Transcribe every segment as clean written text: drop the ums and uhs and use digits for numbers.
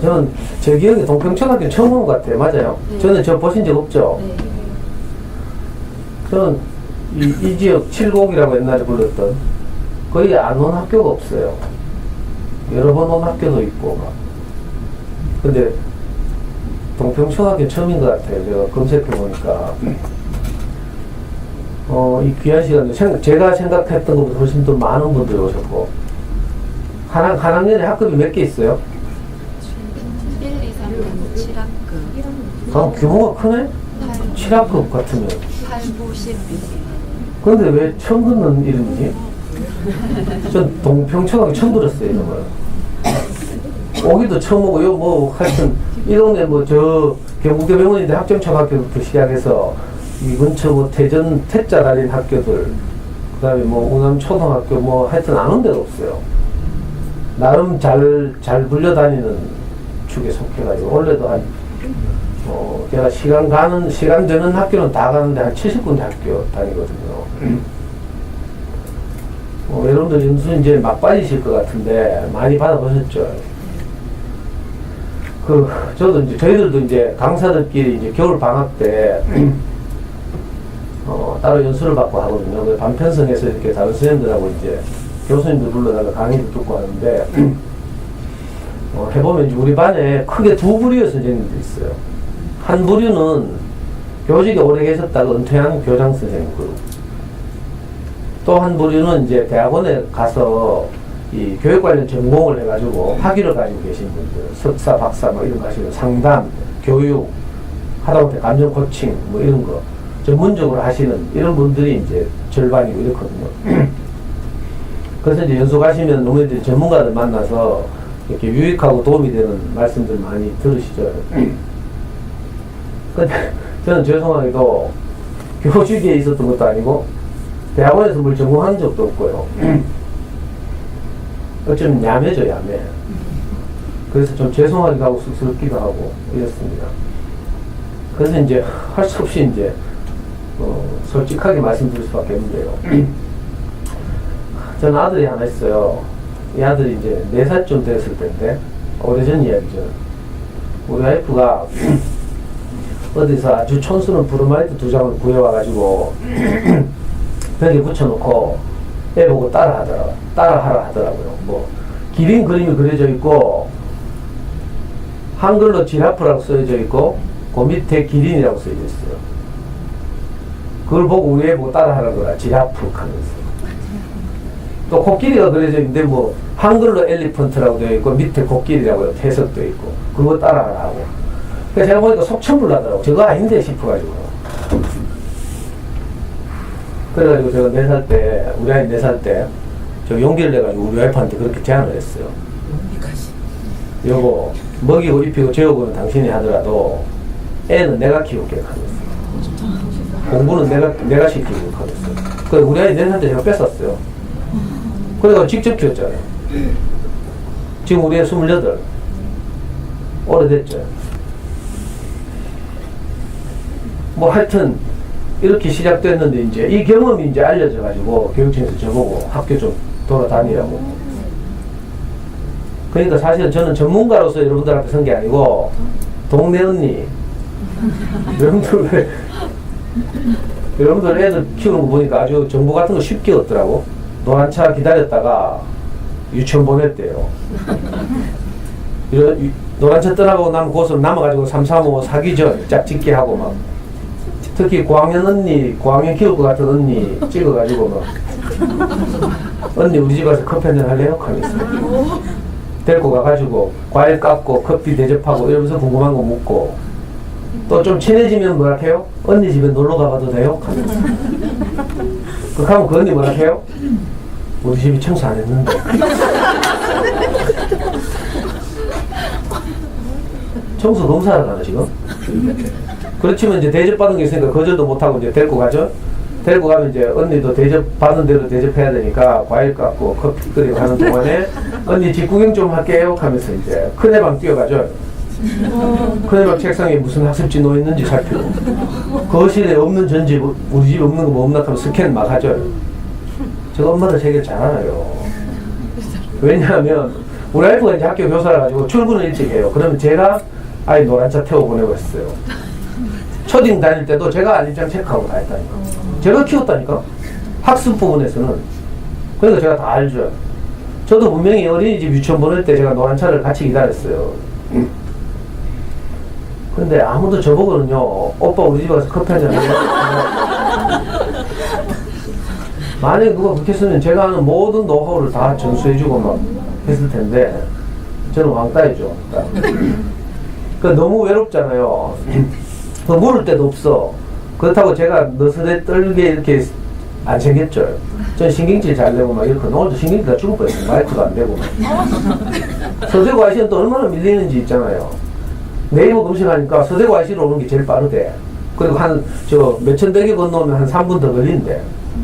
저는 제 기억에 동평초등학교 처음 온 것 같아요. 맞아요? 네. 저는 저 보신 적 없죠? 네. 저는 이 지역 칠곡이라고 옛날에 불렀던 거의 안 온 학교가 없어요. 여러 번 온 학교도 있고 막. 근데 동평초등학교 처음인 것 같아요. 제가 검색해 보니까. 이 귀한 시간에 제가 생각했던 것보다 훨씬 더 많은 분들이 오셨고, 한 학년에 학급이 몇 개 있어요? 1, 2, 3, 7학급. 그럼 규모가 크네? 7학급 같으면. 8, 9, 10. 근데 왜 처음 듣는 이름이지? 전 동평초등학교 처음 들었어요, 이런 걸. 오기도 처음 오고요, 뭐, 하여튼, 이 동네 저, 경북대병원인데 학정초등학교부터 시작해서, 이 근처 대전, 태자 달린 학교들, 그 다음에 우남초등학교, 하여튼 아는 데가 없어요. 나름 잘 불려다니는 축에 속해가지고, 원래도 제가 시간 되는 학교는 다 가는데 한 70군데 학교 다니거든요. 여러분들 연수 이제 막 빠지실 것 같은데, 많이 받아보셨죠? 저희들도 이제 강사들끼리 이제 겨울 방학 때, 따로 연수를 받고 하거든요. 반편성에서 이렇게 다른 선생님들하고 이제 교수님들 불러다가 강의도 듣고 하는데, 해보면 이제 우리 반에 크게 두 부류의 선생님들이 있어요. 한 부류는 교직에 오래 계셨다가 은퇴한 교장 선생님 그룹. 또 한 부류는 이제 대학원에 가서 이 교육 관련 전공을 해가지고 학위를 가지고 계신 분들, 석사, 박사 이런 거 하시는 상담, 교육, 하다못해 감정 코칭 이런 거 전문적으로 하시는 이런 분들이 이제 절반이고 이렇거든요. 그래서 이제 연수 가시면 농민들이 전문가들 만나서 이렇게 유익하고 도움이 되는 말씀들 많이 들으시죠. 근데 저는 죄송하게도 교직에 있었던 것도 아니고 대학원에서 뭘 전공한 적도 없고요. 어쩌면 야매죠, 야매. 그래서 좀 죄송하기도 하고 쑥스럽기도 하고 이랬습니다. 그래서 이제 할 수 없이 이제 솔직하게 말씀드릴 수밖에 없는데요. 저는 아들이 하나 있어요. 이 아들이 이제 4살쯤 됐을 때인데, 오래전 이야기죠. 우리 와이프가 어디서 아주 촌스러운 브로마이드 2장을 구해와가지고 벽에 붙여놓고 애 보고 따라하라 하더라고요. 기린 그림이 그려져 있고, 한글로 지라프라고 써져 있고, 그 밑에 기린이라고 써져 있어요. 그걸 보고 우리 애 보고 따라하라 거라, 지라프 하면서. 또 코끼리가 그려져 있는데 한글로 엘리펀트라고 되어 있고 밑에 코끼리라고 해석되어 있고 그거 따라하라 하고. 그래서 제가 보니까 속천불 나더라고. 저거 아닌데 싶어가지고. 그래가지고 제가 4살 때, 우리 아이 4살 때 저 용기를 내가지고 우리 와이프한테 그렇게 제안을 했어요. 여보, 먹이고 입히고 재우고는 당신이 하더라도 애는 내가 키울게 하면서. 공부는 내가 시키고 하면서. 그래서 우리 아이 4살 때 제가 뺐었어요. 그래서 직접 키웠잖아요. 지금 우리 애 28. 오래됐죠. 하여튼, 이렇게 시작됐는데, 이제, 이 경험이 이제 알려져가지고, 교육청에서 저보고 학교 좀 돌아다니라고. 그러니까 사실은 저는 전문가로서 여러분들 앞에 선 게 아니고, 동네 언니. 여러분들 애들 키우는 거 보니까 아주 정보 같은 거 쉽게 얻더라고. 노란차 기다렸다가 유치원 보냈대요. 노란차 떠나고 나면 그것을 남아가지고 3, 4, 5 사기 전 짝짓기 하고 막. 특히 고학년 키울 것 같은 언니 찍어가지고 막. 언니 우리 집 와서 커피 한잔 할래요? 하면서. 데리고 가가지고 과일 깎고 커피 대접하고 이러면서 궁금한 거 묻고. 또 좀 친해지면 뭐라 해요? 언니 집에 놀러 가봐도 돼요? 하면서. 그렇게 하면 그 언니 뭐라 해요? 우리 집이 청소 안 했는데. 청소 검사하러 가나 지금? 그렇지만 이제 대접받은 게 있으니까 거절도 못하고 이제 데리고 가죠? 데리고 가면 이제 언니도 대접받은 대로 대접해야 되니까 과일 깎고 커피 끓이고 하는 동안에 언니 집 구경 좀 할게요 하면서 이제 큰애 방 뛰어가죠? 큰애 방 책상에 무슨 학습지 놓여있는지 살피고 거실에 없는 전지 우리 집에 없는 거 뭐 없나 하면 스캔 막 하죠? 제가 엄마들 되게 잘 알아요. 왜냐하면 우리 와이프가 이제 학교 교사라 가지고 출근을 일찍 해요. 그러면 제가 아이 노란차 태워보내고 했어요. 초딩 다닐 때도 제가 안입장 체크하고 다 했다니까. 제가 키웠다니까. 학습 부분에서는. 그러니까 제가 다 알죠. 저도 분명히 어린이집 유치원 보낼 때 제가 노란차를 같이 기다렸어요. 근데 아무도 저보고는요, 오빠 우리 집에 가서 커피 한잔 하자. 만약에 그거 그렇게 했으면 제가 하는 모든 노하우를 다 전수해주고 막 했을 텐데, 저는 왕따이죠. 그 너무 외롭잖아요. 그 물을 데도 없어. 그렇다고 제가 너스레 떨게 이렇게 안 생겼죠. 전 신경질 잘 내고 막 이렇게 오늘도 신경질 다 죽을 뻔했어요. 마이크도 안 되고. 서대구 IC는 또 얼마나 밀리는지 있잖아요. 네이버 검색하니까 서대구 IC로 오는 게 제일 빠르대. 그리고 몇천대기 건너면 한 3분 더 걸린대.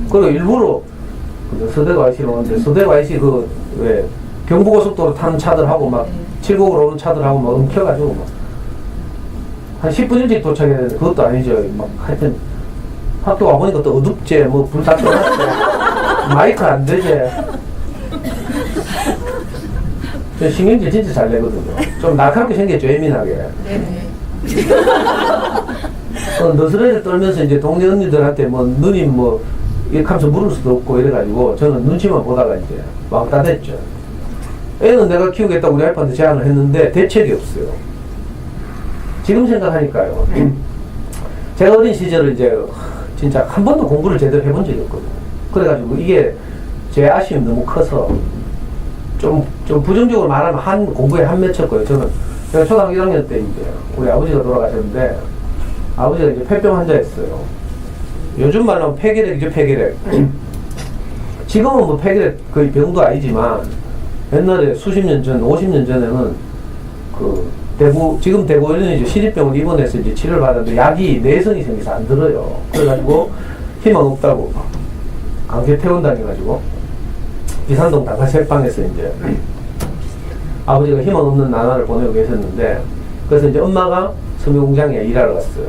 그리고 일부러 서대구 IC로 오는데 서대구 IC 왜 경부고속도로 타는 차들하고 막 7국으로 오는 차들하고 막 엉켜가지고 막 한 10분 일찍 도착해야 되는데 그것도 아니죠. 막 하여튼 학교 와보니까 또 어둡제 불 다 꺼놨대. 마이크 안 되지. 저 신경질 진짜 잘 내거든요. 좀 날카롭게 생겼죠. 예민하게. 네네. 너스레를 떨면서 이제 동네 언니들한테 누님 이렇게 하면서 물을 수도 없고 이래가지고 저는 눈치만 보다가 이제 왕따 됐죠. 애는 내가 키우겠다고 우리 아빠한테 제안을 했는데 대책이 없어요. 지금 생각하니까요. 제가 어린 시절을 이제 진짜 한 번도 공부를 제대로 해본 적이 없거든요. 그래가지고 이게 제 아쉬움이 너무 커서 좀 부정적으로 말하면 공부에 한 맺혔고요. 제가 초등학교 1학년 때 이제 우리 아버지가 돌아가셨는데 아버지가 이제 폐병 환자였어요. 요즘 말로 하면 폐결핵이죠, 폐결핵. 지금은 폐결핵 거의 병도 아니지만 옛날에 수십 년 전, 50년 전에는 지금 대구 어린이집 시립병원 입원해서 이제 치료를 받았는데 약이 내성이 생겨서 안 들어요. 그래가지고 희망 없다고 강제 퇴원당해가지고 비산동 단가세방에서 이제 아버지가 희망 없는 나날을 보내고 계셨는데 그래서 이제 엄마가 섬유공장에 일하러 갔어요.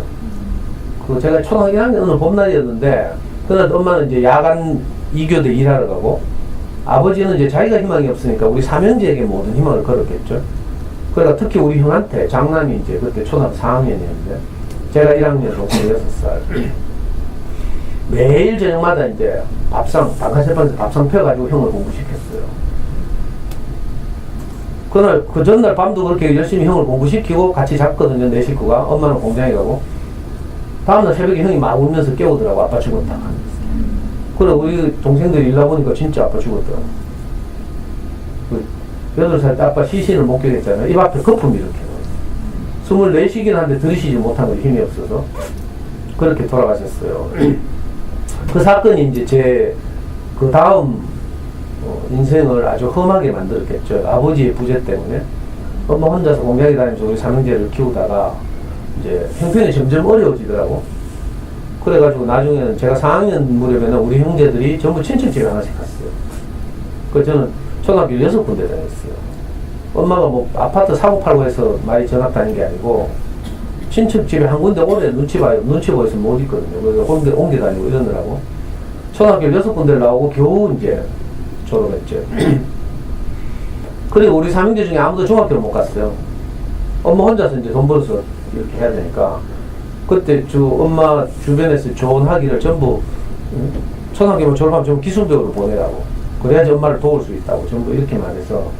제가 초등학교 1학년 어느 봄날이었는데 그날 엄마는 이제 야간 2교대 일하러 가고 아버지는 이제 자기가 희망이 없으니까 우리 삼형제에게 모든 희망을 걸었겠죠. 그러니까 특히 우리 형한테 장남이 이제 그때 초등학교 4학년이었는데 제가 1학년 동생 6살 매일 저녁마다 이제 단가세방에서 밥상 펴가지고 형을 공부시켰어요. 그 전날 밤도 그렇게 열심히 형을 공부시키고 같이 잤거든요. 내 식구가. 엄마는 공장에 가고. 다음날 새벽에 형이 막 울면서 깨우더라고. 아빠 죽었다. 그래 우리 동생들이 일나 보니까 진짜 아빠 죽었더라고. 8살 때 아빠 시신을 목격했잖아요. 입 앞에 거품이 이렇게 24시긴 한데 들이쉬지 못한 거지. 힘이 없어서 그렇게 돌아가셨어요. 그 사건이 이제 제 그 다음 인생을 아주 험하게 만들었겠죠. 아버지의 부재 때문에 엄마 혼자서 공장에 다니면서 우리 삼형제를 키우다가 이제 형편이 점점 어려워지더라고. 그래가지고 나중에는 제가 4학년 무렵에는 우리 형제들이 전부 친척집에 하나씩 갔어요. 그래서 저는 초등학교 6군데 다녔어요. 엄마가 아파트 사고 팔고 해서 많이 전학 다닌 게 아니고 친척집에 한 군데 오래 눈치 보여서 못 있거든요. 그래서 옮겨 다니고 이러느라고 초등학교 6군데를 나오고 겨우 이제 졸업했죠. 그리고 우리 삼형제 중에 아무도 중학교를 못 갔어요. 엄마 혼자서 이제 돈 벌어서 이렇게 해야 되니까 그때 엄마 주변에서 좋은 학위를 전부 초등학교만 졸업하면 전부 기술대학으로 보내라고. 그래야지 엄마를 도울 수 있다고 전부 이렇게 말해서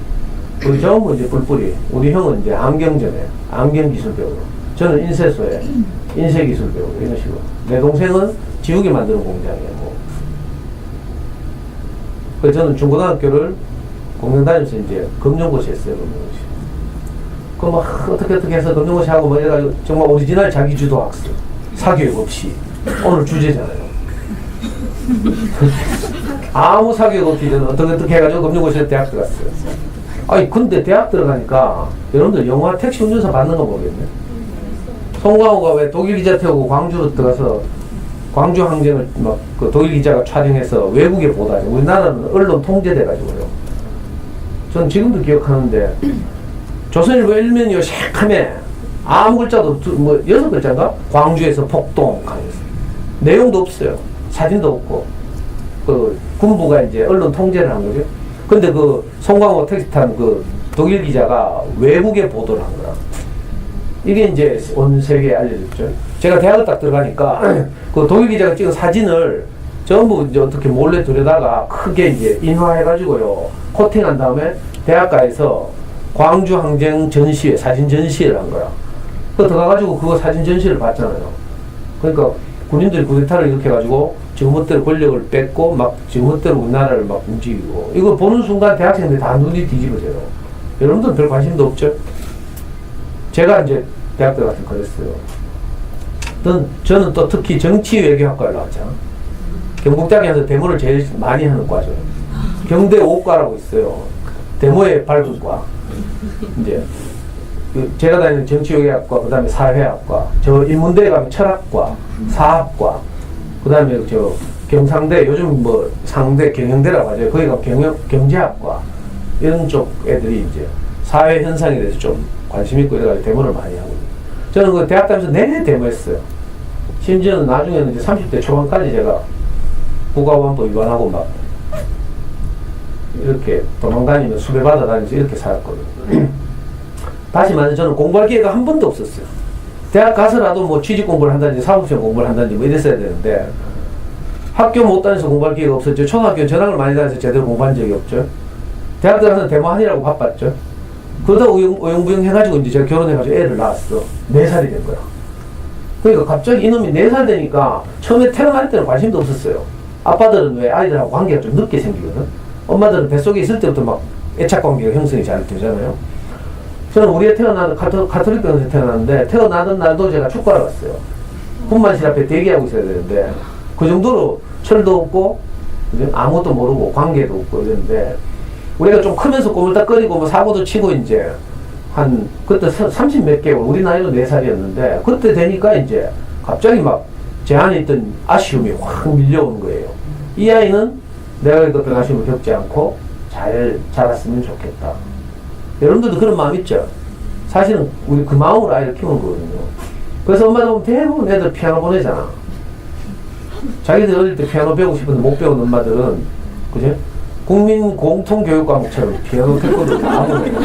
우리 전부 이제 뿔뿔이. 우리 형은 이제 안경전에 안경기술배우로, 저는 인쇄소에 인쇄기술배우로 이런 식으로. 내 동생은 지우개 만드는 공장이에요. 그래서 저는 중고등학교를 공장 다니면서 이제 검정고시 했어요. 검정고시. 그럼 어떻게 해서 검정고시 하고 이래가지고 정말 오리지널 자기 주도 학습. 사교육 없이. 오늘 주제잖아요. 아무 사교육 없이 저는 어떻게 해가지고 검정고시에 대학 들어갔어요. 아니 근데 대학 들어가니까 여러분들 영화 택시 운전사 받는 거 모르겠네. 송강호가 왜 독일 기자 태우고 광주로 들어가서 광주 항쟁을 그 독일 기자가 촬영해서 외국에 보다니 우리나라는 언론 통제돼가지고요. 전 지금도 기억하는데 조선일보 일면이요 새카매 아무 글자도 6글자인가? 광주에서 폭동 강했어요. 내용도 없어요. 사진도 없고 군부가 이제 언론 통제를 한 거죠. 근데 송광호 택시 탄 독일 기자가 외국에 보도를 한 거야. 이게 이제 온 세계에 알려졌죠. 제가 대학을 딱 들어가니까 그 독일 기자가 찍은 사진을 전부 이제 어떻게 몰래 들여다가 크게 이제 인화해가지고요. 코팅한 다음에 대학가에서 광주 항쟁 전시회, 사진 전시회를 한 거야. 그 들어가가지고 그거 사진 전시회를 봤잖아요. 그러니까 군인들이 쿠데타를 이렇게 해가지고 지금멋대로 권력을 뺏고 막 지금멋대로 우리나라를 막 움직이고 이거 보는 순간 대학생들이 다 눈이 뒤집어져요. 여러분들은 별 관심도 없죠? 제가 이제 대학 때 가서 그랬어요. 저는 또 특히 정치외교학과를 나왔잖아. 경북대학에서 데모를 제일 많이 하는 과죠. 경대 5과라고 있어요. 데모의 밝은 과. 이제 제가 다니는 정치외교학과, 그 다음에 사회학과, 저 인문대에 가면 철학과, 사학과, 그 다음에 저 경상대, 요즘 뭐 상대 경영대라고 하죠. 거기 가면 경제학과, 이런 쪽 애들이 이제 사회 현상에 대해서 좀 관심 있고 이래가지고 데모를 많이 하고. 저는 그 대학 다니면서 내내 데모했어요. 심지어는 나중에는 이제 30대 초반까지 제가 국가보안법 위반하고 막 이렇게 도망다니면 수배받아 다니면서 이렇게 살았거든요. 다시 말해서 저는 공부할 기회가 한 번도 없었어요. 대학 가서라도 뭐 취직 공부를 한다든지 사법시험 공부를 한다든지 뭐 이랬어야 되는데 학교 못 다녀서 공부할 기회가 없었죠. 초등학교 전학을 많이 다녀서 제대로 공부한 적이 없죠. 대학 들어가서 데모하느라고 바빴죠. 그러다 오용부용 해가지고 이제 제가 결혼해가지고 애를 낳았어. 4살이 된 거야. 그러니까 갑자기 이놈이 4살 되니까 처음에 태어날 때는 관심도 없었어요. 아빠들은 왜 아이들하고 관계가 좀 늦게 생기거든. 엄마들은 뱃속에 있을 때부터 막 애착 관계가 형성이 잘 되잖아요. 저는 우리에 가톨릭 병원에서 태어났는데 태어나던 날도 제가 축구하러 갔어요. 분만실 앞에 대기하고 있어야 되는데 그 정도로 철도 없고 아무것도 모르고 관계도 없고 이랬는데 우리가 좀 크면서 꼬물딱거리고 뭐 사고도 치고 이제 한 그때 30몇 개월 우리 나이로 4살이었는데 그때 되니까 이제 갑자기 막 제 안에 있던 아쉬움이 확 밀려오는 거예요. 이 아이는 내가 어떤 아쉬움을 겪지 않고 잘 자랐으면 좋겠다. 여러분들도 그런 마음 있죠? 사실은 우리 그 마음으로 아이를 키우는 거거든요. 그래서 엄마들 보면 대부분 애들 피아노 보내잖아. 자기들 어릴 때 피아노 배우고 싶은데 못 배운 엄마들은 그죠? 국민 공통 교육 과목처럼 피아노 태권도 다 보내요.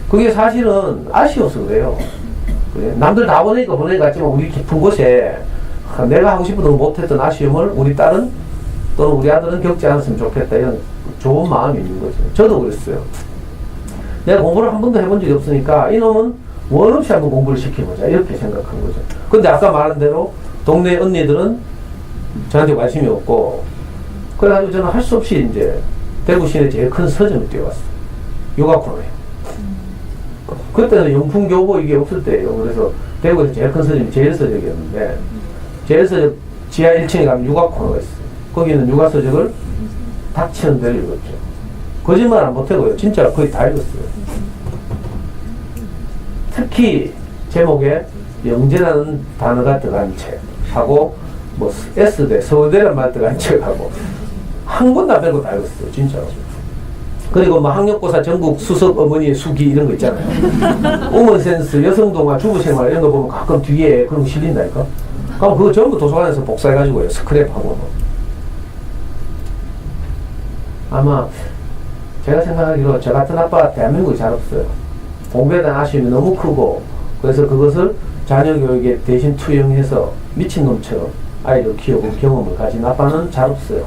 그게 사실은 아쉬워서 그래요. 그래? 남들 다 보내니까 보낸 것 같지만 우리 깊은 곳에 내가 하고 싶어도 못했던 아쉬움을 우리 딸은 또는 우리 아들은 겪지 않았으면 좋겠다 이런 좋은 마음이 있는 거죠. 저도 그랬어요. 내가 공부를 한 번도 해본 적이 없으니까 이놈은 원 없이 한번 공부를 시켜보자 이렇게 생각한 거죠. 근데 아까 말한 대로 동네 언니들은 저한테 관심이 없고 그래가지고 저는 할 수 없이 이제 대구 시내 제일 큰 서점에 뛰어갔어요. 요가 코너에. 그때는 용품교보 이게 없을 때예요. 그래서 대구에서 제일 큰 서점이 제일서적이었는데 제일서적 지하 1층에 가면 육아 코너가 있어요. 거기는 육아 서적을 닥치는 대로 읽었죠. 거짓말 안 못하고요. 진짜 거의 다 읽었어요. 특히 제목에 영재라는 단어가 들어간 책하고 뭐 S대, 서울대란 말 들어간 책하고 한 권 다 빼고 다 읽었어요. 진짜로. 그리고 뭐 학력고사 전국 수석 어머니의 수기 이런 거 있잖아요. 우먼센스, 여성동화, 주부생활 이런 거 보면 가끔 뒤에 그런 거 실린다니까. 그럼 그거 전부 도서관에서 복사해가지고요. 스크랩하고. 아마 제가 생각하기로 저 같은 아빠 대한민국에 잘 없어요. 공부에 대한 아쉬움이 너무 크고 그래서 그것을 자녀 교육에 대신 투영해서 미친놈처럼 아이를 키워본 경험을 가진 아빠는 잘 없어요.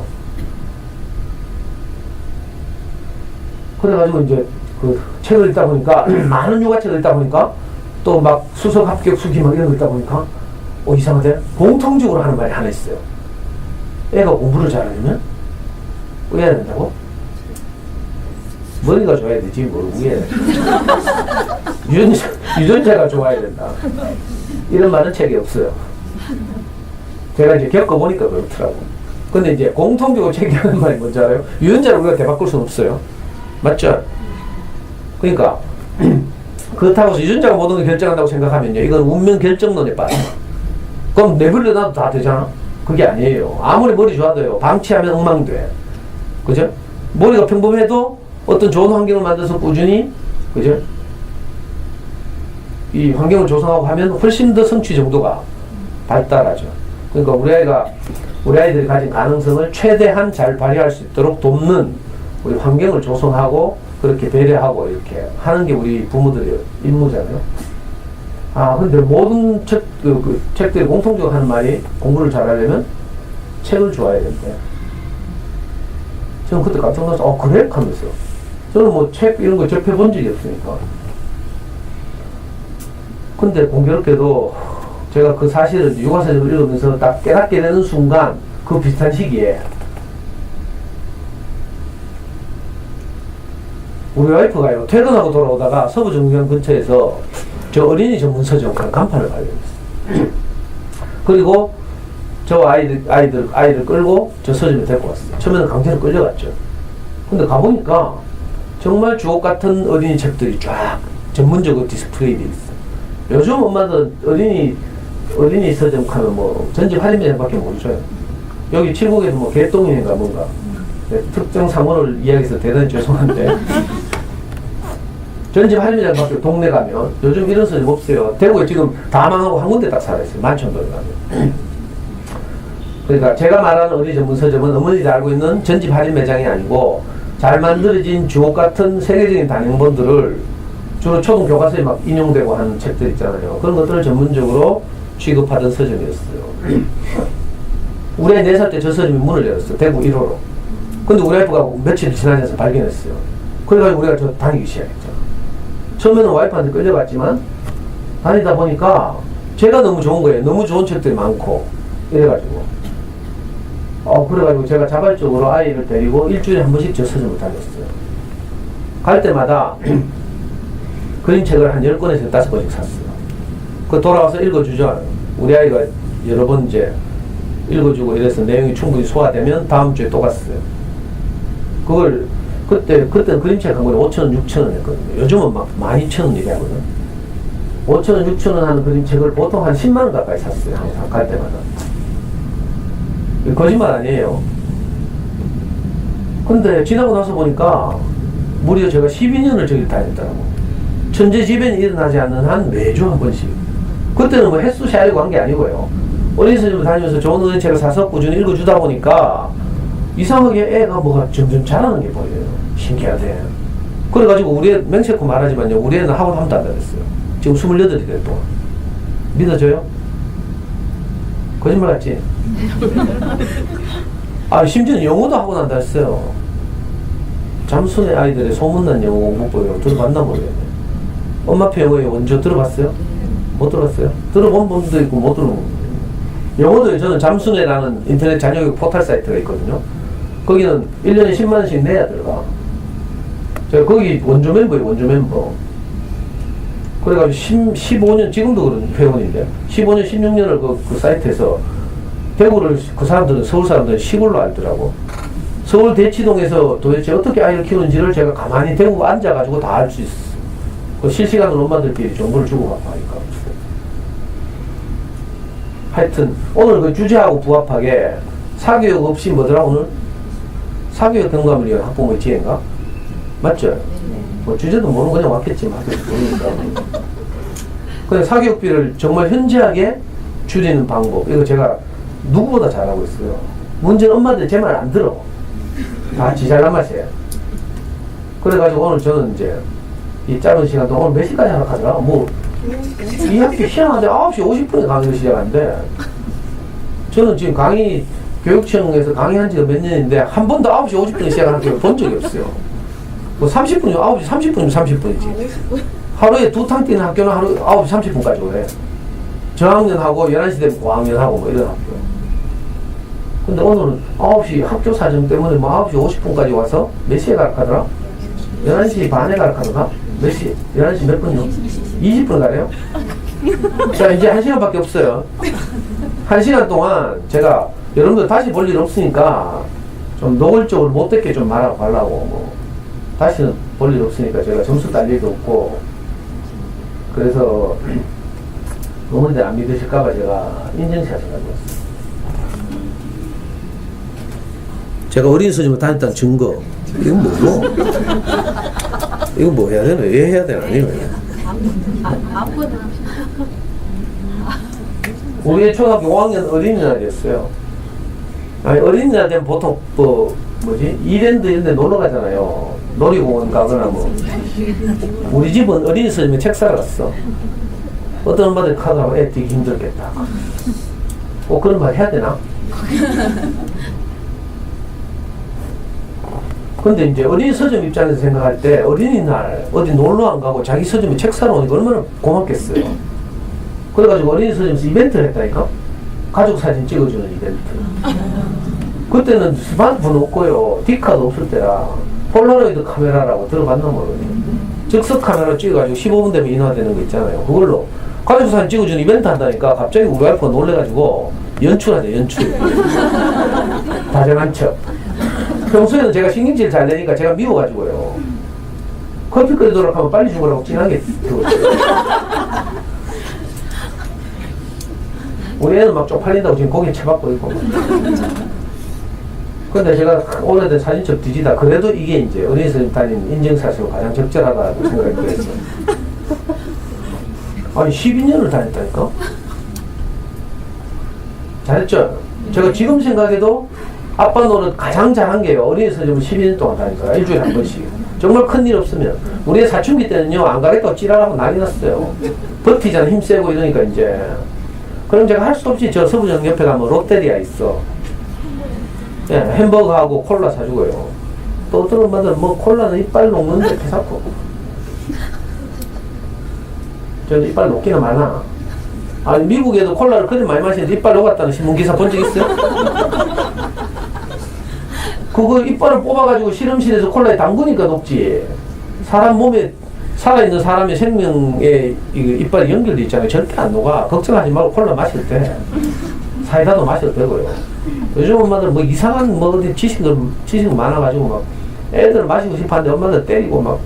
그래가지고 이제 그 책을 읽다 보니까 많은 육아책을 읽다 보니까 또 막 수석 합격 수기 막 이런 거 읽다 보니까 이상하대? 공통적으로 하는 말이 하나 있어요. 애가 공부를 잘하려면 의해야 된다고? 머리가 좋아야 되지 모르고 의해야 된다. 유전자가 좋아야 된다. 이런 말은 책에 없어요. 제가 이제 겪어보니까 그렇더라고. 근데 이제 공통적으로 책이 하는 말이 뭔지 알아요? 유전자를 우리가 대바꿀 수는 없어요. 맞죠? 그러니까 그렇다고 해서 유전자가 모든 걸 결정한다고 생각하면요 이건 운명 결정론에 빠져. 그럼 내버려놔도 다 되잖아? 그게 아니에요. 아무리 머리 좋아도요 방치하면 엉망돼. 그죠? 머리가 평범해도 어떤 좋은 환경을 만들어서 꾸준히 그죠? 이 환경을 조성하고 하면 훨씬 더 성취 정도가 발달하죠. 그러니까 우리 아이들이 가진 가능성을 최대한 잘 발휘할 수 있도록 돕는 우리 환경을 조성하고 그렇게 배려하고 이렇게 하는 게 우리 부모들의 임무잖아요. 근데 모든 책들이 공통적으로 하는 말이 공부를 잘하려면 책을 좋아해야 된대. 저는 그때 깜짝 놀라서 그래? 하면서 저는 뭐 책 이런 거 접해본 적이 없으니까. 근데 공교롭게도 제가 그 사실을 육아서적을 읽으면서 딱 깨닫게 되는 순간 그 비슷한 시기에 우리 와이프가요 퇴근하고 돌아오다가 서부정류장 근처에서 저 어린이 전문 서점 간판을 발견했어요. 그리고 저 아이를 끌고 저 서점에 데리고 왔어요. 처음에는 강제로 끌려갔죠. 근데 가보니까 정말 주옥 같은 어린이 책들이 쫙 전문적으로 디스플레이 되어 있어요. 요즘 엄마들 어린이 서점 가면 뭐 전집 할인매장밖에 모르죠. 여기 칠곡에도 뭐 개똥인가 뭔가 특정 상호를 이야기해서 대단히 죄송한데 전집 할인매장밖에 동네 가면 요즘 이런 서점 없어요. 대구에 지금 다 망하고 한 군데 딱 살아있어요. 만천동에 가면. 그러니까 제가 말하는 어린이 전문 서점은 어머니들이 알고 있는 전집 할인 매장이 아니고 잘 만들어진 주옥 같은 세계적인 단행본들을 주로 초등 교과서에 막 인용되고 하는 책들 있잖아요. 그런 것들을 전문적으로 취급하던 서점이었어요. 우리 아이 4살 때 저 서점이 문을 열었어요. 대구 1호로. 근데 우리 와이프가 며칠 지나면서 발견했어요. 그래가지고 우리가 저 다니기 시작했죠. 처음에는 와이프한테 끌려갔지만 다니다 보니까 제가 너무 좋은 거예요. 너무 좋은 책들이 많고 이래가지고 그래가지고 제가 자발적으로 아이를 데리고 일주일에 한 번씩 저 서점을 다녔어요. 갈 때마다 그림책을 한 10권에서 15권씩 샀어요. 그 돌아와서 읽어주죠. 우리 아이가 여러 번 이제 읽어주고 이래서 내용이 충분히 소화되면 다음 주에 또 갔어요. 그걸 그때는 그림책 한 권에 5,000원, 6,000원 했거든요. 요즘은 막 12,000원 이래 하거든. 5,000원, 6,000원 하는 그림책을 보통 한 10만원 가까이 샀어요. 항상 갈 때마다. 거짓말 아니에요. 근데 지나고 나서 보니까 무려 제가 12년을 저기를 다녔더라고. 천재지변이 일어나지 않는 한 매주 한 번씩. 그때는 뭐 횟수 샤이고 한 게 아니고요. 어린이 서점을 다니면서 좋은 어린이책을 사서 꾸준히 읽어주다 보니까 이상하게 애가 뭐가 점점 자라는 게 보여요. 신기하대. 그래가지고 우리 애 맹세코 말하지만요. 우리 애는 학원 한 번도 안 다녔어요. 지금 28개 동안. 믿어져요? 거짓말 같지? 심지어 영어도 학원 안 다녔어요. 잠수네 아이들의 소문난 영어 공부법이라고 들어봤나 모르겠네. 엄마표 영어의 원조 들어봤어요? 못 들어봤어요? 들어본 분도 있고 못 들어본 분도 있고. 영어도 저는 잠수네라는 인터넷 자녀교육 포털 사이트가 있거든요. 거기는 1년에 10만원씩 내야 들어가. 제가 거기 원조 멤버예요. 원조 멤버. 그래가지고 15년, 지금도 그런 회원인데 15년, 16년을 그 사이트에서 대구를 그 사람들은 서울 사람들은 시골로 알더라고. 서울 대치동에서 도대체 어떻게 아이를 키우는지를 제가 가만히 대구 앉아가지고 다 알 수 있어. 그 실시간으로 엄마들끼리 정보를 주고받고 하니까. 하여튼 오늘 그 주제하고 부합하게 사교육 없이 뭐더라 오늘? 사교육 경감을 위한 학부모의 지혜인가? 맞죠? 뭐 주제도 모르고 그냥 왔겠지만 모르니까. 그냥 사교육비를 정말 현저하게 줄이는 방법 이거 제가 누구보다 잘하고 있어요. 문제는 엄마들 제 말 안 들어. 다 지 잘난 맛이에요. 그래가지고 오늘 저는 이제 이 짧은 시간 동안 오늘 몇 시까지 하나 하더라? 이 학교 시험하는데 9시 50분에 강의를 시작하는데 저는 지금 강의 교육청에서 강의한 지가 몇 년인데 한 번도 9시 50분에 시작하는 학교를 본 적이 없어요. 뭐 30분이면 9시 30분이면 30분이지. 하루에 2탕 뛰는 학교는 하루 9시 30분까지 오래. 저학년하고 11시 되면 고학년하고 뭐 이런 학교. 근데 오늘은 9시 학교 사정 때문에 뭐 9시 50분까지 와서 몇 시에 가르치더라? 11시 반에 가르치더라? 몇 시? 11시 몇 분이요? 20분 가래요? 자, 이제 1시간밖에 없어요. 1시간 동안 제가 여러분들 다시 볼 일 없으니까 좀 노골적으로 못되게 좀 말하고 가려고 뭐 다시는 볼 일 없으니까 제가 점수 딸 일도 없고 그래서 어머니들 안 믿으실까봐 제가 인증샷을 가지고 왔어요. 제가 어린이 서점을 다녔다는 증거. 이건 뭐고? 이거 뭐 해야 되나? 왜 해야 되나? 아니면 우리 초등학교 5학년 어린이날이었어요. 아니 어린이날 되면 보통 뭐 뭐지? 이랜드 이런 데 놀러 가잖아요. 놀이공원 가거나 뭐. 우리 집은 어린이 서점에 책 사러 갔어. 어떤 엄마들 카드하고 애 되게 힘들겠다. 꼭 그런 말 해야 되나? 근데 이제 어린이 서점 입장에서 생각할 때 어린이날 어디 놀러 안 가고 자기 서점에 책 사러 오니까 얼마나 고맙겠어요. 그래가지고 어린이 서점에서 이벤트를 했다니까? 가족 사진 찍어주는 이벤트. 그때는 스마트폰 없고요. 디카도 없을 때라 폴라로이드 카메라라고 들어봤나 모르겠네. 즉석 카메라 찍어가지고 15분 되면 인화되는 거 있잖아요. 그걸로 가족 사진 찍어주는 이벤트 한다니까 갑자기 우리 와이프가 놀래가지고 연출하죠, 연출. 다정한 척. 평소에는 제가 신경질 잘 내니까 제가 미워가지고요. 커피 끓이도록 하면 빨리 죽으라고 진하게 들었어요. 우리 애는 막 쪽팔린다고 지금 고개 쳐박고 있고. 근데 제가 오래된 사진첩 뒤지다 그래도 이게 이제 어린이 서점 다니는 인증샷으로 가장 적절하다고 생각이 들었어요. 아니 12년을 다녔다니까? 잘했죠? 제가 지금 생각해도 아빠 노릇 가장 잘한 게요. 어린이 서점을 12년 동안 다니니까 일주일에 한 번씩. 정말 큰일 없으면. 우리 사춘기 때는요 안 가겠다고 찌랄하고 난리 났어요. 버티잖아 힘세고 이러니까 이제. 그럼 제가 할 수 없이 저 서부정 옆에 가면 롯데리아 있어. 예, 햄버거하고 콜라 사주고요. 또 어떤 엄마들은 뭐 콜라는 이빨 녹는데 개사코. 저는 이빨 녹기는 많아. 아니 미국에도 콜라를 그리 많이 마시는데 이빨 녹았다는 신문기사 본 적 있어요? 그거 이빨을 뽑아가지고 실험실에서 콜라에 담그니까 녹지. 사람 몸에 살아있는 사람의 생명에 이빨이 연결돼 있잖아요. 절대 안 녹아. 걱정하지 말고 콜라 마실 때 사이다도 마셔도 되고요. 요즘 엄마들 뭐 이상한 뭐 어디 지식 많아가지고 막 애들 마시고 싶어하는데 엄마들 때리고 막.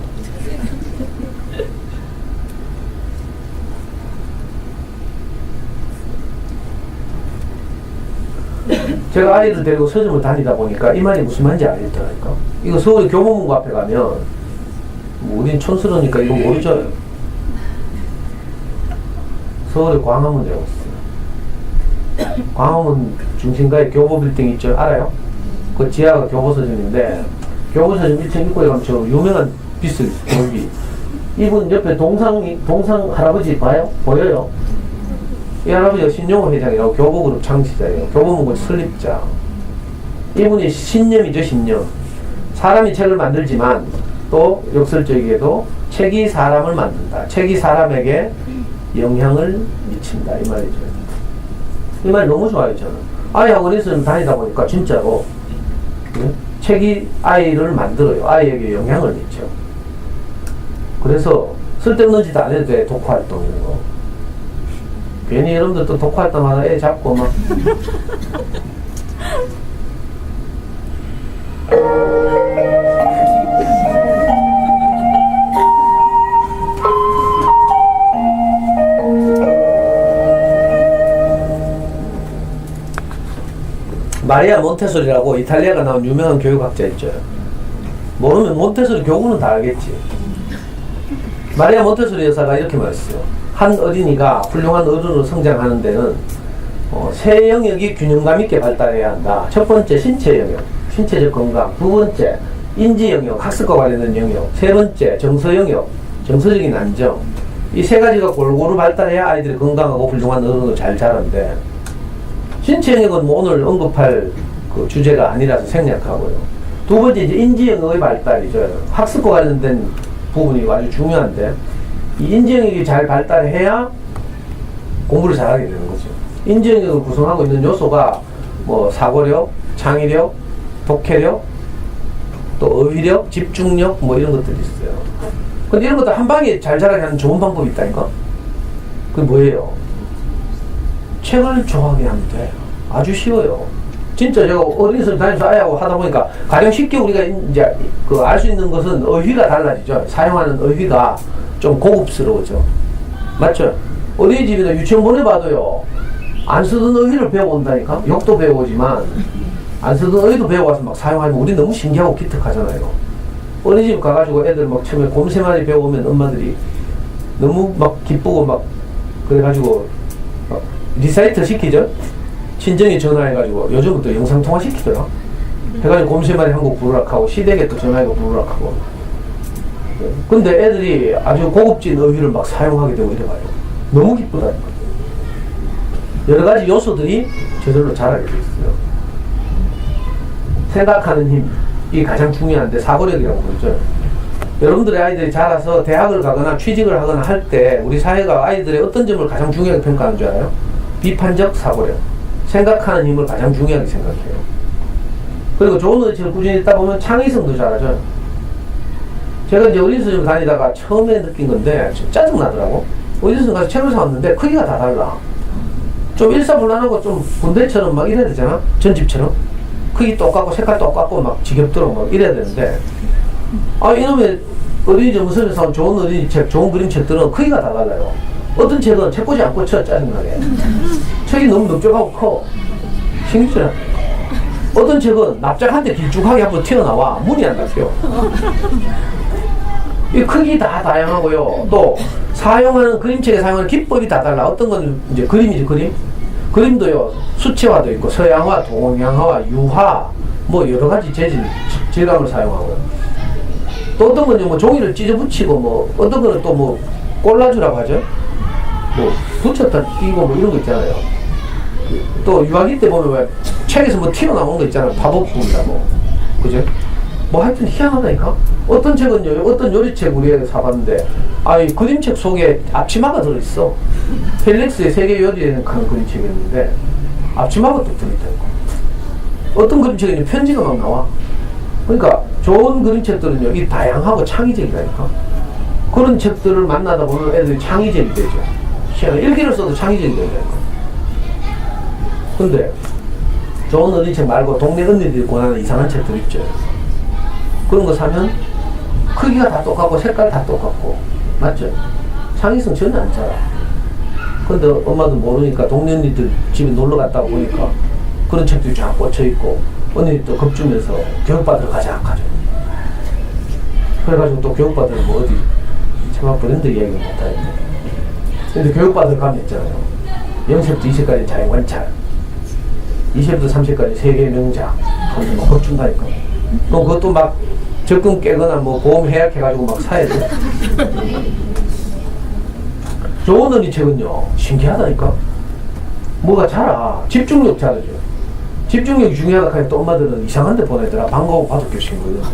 제가 아이들 데리고 서점을 다니다 보니까 이 말이 무슨 말인지 알겠더라니까. 이거 서울 교보문고 앞에 가면 뭐 우린 촌스러우니까 이거 모르죠. 서울에 광화문 되고 있어요. 광화문 중심가에 교보 빌딩 있죠? 알아요? 그 지하가 교보서점인데 교보서점 1층 입구에 가면 저 유명한 비스 경비 이분 옆에 동상 할아버지 봐요? 보여요? 이 할아버지가 신용호 회장이라고 교보그룹 창시자예요. 교보문고 설립자. 이분이 신념이죠, 신념. 사람이 책을 만들지만 또 역설적이게도 책이 사람을 만든다. 책이 사람에게 영향을 미친다. 이 말이죠. 이 말 너무 좋아요, 저는. 아이하고 어린이집을 다니다 보니까 진짜로 책이 아이를 만들어요. 아이에게 영향을 미쳐. 그래서 쓸데없는 짓 안 해도 돼. 독후활동 이런 거. 괜히 여러분들 또 독후활동하다 애 잡고 막 마리아 몬테소리라고 이탈리아가 나온 유명한 교육학자 있죠. 모르면 몬테소리 교구는 다 알겠지. 마리아 몬테소리 여사가 이렇게 말했어요. 한 어린이가 훌륭한 어른으로 성장하는 데는 세 영역이 균형감 있게 발달해야 한다. 첫 번째 신체 영역, 신체적 건강. 두 번째 인지 영역, 학습과 관련된 영역. 세 번째 정서 영역, 정서적인 안정. 이 세 가지가 골고루 발달해야 아이들이 건강하고 훌륭한 어른으로 잘 자란대. 신체 영역은 뭐 오늘 언급할 그 주제가 아니라서 생략하고요. 두 번째 이제 인지 영역의 발달이죠. 학습과 관련된 부분이 아주 중요한데 이 인지 영역이 잘 발달해야 공부를 잘하게 되는 거죠. 인지 영역을 구성하고 있는 요소가 뭐 사고력, 창의력, 독해력, 또 어휘력, 집중력 뭐 이런 것들이 있어요. 근데 이런 것도 한 방에 잘 자라게 하는 좋은 방법이 있다니까? 그게 뭐예요? 책을 좋아하게 하면 돼. 아주 쉬워요. 진짜 제가 어린이집 다니면서 아이하고 하다 보니까 가장 쉽게 우리가 이제 그 알 수 있는 것은 어휘가 달라지죠. 사용하는 어휘가 좀 고급스러워져. 맞죠? 어린이집이나 유치원 보내봐도요. 안 쓰던 어휘를 배워온다니까? 욕도 배워오지만 안 쓰던 어휘도 배워와서 막 사용하면 우리 너무 신기하고 기특하잖아요. 어린이집 가가지고 애들 막 처음에 곰 세 마리 배워오면 엄마들이 너무 막 기쁘고 막 그래가지고 막 리사이트 시키죠? 친정에 전화해가지고 요즘은 또 영상통화 시키더라. 해가지고 곰세마리 한국 부르락하고 시댁에 또 전화해서 부르락하고. 근데 애들이 아주 고급진 어휘를 막 사용하게 되고 이래가요. 너무 기쁘다니까. 여러 가지 요소들이 저절로 자라게 돼 있어요. 생각하는 힘이 가장 중요한데 사고력이라고 그러죠. 여러분들의 아이들이 자라서 대학을 가거나 취직을 하거나 할 때 우리 사회가 아이들의 어떤 점을 가장 중요하게 평가하는 줄 알아요? 비판적 사고력. 생각하는 힘을 가장 중요하게 생각해요. 그리고 좋은 어휘를 꾸준히 있다 보면 창의성도 자라죠. 제가 이제 어린이집 다니다가 처음에 느낀 건데 짜증나더라고. 어린이집 가서 책을 사왔는데 크기가 다 달라. 좀 일사불란하고 좀 군대처럼 막 이래야 되잖아. 전집처럼. 크기 똑같고 색깔 똑같고 막 지겹도록 막 이래야 되는데, 아 이놈의 어린이집 무서워서 사온 좋은 어린이 책, 좋은 그림책들은 크기가 다 달라요. 어떤 책은 책꽂이 안 꽂혀 짜증나게. 책이 너무 넓적하고 커. 신기하잖아. 어떤 책은 납작한데 길쭉하게 한번 튀어나와. 문이 안 닫혀. 이 크기 다 다양하고요. 또 사용하는 그림책에 사용하는 기법이 다 달라. 어떤 건 이제 그림이지 그림. 그림도요 수채화도 있고 서양화, 동양화, 유화 뭐 여러 가지 질감을 사용하고요. 또 어떤 건 뭐 종이를 찢어 붙이고 뭐 어떤 거는 또 뭐 꼴라주라고 하죠. 뭐 붙였다 띄고 뭐 이런 거 있잖아요. 또 유아기 때 보면 왜 책에서 뭐 튀어나온 거 있잖아요. 파보품이다 뭐 그죠? 뭐 하여튼 희한하다니까. 어떤 책은요, 어떤 요리책 우리 애가 사봤는데, 이 그림책 속에 앞치마가 들어있어. 펠릭스의 세계 요리에 하는 그림책이었는데, 앞치마가 또 들어있다니까. 어떤 그림책에는 편지가 막 나와. 그러니까 좋은 그림책들은요, 이 다양하고 창의적이라니까. 그런 책들을 만나다 보면 애들이 창의적이 되죠. 일기를 써도 창의적이 되니까. 근데 좋은 어린이책 말고 동네 언니들이 권하는 이상한 책들 있죠. 그런 거 사면 크기가 다 똑같고 색깔 다 똑같고 맞죠? 창의성 전혀 안 자라. 근데 엄마도 모르니까 동네 언니들 집에 놀러 갔다 보니까 그런 책들이 쫙 꽂혀있고 언니 또 겁주면서 교육받으러 가자 하죠. 그래가지고 또 교육받으러 뭐 어디 참 브랜드 이야기를 못하겠네. 근데 교육받으러 가면 있잖아요. 0세부터 2세까지 자연관찰, 2세부터 3세까지 세계 명작 하면서 막 겁준다니까. 또 그것도 막 적금 깨거나 뭐 보험 해약해가지고 막 사야 돼. 좋은 어린이책은요 신기하다니까. 뭐가 자라. 집중력 자라죠. 집중력이 중요하다 하니까 또 엄마들은 이상한 데 보내더라. 방과후 바둑교실 뭐 이런 데.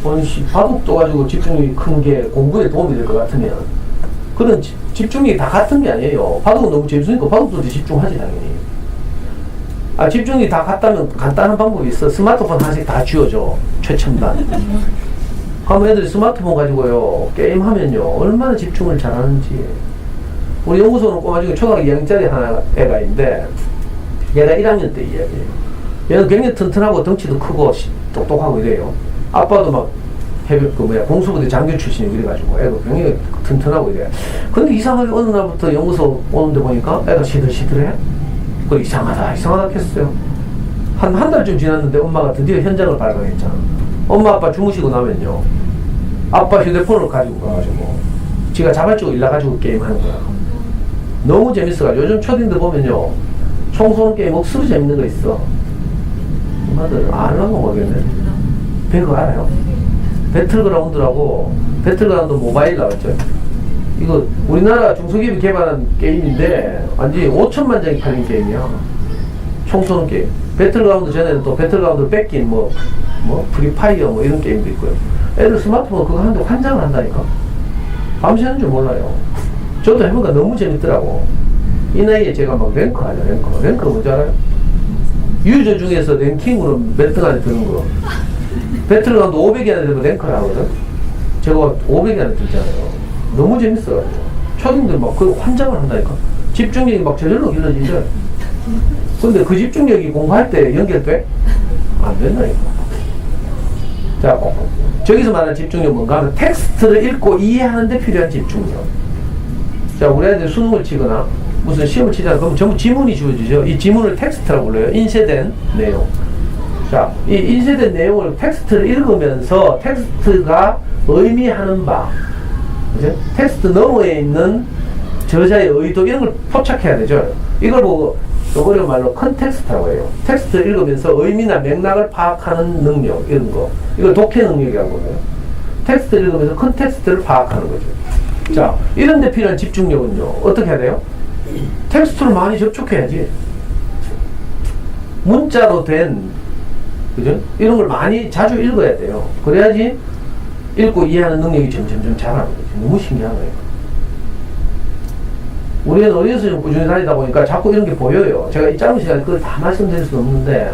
아니 바둑도 가지고 집중력이 큰 게 공부에 도움이 될 것 같으면 그런 집중력이 다 같은 게 아니에요. 바둑은 너무 재밌으니까 바둑도 집중하지 당연히. 집중이 다 같다면 간단한 방법이 있어. 스마트폰 하나씩 다 쥐어줘. 최첨단. 그러면 애들이 스마트폰 가지고요 게임하면요 얼마나 집중을 잘하는지. 우리 연구소는 꼬마 중에 초등학교 2학년짜리 하나 애가 있는데 얘가 1학년 때 이야기예요. 얘는 굉장히 튼튼하고 덩치도 크고 똑똑하고 이래요. 아빠도 막 공수부대 장교 출신이고 이래가지고 애가 굉장히 튼튼하고 이래. 근데 이상하게 어느 날부터 연구소 오는데 보니까 애가 시들시들해. 그 이상하다 했어요. 한 달쯤 지났는데 엄마가 드디어 현장을 발견했잖아. 엄마 아빠 주무시고 나면요 아빠 휴대폰을 가지고 가가지고 지가 자발적으로 일나가지고 게임하는 거야. 너무 재밌어가지고 요즘 초딩들 보면요 총 쏘는 게임 억수로 재밌는 거 있어. 엄마들 알라고 모르겠네. 그거 알아요? 배틀그라운드라고. 배틀그라운드 모바일 나왔죠. 이거 우리나라 중소기업이 개발한 게임인데 완전히 5천만 장이 팔린 게임이야. 총 쏘는 게임. 배틀그라운드 전에는 또 배틀그라운드를 뺏긴 뭐 프리파이어 뭐 이런 게임도 있고요. 애들 스마트폰 그거 하는데 환장을 한다니까. 밤새는 줄 몰라요. 저도 해보니까 너무 재밌더라고. 이 나이에 제가 막 랭커 하죠. 랭커 뭔지 알아요? 유저 중에서 랭킹으로 몇 등 안에 드는 거. 배틀그라운드 500이 안에 들면 랭커를 하거든. 제가 500이 안에 들잖아요. 너무 재밌어가지고 초딩들 막 그 환장을 한다니까. 집중력이 막 저절로 길러지죠. 근데 그 집중력이 공부할 때 연결돼? 안 된다니까. 자, 저기서 말하는 집중력 뭔가 하면 텍스트를 읽고 이해하는 데 필요한 집중력. 자, 우리 애들 수능을 치거나 무슨 시험을 치잖아. 그럼 전부 지문이 주어지죠. 이 지문을 텍스트라고 불러요. 인쇄된 내용. 자, 이 인쇄된 내용을 텍스트를 읽으면서 텍스트가 의미하는 바, 그죠? 텍스트 너머에 있는 저자의 의도 이런 걸 포착해야 되죠. 이걸 보고 또 어려운 말로 컨텍스트라고 해요. 텍스트를 읽으면서 의미나 맥락을 파악하는 능력, 이런 거. 이걸 독해 능력이라고 해요. 텍스트를 읽으면서 컨텍스트를 파악하는 거죠. 자, 이런 데 필요한 집중력은요, 어떻게 해야 돼요? 텍스트를 많이 접촉해야지. 문자로 된, 그죠? 이런 걸 많이 자주 읽어야 돼요. 그래야지 읽고 이해하는 능력이 점점 자라는 거지. 너무 신기한 거예요. 우리는 어디서 좀 꾸준히 다니다 보니까 자꾸 이런 게 보여요. 제가 이 짧은 시간에 그걸 다 말씀드릴 수는 없는데,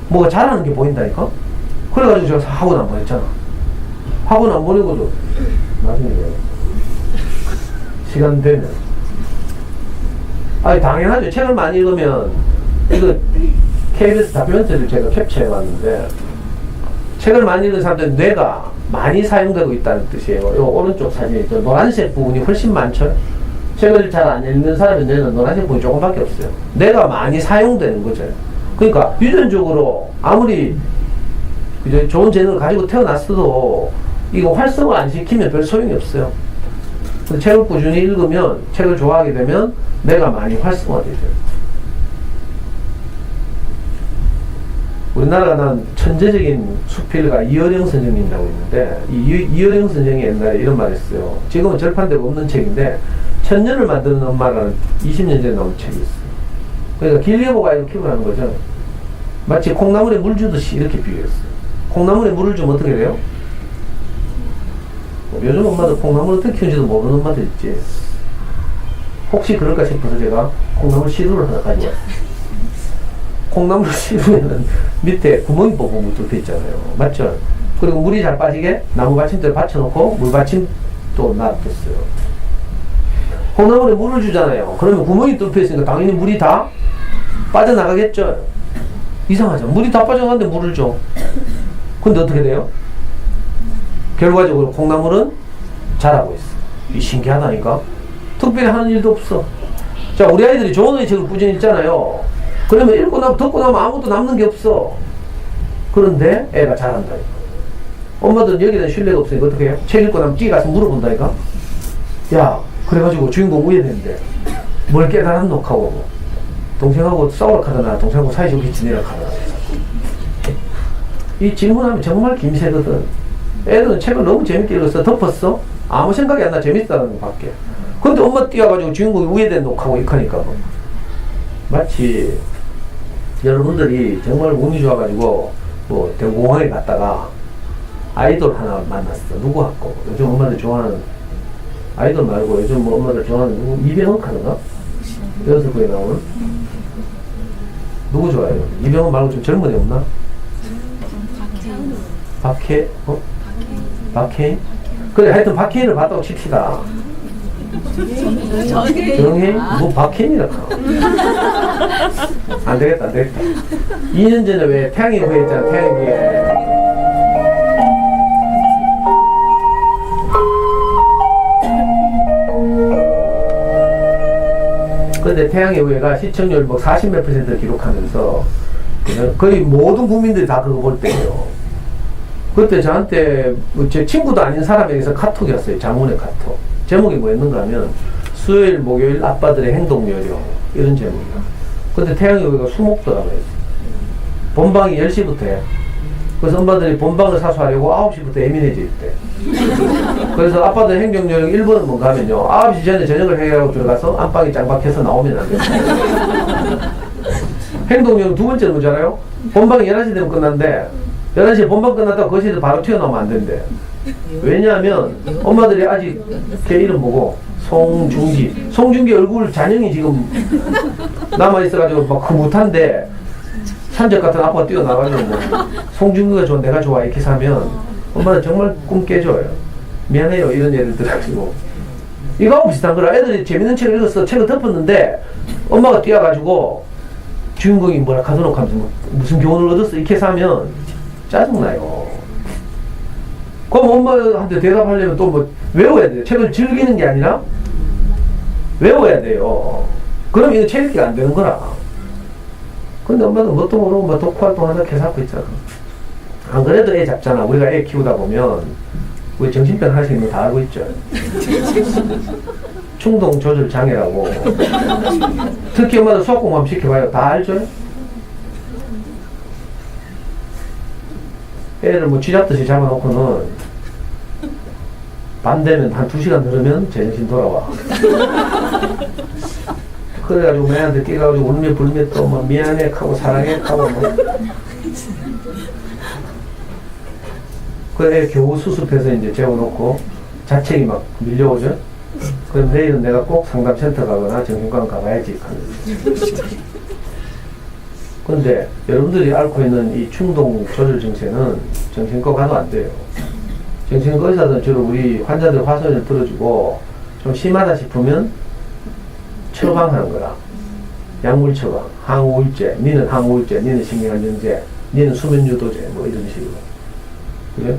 뭐가 잘하는 게 보인다니까? 그래가지고 제가 학원 안 보냈잖아. 학원 안 보내고도, 나중에 시간 되면. 아니, 당연하죠. 책을 많이 읽으면, 이거 KBS 다큐멘터리를 제가 캡처해 봤는데, 책을 많이 읽은 사람들은 뇌가 많이 사용되고 있다는 뜻이에요. 요 오른쪽 사진에 있죠. 노란색 부분이 훨씬 많죠. 책을 잘 안 읽는 사람의 뇌는 노란색 부분이 조금밖에 없어요. 뇌가 많이 사용되는 거죠. 그러니까 유전적으로 아무리 그죠? 좋은 재능을 가지고 태어났어도 이거 활성화 안 시키면 별 소용이 없어요. 책을 꾸준히 읽으면, 책을 좋아하게 되면 뇌가 많이 활성화되죠. 우리나라가 난 천재적인 수필가 이어령 선생님이라고 있는데, 이어령 선생이 옛날에 이런 말 했어요. 지금은 절판되고 없는 책인데, 천년을 만드는 엄마라는 20년 전에 나온 책이 있어요. 그러니까 길게 보고 아이를 키우라는 거죠. 마치 콩나물에 물 주듯이 이렇게 비유했어요. 콩나물에 물을 주면 어떻게 돼요? 요즘 엄마들 콩나물 어떻게 키우는지도 모르는 엄마들 있지. 혹시 그럴까 싶어서 제가 콩나물 시루를 하나 가져왔어요. 콩나물 시루에는 밑에 구멍이 뽕뽕 뚫려 있잖아요. 맞죠? 그리고 물이 잘 빠지게 나무 받침대를 받쳐놓고 물 받침도 놔뒀어요. 콩나물에 물을 주잖아요. 그러면 구멍이 뚫려 있으니까 당연히 물이 다 빠져나가겠죠. 이상하죠. 물이 다 빠져나가는데 물을 줘. 근데 어떻게 돼요? 결과적으로 콩나물은 자라고 있어. 이 신기하다니까. 특별히 하는 일도 없어. 자, 우리 아이들이 좋은 책을 꾸준히 읽잖아요. 그러면 읽고 나면 듣고 나면 아무것도 남는 게 없어. 그런데 애가 잘한다니까. 엄마들은 여기에 대한 신뢰가 없으니까 어떻게 해요? 책 읽고 나면 뛰어가서 물어본다니까. 야, 그래가지고 주인공 우회되는데 뭘 깨달았노 하고 동생하고 싸우라 하더나 동생하고 사이좋게 지내라 하더나. 이 질문하면 정말 김새거든. 애들은 책을 너무 재밌게 읽었어. 덮었어. 아무 생각이 안 나. 재밌다는 거 밖에. 근데 엄마 뛰어가지고 주인공이 우회된 녹하고 이카니까 마치 여러분들이 정말 운이 좋아가지고 뭐 대구공항에 갔다가 아이돌 하나 만났어. 누구 같고 요즘 엄마들 좋아하는 아이돌 말고 요즘 뭐 엄마들 좋아하는 누구? 이병헌 하는가? 연습부에 나오는? 누구 좋아해요? 이병헌 말고 좀 젊은 애 없나? 박해? 어? 박해? 그래, 하여튼 박해인을 봤다고 칩시다. 정해? 뭐 박해인이라 안 되겠다, 안 되겠다. 2년 전에 왜 태양의 후예 했잖아, 태양의 후예. 근데 태양의 후예가 시청률 뭐 40몇 %를 기록하면서 거의 모든 국민들이 다 그거 볼 때예요. 그때 저한테 제 친구도 아닌 사람에게서 카톡이 왔어요. 장문의 카톡. 제목이 뭐였는가 하면 수요일 목요일 아빠들의 행동 요령 이런 제목이야. 근데 태양의 후예가 수목도라고 했어요. 본방이 10시부터 해. 그래서 엄마들이 본방을 사수하려고 9시부터 예민해져 있대. 그래서 아빠들 행동 요령 1번은 뭔가 하면요, 9시 전에 저녁을 해결하고 들어가서 안방이 짱박해서 나오면 안 됩니다. 행동 요령 두 번째는 뭔지 알아요? 본방이 11시 되면 끝난대. 11시에 본방 끝났다가 거실에서 바로 튀어나오면 안 된대. 왜냐하면 엄마들이 아직 걔 이름 보고 송중기. 송중기 얼굴 잔영이 지금 남아있어가지고 막 흐뭇한데 산적 같은 아빠가 뛰어나가지고 뭐 송중기가 좋아 내가 좋아 이렇게 사면 엄마는 정말 꿈 깨져요. 미안해요 이런 예를 들어가지고. 이거하고 비슷한 거라. 애들이 재밌는 책을 읽었어. 책을 덮었는데 엄마가 뛰어가지고 주인공이 뭐라 가둬놓고 하면서 뭐 무슨 교훈을 얻었어 이렇게 사면 짜증나요. 그럼 엄마한테 대답하려면 또 뭐 외워야 돼요. 책을 즐기는 게 아니라 외워야 돼요. 그럼 이거 책 읽기가 안 되는 거라. 근데 엄마는 뭣도 모르고 뭐 독후활동 하나 계속 하고 있잖아. 안 그래도 애 잡잖아. 우리가 애 키우다 보면 우리 정신병 하시는 거 다 알고 있죠? 충동 조절 장애라고. 특히 엄마들 수학 공부 한번 시켜봐요. 다 알죠? 애를 뭐 쥐잡듯이 잡아놓고는 밤 되면 한 2시간 들으면 제정신 돌아와. 그래가지고 애한테 뛰어가지고 울며 불며 또 뭐 미안해 하고 사랑해 하고 뭐. 그래 겨우 수습해서 이제 재워놓고 자책이 막 밀려오죠. 그럼 내일은 내가 꼭 상담센터 가거나 정신과원 가봐야지. 근데 여러분들이 앓고 있는 이 충동 조절 증세는 정신과 가도 안 돼요. 정신과 의사들은 주로 우리 환자들 화소연을 들어주고 좀 심하다 싶으면 처방하는 거라. 약물 처방, 항우울제, 니는 항우울제, 니는 신경안정제, 니는 수면유도제, 뭐 이런 식으로. 그래?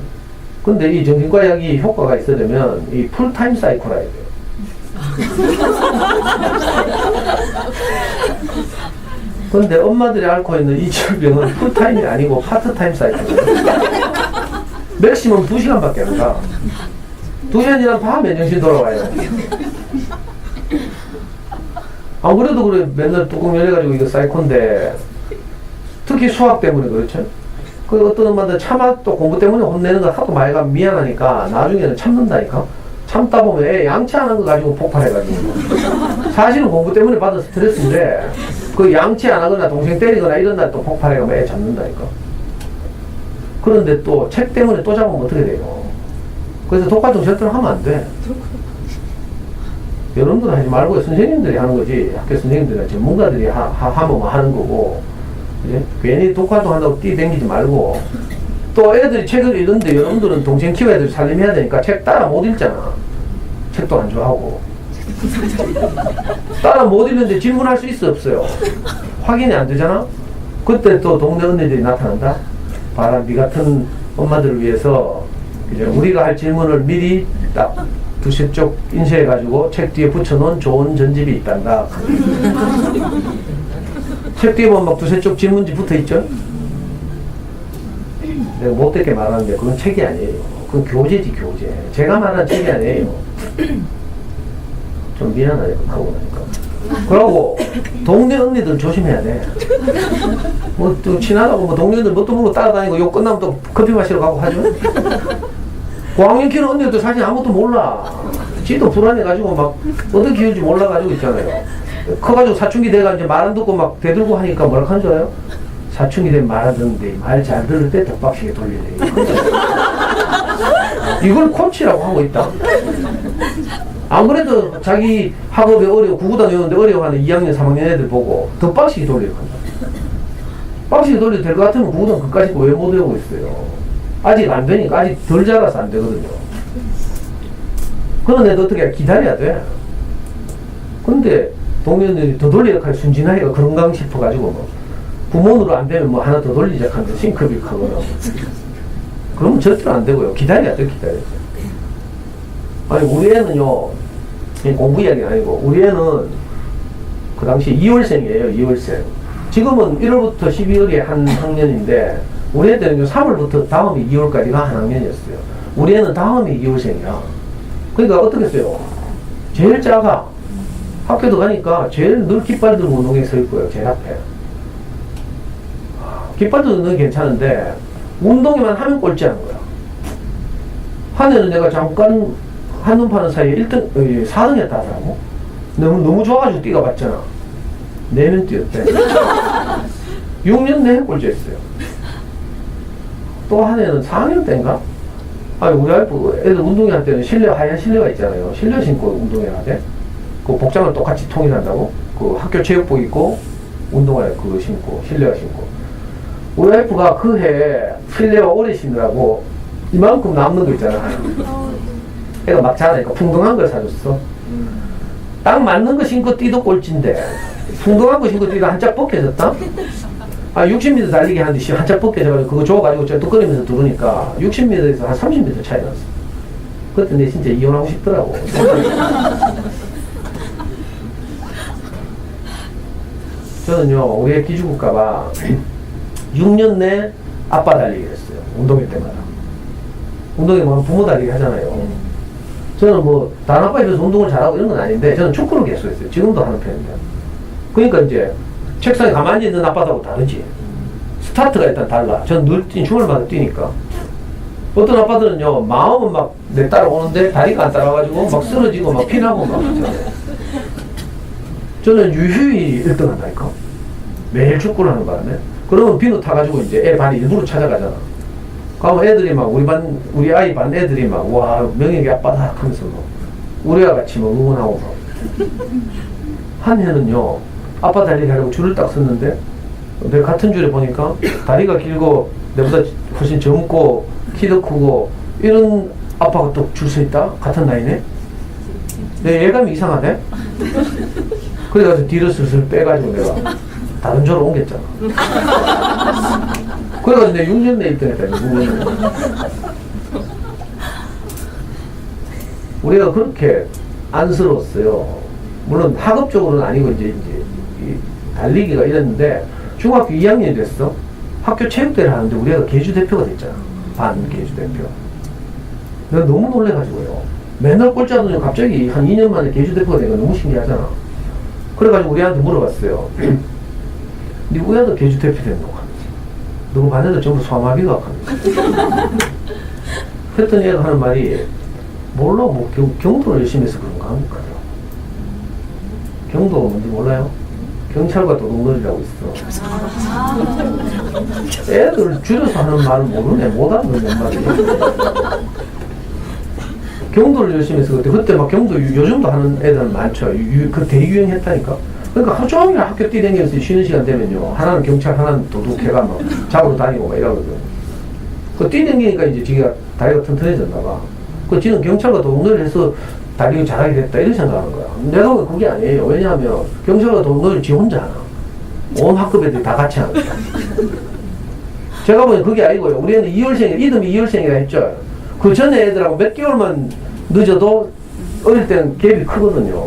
근데 이 정신과 약이 효과가 있으려면 이 풀타임 사이클 해야 돼요. 근데 엄마들이 앓고 있는 이 질병은 풀타임이 아니고 파트타임 사이클이에요. 맥시멈 2시간밖에 안 가. 2시간이란 밤에 정신 돌아와요. 안 그래도 그래 맨날 뚜껑 열려가지고 이거 사이콘데 특히 수학 때문에 그렇죠. 그 어떤 엄마들 참아 또 공부 때문에 혼내는 거 하도 많이 가면 미안하니까 나중에는 참는다니까. 참다 보면 애 양치 안 한 거 가지고 폭발해가지고. 사실은 공부 때문에 받은 스트레스인데 그 양치 안 하거나 동생 때리거나 이런 날 또 폭발해가면 애 잡는다니까. 그런데 또 책 때문에 또 잡으면 어떻게 돼요? 그래서 독활동 절대로 하면 안 돼. 여러분들은 하지 말고 선생님들이 하는 거지. 학교 선생님들이나 전문가들이 하면 뭐 하는 거고. 그래? 괜히 독활동 한다고 뛰댕기지 말고. 또 애들이 책을 읽는데 여러분들은 동생 키워야 돼, 살림해야 되니까 책 따라 못 읽잖아. 책도 안 좋아하고. 따라 못 읽는데 질문할 수 있어, 없어요? 확인이 안 되잖아? 그때 또 동네 언니들이 나타난다? 봐라, 니 같은 엄마들을 위해서 그죠? 우리가 할 질문을 미리 딱 두세 쪽 인쇄해가지고 책 뒤에 붙여놓은 좋은 전집이 있단다. 책 뒤에 보면 막 두세 쪽 질문지 붙어있죠? 내가 못되게 말하는데 그건 책이 아니에요. 그건 교재지, 교재. 제가 말한 책이 아니에요. 좀 미안하네, 하고 나니까. 그러고 동네 언니들 조심해야 돼. 뭐 또 친하다고 뭐 동네 언니들 뭣도 모르고 따라다니고 욕 끝나면 또 커피 마시러 가고 하죠. 고학년 키우는 언니들도 사실 아무것도 몰라. 지도 불안해가지고 막 어떻게 키울지 몰라가지고 있잖아요. 커가지고 사춘기 돼가 이제 말 안 듣고 막 대들고 하니까 뭐라 하는 줄 알아요? 사춘기 되면 말 안 듣는데 말 잘 들을 때 덕박시게 돌리래. 이걸 코치라고 하고 있다. 안 그래도 자기 학업에 구구단 외우는데 어려워하는 2학년, 3학년 애들 보고 덕박시게 돌리고 한다. 빡시게 돌려도 될 것 같으면 구구단 그까짓 거 왜 못 외우고 있어요? 아직 안 되니까, 아직 덜 자라서 안 되거든요. 그런 애도 어떻게 기다려야 돼. 근데 동료들이 더 돌리력할 순진하기가 그런가 싶어가지고 뭐 부모으로 안 되면 뭐 하나 더 돌리자 하는데 싱크빅 하거나 그러면 절대로 안 되고요. 기다려야 돼, 기다려야 돼. 아니, 우리 애는요, 공부 이야기는 아니고, 우리 애는 그 당시 2월생이에요, 2월생. 지금은 1월부터 12월에 한 학년인데, 우리 애 때는 3월부터 다음이 2월까지가 한 학년이었어요. 우리 애는 다음이 2월생이야. 그러니까 어떻게 써요? 제일 작아. 학교도 가니까 제일 늘 깃발 들고 운동에 서 있고요, 제일 앞에. 깃발 들고 는 괜찮은데, 운동에만 하면 꼴찌하는 거야. 한 해는 내가 잠깐 한눈 파는 사이에 1등, 4등 했다 하더라고. 너무 좋아가지고 뛰어봤잖아. 4년 뛰었대. 6년 내에 꼴찌했어요. 또 한 해는 4학년 때인가? 아니, 우리 와이프 애들 운동회 때는 하얀 실내가 있잖아요. 실내 신고 운동회를 하대. 그 복장을 똑같이 통일한다고? 그 학교 체육복 입고, 운동화 그거 신고, 실내화 신고. 우리 와이프가 그 해 실내화 오래 신으라고 이만큼 남는 거 있잖아. 애가 막 자라니까 풍덩한 걸 사줬어. 딱 맞는 거 신고 뛰도 꼴찌인데 풍덩한 거 신고 뛰도 한짝 벗겨졌다? 60m 달리기 하는데 한짝 벗겨져가지고 그거 줘가지고 저 뚝거리면서 들으니까 60m에서 한 30m 차이 났어. 그때 내 진짜 이혼하고 싶더라고. 저는요, 우리 애 기죽을까봐 6년 내 아빠 달리기 했어요. 운동회 때마다. 운동에 뭐 부모 다리기 하잖아요. 저는 뭐 다른 아빠 입에서 운동을 잘하고 이런 건 아닌데 저는 축구를 계속 했어요. 지금도 하는 편입니다. 그러니까 이제 책상에 가만히 있는 아빠하고 다르지. 스타트가 일단 달라. 저는 늘 주말마다 뛰니까. 어떤 아빠들은요, 마음은 막 내 따라오는데 다리가 안 따라와가지고 막 쓰러지고 막 피나고 막 그러잖아요. 저는 유유히 1등 한다니까. 매일 축구를 하는 바람에. 그러면 비누 타가지고 이제 애 반이 일부러 찾아가잖아. 그러면 애들이 막 우리 아이 반 애들이 막 와, 명예기 아빠다 하면서 뭐 우리와 같이 뭐 응원하고 막. 한 해는요, 아빠 달리기 하려고 줄을 딱 섰는데 내 같은 줄에 보니까 다리가 길고 내보다 훨씬 젊고 키도 크고 이런 아빠가 또 줄 서 있다? 같은 나이네? 내 예감이 이상하네? 그래가지고 뒤로 슬슬 빼가지고 내가 다른 조로 옮겼잖아. 그래가지고 내가 6년 내 1등 했다. 6년. 우리가 그렇게 안쓰러웠어요. 물론 학업적으로는 아니고 이제 이 달리기가 이랬는데 중학교 2학년이 됐어. 학교 체육대회를 하는데 우리가 계주 대표가 됐잖아. 반 계주 대표. 내가 너무 놀래가지고요. 맨날 꼴찌하더니 갑자기 한 2년 만에 계주 대표가 된 거 너무 신기하잖아. 그래가지고 우리한테 물어봤어요. 네 우야도 계주 대표 됐노? 너무 반 애들 전부 소아마비가 하는데. 그랬더니 얘가 하는 말이 몰라, 뭐 경도를 열심히 해서 그런가 합니까? 경도가 뭔지 몰라요? 경찰과 도둑놀이라고 있어. 애들 줄여서 하는 말은 모르네. 못 알아듣는 말이야. 경도를 열심히 해서 그때 막 경도 요즘도 하는 애들은 많죠. 그 대유행했다니까. 그러니까 하루 종일 학교 뛰다니면서 쉬는 시간 되면요. 하나는 경찰, 하나는 도둑해가 막 잡으러 다니고 막 이러거든. 그 뛰다니니까 이제 지가 다리가 튼튼해졌나 봐. 그 지는 경찰과 도둑놀이를 해서 달리기 잘하게 됐다 이렇게 생각하는 거야. 내가 보기엔 그게 아니에요. 왜냐하면 경찰과 도둑놀이를 지 혼자 하나. 온 학급 애들이 다 같이 하는 거야. 제가 보기엔 그게 아니고요. 우리 애는 2월생이라, 이름이 2월생이라 했죠. 그 전에 애들하고 몇 개월만 늦어도 어릴 때는 갭이 크거든요.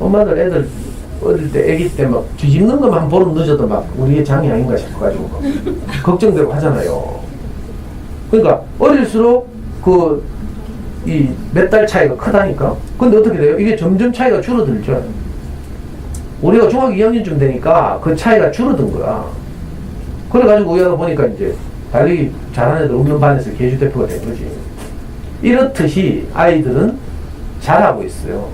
엄마들 애들 어릴 때 애기 때 막 뒤집는 것만 보름 늦어도 막 우리의 장이 아닌가 싶어가지고 막 걱정되고 하잖아요. 그러니까 어릴수록 이 몇 달 차이가 크다니까. 근데 어떻게 돼요? 이게 점점 차이가 줄어들죠. 우리가 중학교 2학년쯤 되니까 그 차이가 줄어든 거야. 그래가지고 우리가 보니까 이제 달리기 잘하는 애들 없는 반에서 계주 대표가 된 거지. 이렇듯이 아이들은 잘하고 있어요.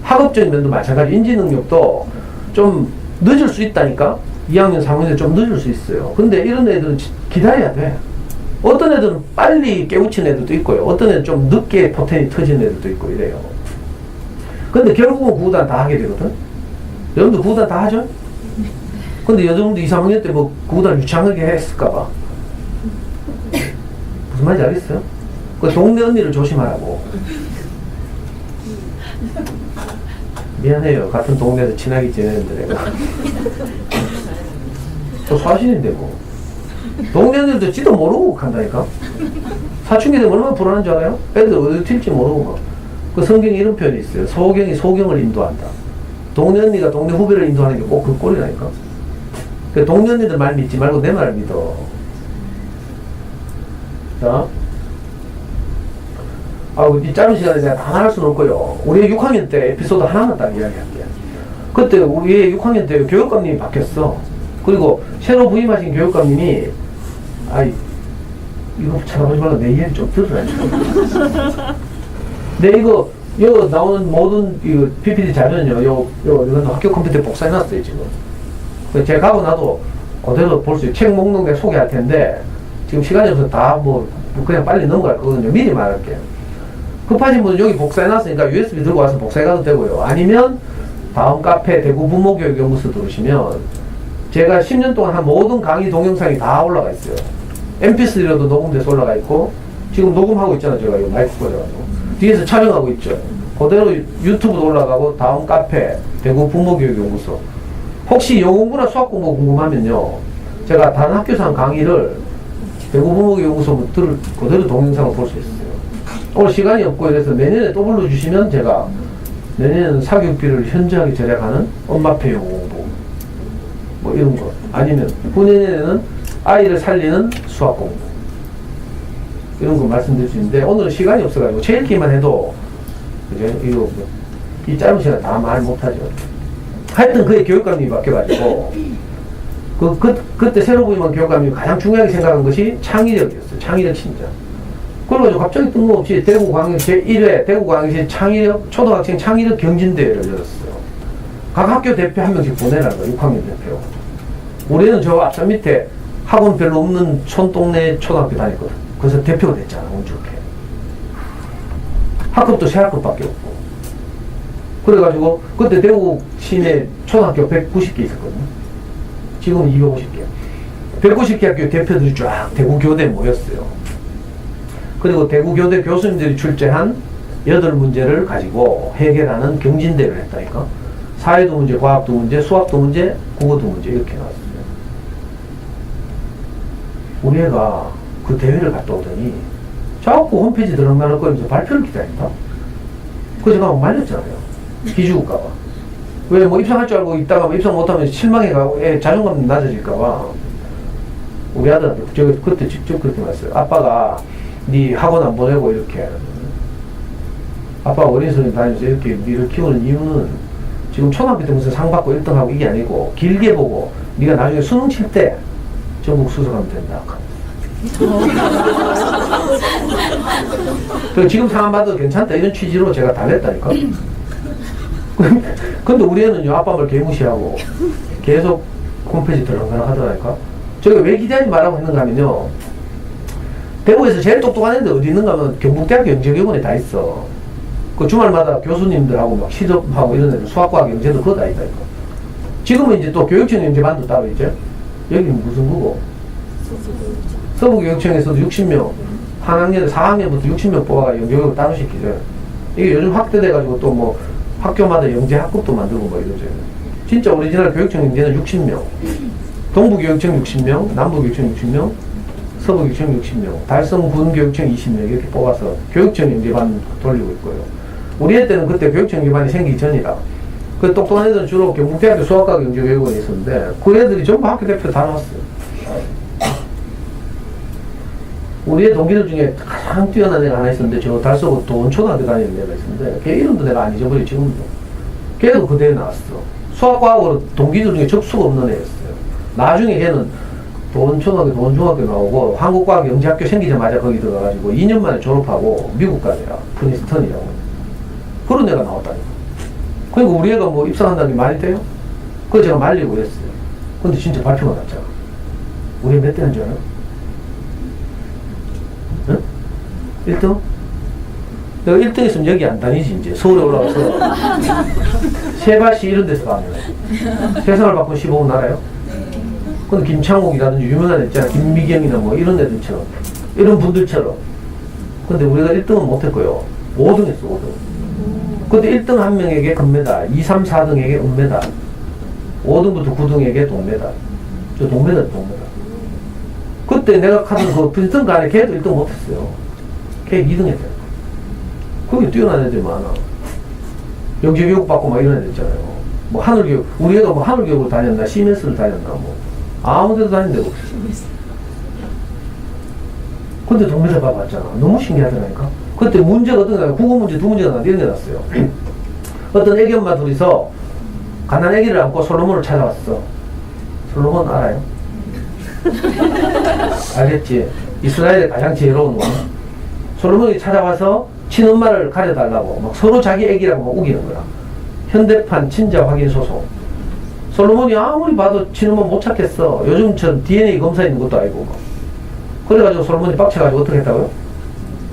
학업적인 면도 마찬가지. 인지 능력도 좀 늦을 수 있다니까. 2학년, 3학년 좀 늦을 수 있어요. 근데 이런 애들은 기다려야 돼. 어떤 애들은 빨리 깨우친 애들도 있고요. 어떤 애들은 좀 늦게 포텐이 터진 애들도 있고 이래요. 근데 결국은 구구단 다 하게 되거든. 여러분도 구구단 다 하죠? 근데 여러분도 2, 3학년 때 뭐 구구단 유창하게 했을까봐. 무슨 말인지 알겠어요? 그 동네 언니를 조심하라고. 미안해요. 같은 동네에서 친하게 지내는데 내가. 저 사실인데 뭐. 동네 언니들도 지도 모르고 간다니까. 사춘기 되면 얼마나 불안한 줄 알아요? 애들 어디 튈지 모르고 막. 그 성경에 이런 표현이 있어요. 소경이 소경을 인도한다. 동네 언니가 동네 후배를 인도하는 게 꼭 그 꼴이라니까. 그 동네 언니들 말 믿지 말고 내 말 믿어. 자. 이 짧은 시간에 내가 다 할 수는 없고요. 우리 6학년 때 에피소드 하나만 딱 이야기할게요. 그때 우리 6학년 때 교육감님이 바뀌었어. 그리고 새로 부임하신 교육감님이 이거 찾아보지 말고 내 이야기 좀 들으라니까. 내 이거 나오는 모든 이거 PPT 자료는요. 이건 학교 컴퓨터에 복사해놨어요 지금. 제가 가고 나도 그대로 볼 수 있어요. 책 목록 내가 소개할 텐데 지금 시간이 없어서 다 그냥 빨리 넘어갈 거거든요. 미리 말할게요. 급하신 분은 여기 복사해놨으니까 USB 들고 와서 복사해가도 되고요. 아니면 다음 카페 대구 부모교육연구소 들으시면 제가 10년 동안 한 모든 강의 동영상이 다 올라가 있어요. mp3로도 녹음돼서 올라가 있고 지금 녹음하고 있잖아요. 제가 이거 마이크 꽂아가지고 뒤에서 촬영하고 있죠. 그대로 유튜브도 올라가고 다음 카페 대구 부모교육연구소. 혹시 영어 공부나 수학 공부 궁금하면요. 제가 다른 학교에서 한 강의를 대구 부모교육연구소 그대로 동영상을 볼 수 있어요. 오늘 시간이 없고 그래서 내년에 또 불러주시면 제가 내년에는 사교육비를 현저하게 절약하는 엄마표 영어 공부 뭐 이런 거 아니면 후내년에는 아이를 살리는 수학 공부 이런 거 말씀드릴 수 있는데, 오늘은 시간이 없어가지고, 제 읽기만 해도, 그죠? 이거, 이 짧은 시간 다 말 못하죠. 하여튼 그의 교육감님이 바뀌어가지고, 그때 새로 부임한 교육감님이 가장 중요하게 생각한 것이 창의력이었어요. 창의력 신장. 그래가지고 갑자기 뜬금없이 대구광역 제1회 대구광역시 창의력, 초등학생 창의력 경진대회를 열었어요. 각 학교 대표 한 명씩 보내라는 거예요. 6학년 대표. 우리는 저 앞산 밑에 학원 별로 없는 촌동네 초등학교 다녔거든. 그래서 대표가 됐잖아, 운 좋게. 학급도 세 학급밖에 없고. 그래가지고 그때 대구 시내 초등학교 190개 있었거든요. 지금 250개. 190개 학교 대표들이 쫙 대구 교대에 모였어요. 그리고 대구 교대 교수님들이 출제한 8문제를 가지고 해결하는 경진대회를 했다니까. 사회도 문제, 과학도 문제, 수학도 문제, 국어도 문제 이렇게 나왔어요. 우리 애가 그 대회를 갔다 오더니 자꾸 홈페이지 들어가는 거면서 발표를 기다린다. 그래서 제가 막 말렸잖아요. 기죽을까봐. 왜 뭐 입상할 줄 알고 있다가 뭐 입상 못하면 실망해가고 애 자존감 낮아질까봐. 우리 아들한테 제가 그때 직접 그렇게 말했어요. 아빠가 네 학원 안 보내고 이렇게 아빠가 어린이집에 다니면서 이렇게 니를 키우는 이유는 지금 초등학교 때 무슨 상 받고 1등하고 이게 아니고 길게 보고 네가 나중에 수능 칠 때 전국 수석하면 된다. 지금 상안 받아도 괜찮다 이런 취지로 제가 달랬다니까. 근데 우리 애는요 아빠 말 개무시하고 계속 홈페이지 들어가나 하더라니까. 저희가 왜 기대하지 말라고 했는가 하면요, 대구에서 제일 똑똑한 애들 어디 있는가 하면 경북대학교 영재교원에 다 있어. 그 주말마다 교수님들하고 막 시접하고 이런 애들 수학과학 영재도 그거 다 있다니까. 지금은 이제 또 교육청 영재반도 따로 있죠. 여기는 무슨 거고? 서부교육청에서도 60명, 한 학년에 4학년부터 60명 뽑아가 영재교육을 따로 시키죠. 이게 요즘 확대돼가지고 또 뭐 학교마다 영재 학급도 만들고 뭐 이러죠. 진짜 오리지널 교육청 영재는 60명. 동부교육청 60명, 남부교육청 60명, 서부교육청 60명, 달성군교육청 20명 이렇게 뽑아서 교육청 영재반 돌리고 있고요. 우리 애 때는 그때 교육청 영재반이 생기기 전이라. 그 똑똑한 애들은 주로 경북대학교 수학과학 영재교육원에 있었는데 그 애들이 전부 학교 대표 다 나왔어요. 우리 애 동기들 중에 가장 뛰어난 애가 하나 있었는데 저 달서구 도원초등학교 다니는 애가 있었는데 걔 이름도 내가 안 잊어버려 지금도. 걔도 그 대회 나왔어. 수학과학으로 동기들 중에 접수가 없는 애였어요. 나중에 걔는 도원초등학교, 도원중학교 나오고 한국과학 영재학교 생기자마자 거기 들어가가지고 2년 만에 졸업하고 미국 간 애야. 프린스턴이라고. 그런 애가 나왔다니까. 그러니까 우리 애가 뭐 입사한다는 게 말이 돼요? 그래서 제가 말리고 그랬어요. 근데 진짜 발표가 났잖아. 우리 애 몇 대인 줄 알아요? 응? 1등? 내가 1등 했으면 여기 안 다니지, 이제. 서울에 올라가서. 세바시 이런 데서 가면. 세상을 바꾼 15분 알아요? 근데 김창욱이라든지 유명한 애 있잖아. 김미경이나 뭐 이런 애들처럼. 이런 분들처럼. 근데 우리가 1등은 못했고요. 5등 했어, 5등. 근데 1등 한 명에게 금메달, 2, 3, 4등에게 은메달, 5등부터 9등에게 동메달. 저 동메달. 그때 내가 가던 그 프린스턴 간에 걔도 1등 못했어요. 걔 2등 했어요. 거기 뛰어난 애들이 많아. 영재교육 받고 막 이런 애들 있잖아요. 뭐 하늘교육, 우리 애가 뭐 하늘교육을 다녔나, 시멘스를 다녔나, 뭐. 아무 데도 다닌 데가 없어. 근데 동메달 받았잖아. 너무 신기하더라니까. 그때 문제가 어떤 게 국어 문제 2문제가 나 뛰어내놨어요. 어떤 애기 엄마 둘이서 가난 애기를 안고 솔로몬을 찾아왔어. 솔로몬 알아요? 알겠지? 이스라엘의 가장 지혜로운 왕. 솔로몬이 찾아와서 친엄마를 가려달라고 막 서로 자기 애기라고 막 우기는 거야. 현대판 친자 확인 소송. 솔로몬이 아무리 봐도 친엄마 못 찾겠어. 요즘처럼 DNA 검사 있는 것도 아니고. 그래가지고 솔로몬이 빡쳐가지고 어떻게 했다고요?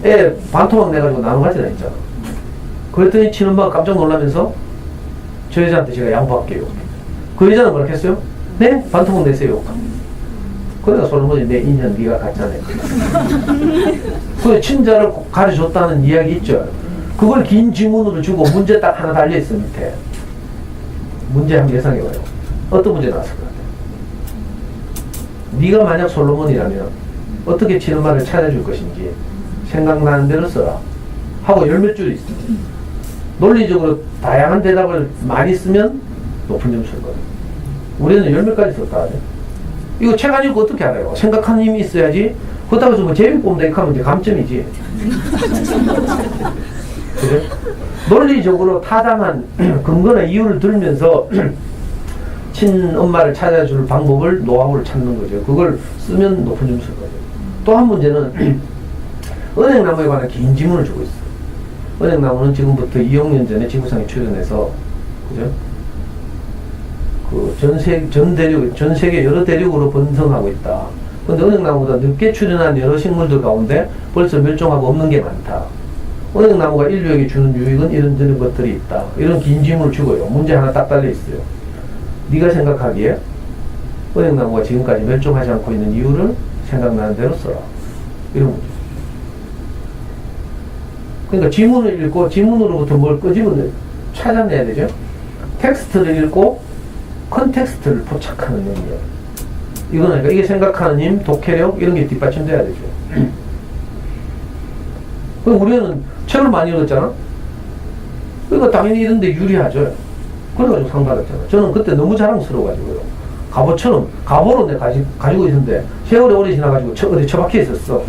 애 반토막 내가지고 나눠 가지라 했잖아. 그랬더니 친엄마가 깜짝 놀라면서 저 여자한테 제가 양보할게요. 그 여자는 뭐라 했어요? 네? 반토막 내세요. 그러니까 솔로몬이 내 인연 네가 갖잖아. 그 친자를 가르쳐줬다는 이야기 있죠. 그걸 긴 지문으로 주고 문제 딱 하나 달려있어 밑에. 문제 한번 예상해봐요. 어떤 문제 나왔을 것 같아요? 네가 만약 솔로몬이라면 어떻게 친엄마를 찾아줄 것인지 생각나는 대로 써라 하고 열 몇 줄이 있어. 논리적으로 다양한 대답을 많이 쓰면 높은 점수일 거예요. 우리는 열 몇 가지 썼다 하죠. 이거 책 안 읽고 어떻게 알아요? 생각하는 힘이 있어야지 그렇다고 해서 뭐 재미 뽑는다 이렇게 하면 이제 감점이지. 그래? 논리적으로 타당한 근거나 이유를 들면서 친엄마를 찾아줄 방법을, 노하우를 찾는 거죠. 그걸 쓰면 높은 점수를 가져요. 또 한 문제는 은행나무에 관한 긴 지문을 주고 있어요. 은행나무는 지금부터 2억 년 전에 지구상에 출현해서, 그죠? 전 세계 여러 대륙으로 번성하고 있다. 근데 은행나무보다 늦게 출현한 여러 식물들 가운데 벌써 멸종하고 없는 게 많다. 은행나무가 인류에게 주는 유익은 이런 것들이 있다. 이런 긴 질문을 주고요. 문제 하나 딱 달려 있어요. 네가 생각하기에 은행나무가 지금까지 멸종하지 않고 있는 이유를 생각나는 대로 써라. 이런 문제. 그러니까 지문을 읽고 지문으로부터 뭘 끄집어내 찾아내야 되죠. 텍스트를 읽고 컨텍스트를 포착하는 능력. 이거는 그러니까 이게 생각하는 힘, 독해력 이런 게 뒷받침돼야 되죠. 그럼 우리는 책을 많이 읽었잖아. 그러니까 당연히 이런 데 유리하죠. 그래가지고 상 받았잖아. 저는 그때 너무 자랑스러워가지고요. 갑오처럼 갑오로 내가 가지고 있었는데 세월이 오래 지나가지고 어디 처박혀 있었어.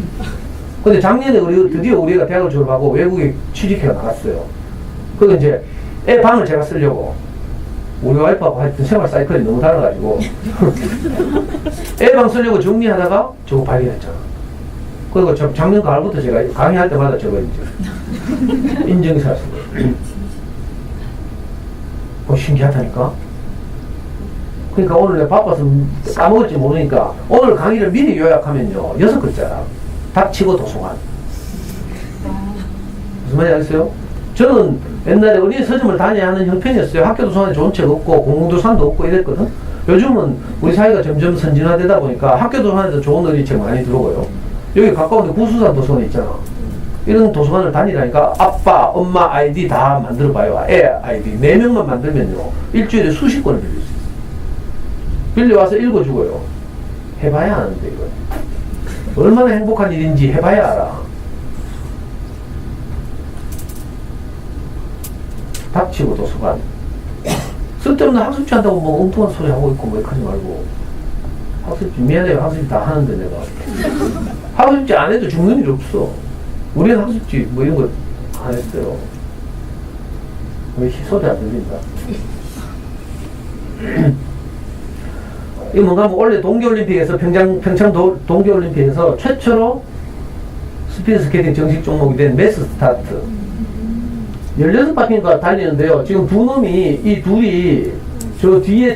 근데 작년에 드디어 우리가 대학을 졸업하고 외국에 취직해 나갔어요. 그래서 이제 애 방을 제가 쓰려고, 우리 와이프하고 하여튼 생활 사이클이 너무 달라가지고 애 방 쓰려고 정리하다가 저거 발견했잖아. 그리고 작년 가을부터 제가 강의할 때마다 저거 이제 인증서 쓰고. 신기하다니까. 그러니까 오늘 내가 바빠서 까먹을지 모르니까 오늘 강의를 미리 요약하면요 6글자라. 닥치고 도서관. 무슨 말인지 아세요? 저는 옛날에 어린이 서점을 다녀야 하는 형편이었어요. 학교 도서관에 좋은 책 없고 공공도서관도 없고 이랬거든. 요즘은 우리 사회가 점점 선진화되다 보니까 학교 도서관에서 좋은 어린이책 많이 들어오고요. 여기 가까운데 구수산 도서관 있잖아. 이런 도서관을 다니라니까. 아빠, 엄마 아이디 다 만들어봐요. 애 아이디 4명만 만들면요 일주일에 수십 권을 빌릴 수 있어요. 빌려와서 읽어주고요. 해봐야 하는데 이거 얼마나 행복한 일인지 해봐야 알아. 닥치고 도서관. 쓸데없는 학습지 한다고 뭐 엉뚱한 소리 하고 있고 뭐 하지 말고. 학습지 미안해요. 학습지 다 하는데 내가 학습지 안 해도 죽는 일 없어. 우리는 학습지 뭐 이런 거 안 했어요. 왜 소리 안 들린다. 이거 뭔가 뭐 원래 동계올림픽에서 평창 동계올림픽에서 최초로 스피드 스케이팅 정식 종목이 된 매스 스타트 16바퀴인가 달리는데요. 지금 두 놈이 이 둘이 저 뒤에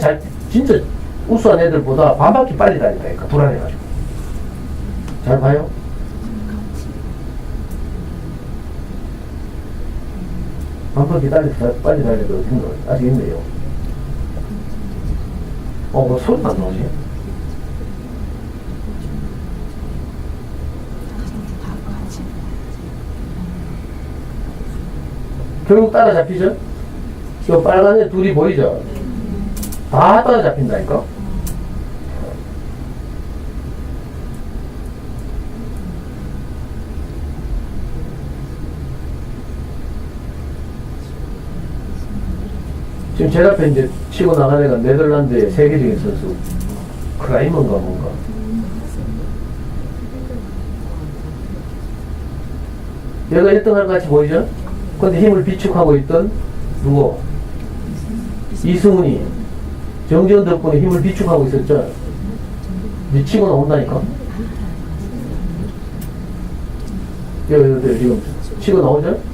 진짜 우수한 애들보다 반바퀴 빨리 달린다니까. 불안해가지고. 잘 봐요. 반바퀴 빨리 달려도 생각 아직 있네요. 뭐 소리가 안 나오지? 결국 따라잡히죠? 저 빨간 애 둘이 보이죠? 다 따라잡힌다니까? 지금 제 앞에 이제 치고 나간 애가 네덜란드의 세계적인 선수 크라이먼가 뭔가. 얘가 1등할 같이 보이죠? 근데 힘을 비축하고 있던 누구? 이승훈이 정지현 덕분에 힘을 비축하고 있었죠? 미치고 나온다니까? 여기 지금 치고 나오죠?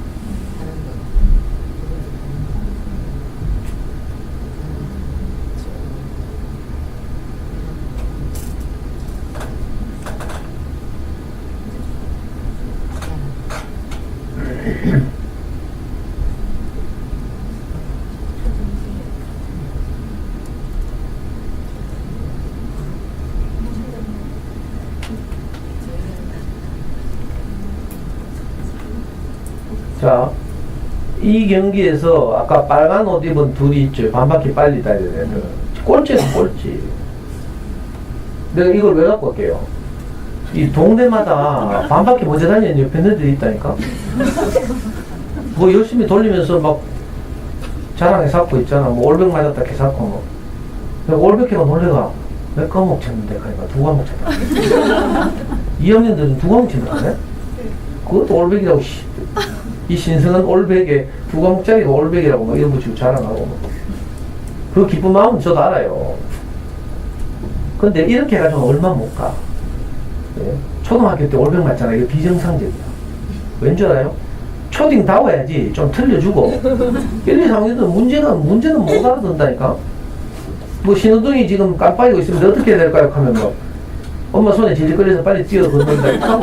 자, 이 경기에서 아까 빨간 옷 입은 둘이 있죠. 반바퀴 빨리 달려야 되는. 꼴찌는 꼴찌. 내가 이걸 왜 갖고 올게요? 이 동네마다 반바퀴 먼저 다니는 옆에 애들이 있다니까? 뭐 열심히 돌리면서 막 자랑해 쌓고 있잖아. 뭐 올백 맞았다 개 쌓고 뭐. 올백개가 놀래가 몇 과목 쳤는데, 그러니까 2과목 쳤다. 2학년들은 두 과목치는 안 해? 그것도 올백이라고, 이 신성한 올백에 두 과목짜리가 올백이라고 막 이런 붙이고 자랑하고. 그 기쁜 마음은 저도 알아요. 근데 이렇게 해가지고 얼마 못 가. 예? 초등학교 때 올백 맞잖아. 이거 비정상적이야. 왠 줄 알아요? 초딩 다 와야지. 좀 틀려주고. 1, 2, 3학년들은 문제는 못 알아듣는다니까? 뭐 신호등이 지금 깜빡이고 있으면 어떻게 해야 될까요? 하면 뭐 엄마 손에 질질 끌려서 빨리 뛰어 건넌다.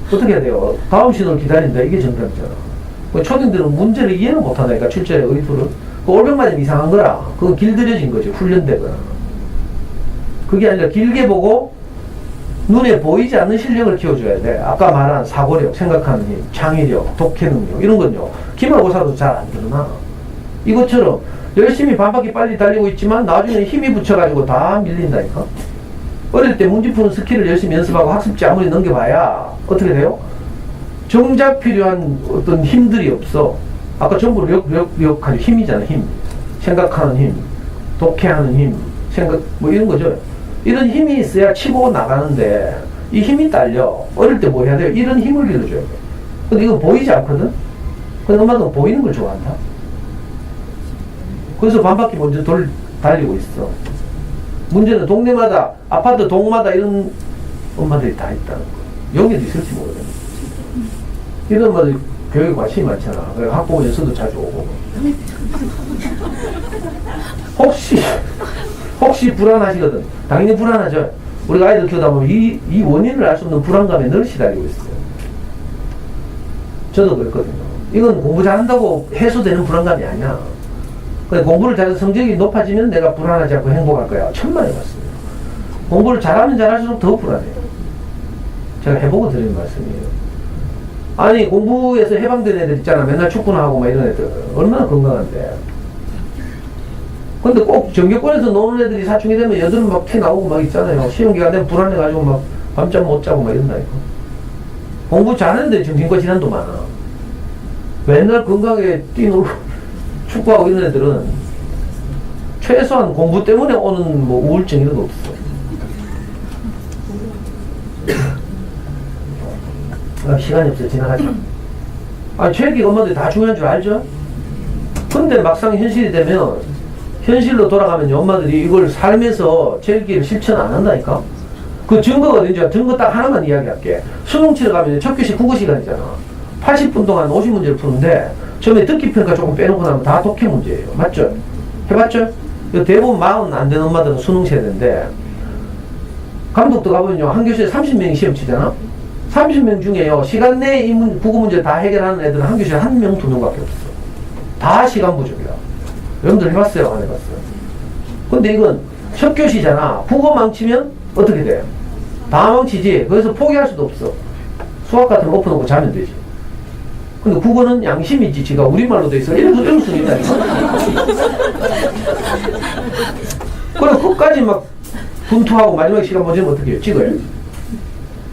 어떻게 해야 돼요? 다음 신호를 기다린다. 이게 정답이잖아. 그 초딩들은 문제를 이해를 못한다니까. 출제의 의도를. 그 올백 맞으면 이상한 거라. 그건 길들여진 거지. 훈련되거나. 그게 아니라 길게 보고 눈에 보이지 않는 실력을 키워줘야 돼. 아까 말한 사고력, 생각하는 힘, 창의력, 독해 능력 이런 건요. 기말고사도 잘 안 드러나. 이것처럼 열심히 반바퀴 빨리 달리고 있지만 나중에 힘이 붙여가지고 다 밀린다니까. 어릴 때 문제 푸는 스킬을 열심히 연습하고 학습지 아무리 넘겨봐야 어떻게 돼요? 정작 필요한 어떤 힘들이 없어. 아까 전부 력하죠. 힘이잖아. 힘. 생각하는 힘, 독해하는 힘, 생각 뭐 이런 거죠. 이런 힘이 있어야 치고 나가는데 이 힘이 딸려. 어릴 때 뭐 해야 돼요? 이런 힘을 길러줘야 돼. 근데 이건 보이지 않거든? 근데 엄마는 보이는 걸 좋아한다. 그래서 반바퀴 먼저 달리고 있어. 문제는 동네마다, 아파트 동마다 이런 엄마들이 다 있다는 거. 여기도 있을지 모르겠네. 이런 엄마들 교육에 관심이 많잖아. 그래서 학부모 연수도 자주 오고. 혹시 불안하시거든. 당연히 불안하죠. 우리가 아이들 키우다 보면 이 원인을 알 수 없는 불안감에 늘 시달리고 있어요. 저도 그랬거든요. 이건 공부 잘한다고 해소되는 불안감이 아니야. 공부를 잘해서 성적이 높아지면 내가 불안하지 않고 행복할 거야. 천만에 봤습니다. 공부를 잘하면 잘할수록 더 불안해요. 제가 해보고 드리는 말씀이에요. 아니 공부에서 해방된 애들 있잖아. 맨날 축구나 하고 막 이런 애들 얼마나 건강한데. 근데 꼭 전교권에서 노는 애들이 사춘기 되면 여드름 막 티 나오고 막 있잖아요. 시험 기간 되면 불안해가지고 막 밤잠 못 자고 막 이런다니까. 공부 잘하는데 정신과 질환도 많아. 맨날 건강하게 뛰놀고 축구하고 이런 애들은 최소한 공부 때문에 오는 뭐 우울증 이런 거 없어. 시간이 없어요. 지나가자. 체육이 엄마들이 다 중요한 줄 알죠? 근데 막상 현실이 되면 현실로 돌아가면 엄마들이 이걸 삶에서 체육기를 실천 안 한다니까? 그 증거가 어딘지 증거 딱 하나만 이야기할게. 수능 치러 가면 첫 교시 국어 시간이잖아. 80분 동안 50문제를 푸는데 처음에 듣기 평가 조금 빼놓고 나면 다 독해 문제예요. 맞죠? 해봤죠? 대부분 40 안 되는 엄마들은 수능 세대인데 감독도 가보면요. 한 교시에 30명이 시험 치잖아? 30명 중에요. 시간 내에 이 국어 문제 다 해결하는 애들은 한 교시에 1명, 2명밖에 없어. 다 시간 부족이야. 여러분들 해봤어요? 안 해봤어요? 근데 이건 첫 교시잖아. 국어 망치면 어떻게 돼? 다 망치지. 그래서 포기할 수도 없어. 수학 같은 거 엎어놓고 자면 되지. 근데 국어는 양심이지. 지가 우리말로 돼 있어. 이럴 수 있다니까. 그래, 끝까지 막 분투하고 마지막에 시간 모자면 어떻게 해요? 찍어야지.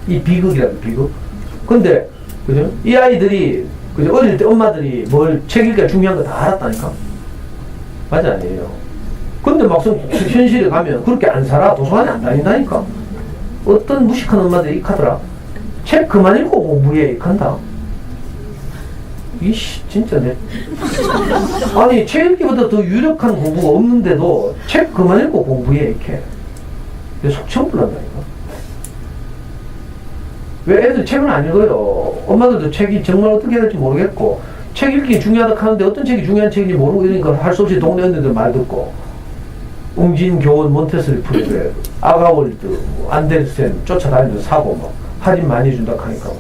이 비극이라도 비극. 근데, 그죠? 이 아이들이, 그죠? 어릴 때 엄마들이 뭘 책 읽기가 중요한 거 다 알았다니까? 맞아, 아니에요. 근데 막상 현실에 가면 그렇게 안 살아. 도서관에 안 다닌다니까? 어떤 무식한 엄마들이 익하더라. 책 그만 읽고 공부해, 익한다. 이씨, 진짜 아니, 책 읽기보다 더 유력한 공부가 없는데도 책 그만 읽고 공부해, 이렇게. 속천불난다니까. 왜 애들 책은 안 읽어요? 엄마들도 책이 정말 어떻게 해야 될지 모르겠고, 책 읽기 중요하다 하는데 어떤 책이 중요한 책인지 모르고 이러니까 할 수 없이 동네 언니들 말 듣고, 웅진, 교원, 몬테소리 프로그램, 아가월드, 안데르센 쫓아다니면서 사고, 막, 할인 많이 준다 하니까.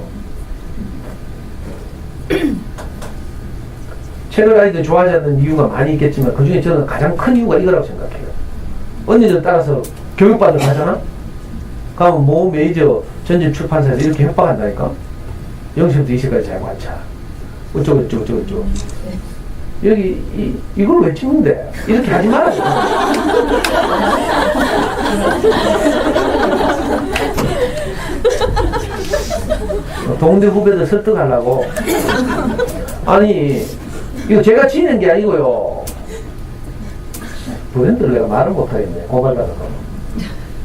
책을 아이들 좋아하지 않는 이유가 많이 있겠지만 그 중에 저는 가장 큰 이유가 이거라고 생각해요. 언니들 따라서 교육받으러 가잖아? 가면 모 메이저 전집 출판사에서 이렇게 협박한다니까? 0시부터 2시까지 잘 관찰. 어쩌고. 여기, 이걸 왜 찍는데? 이렇게 하지 마라. 동대 후배들 설득하려고. 아니, 이거 제가 지는 게 아니고요. 브랜드를 내가 말을 못하겠네. 고발받아서.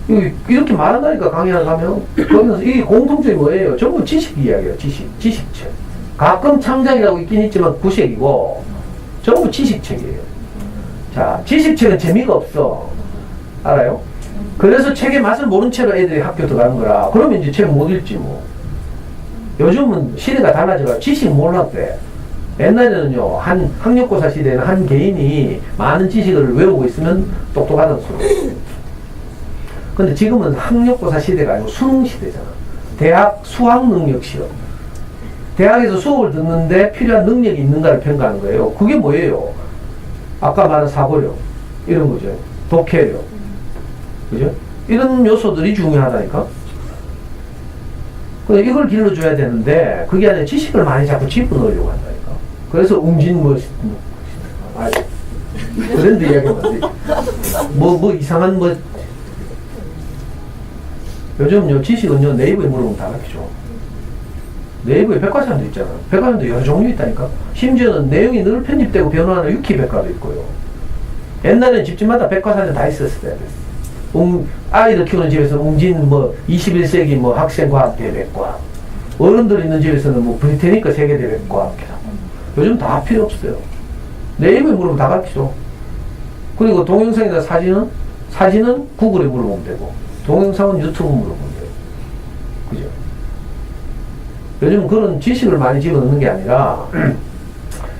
이렇게 말한다니까, 강의를 가면. 거기서 이 공통점이 뭐예요? 전부 지식 이야기예요, 지식책. 가끔 창작이라고 있긴 있지만 구색이고, 전부 지식책이에요. 자, 지식책은 재미가 없어. 알아요? 그래서 책의 맛을 모른 채로 애들이 학교 들어가는 거라. 그러면 이제 책 못 읽지 뭐. 요즘은 시대가 달라져서 지식 몰랐대. 옛날에는요, 한 학력고사 시대에는 한 개인이 많은 지식을 외우고 있으면 똑똑하다는 소리. 근데 지금은 학력고사 시대가 아니고 수능 시대잖아. 대학 수학 능력 시험. 대학에서 수업을 듣는데 필요한 능력이 있는가를 평가하는 거예요. 그게 뭐예요? 아까 말한 사고력, 이런 거죠. 독해력. 그죠? 이런 요소들이 중요하다니까? 근데 이걸 길러줘야 되는데, 그게 아니라 지식을 많이 자꾸 집어넣으려고 한다니까. 그래서 브랜드 이야기만 뭐 이상한 요즘요, 지식은요, 네이버에 물어보면 다 가르쳐줘. 네이버에 백과사전도 있잖아. 백과사전도 여러 종류 있다니까. 심지어는 내용이 늘 편집되고 변화하는 위키백과도 있고요. 옛날에는 집집마다 백과사전 다 있었을 때. 아이들 키우는 집에서 21세기 학생과학대백과. 어른들 있는 집에서는 브리테니크 세계대백과. 요즘 다 필요 없어요. 네이버에 물어보면 다 가르쳐줘. 그리고 동영상이나 사진은 구글에 물어보면 되고, 동영상은 유튜브 물어보면 돼요. 그죠? 요즘 그런 지식을 많이 집어넣는 게 아니라,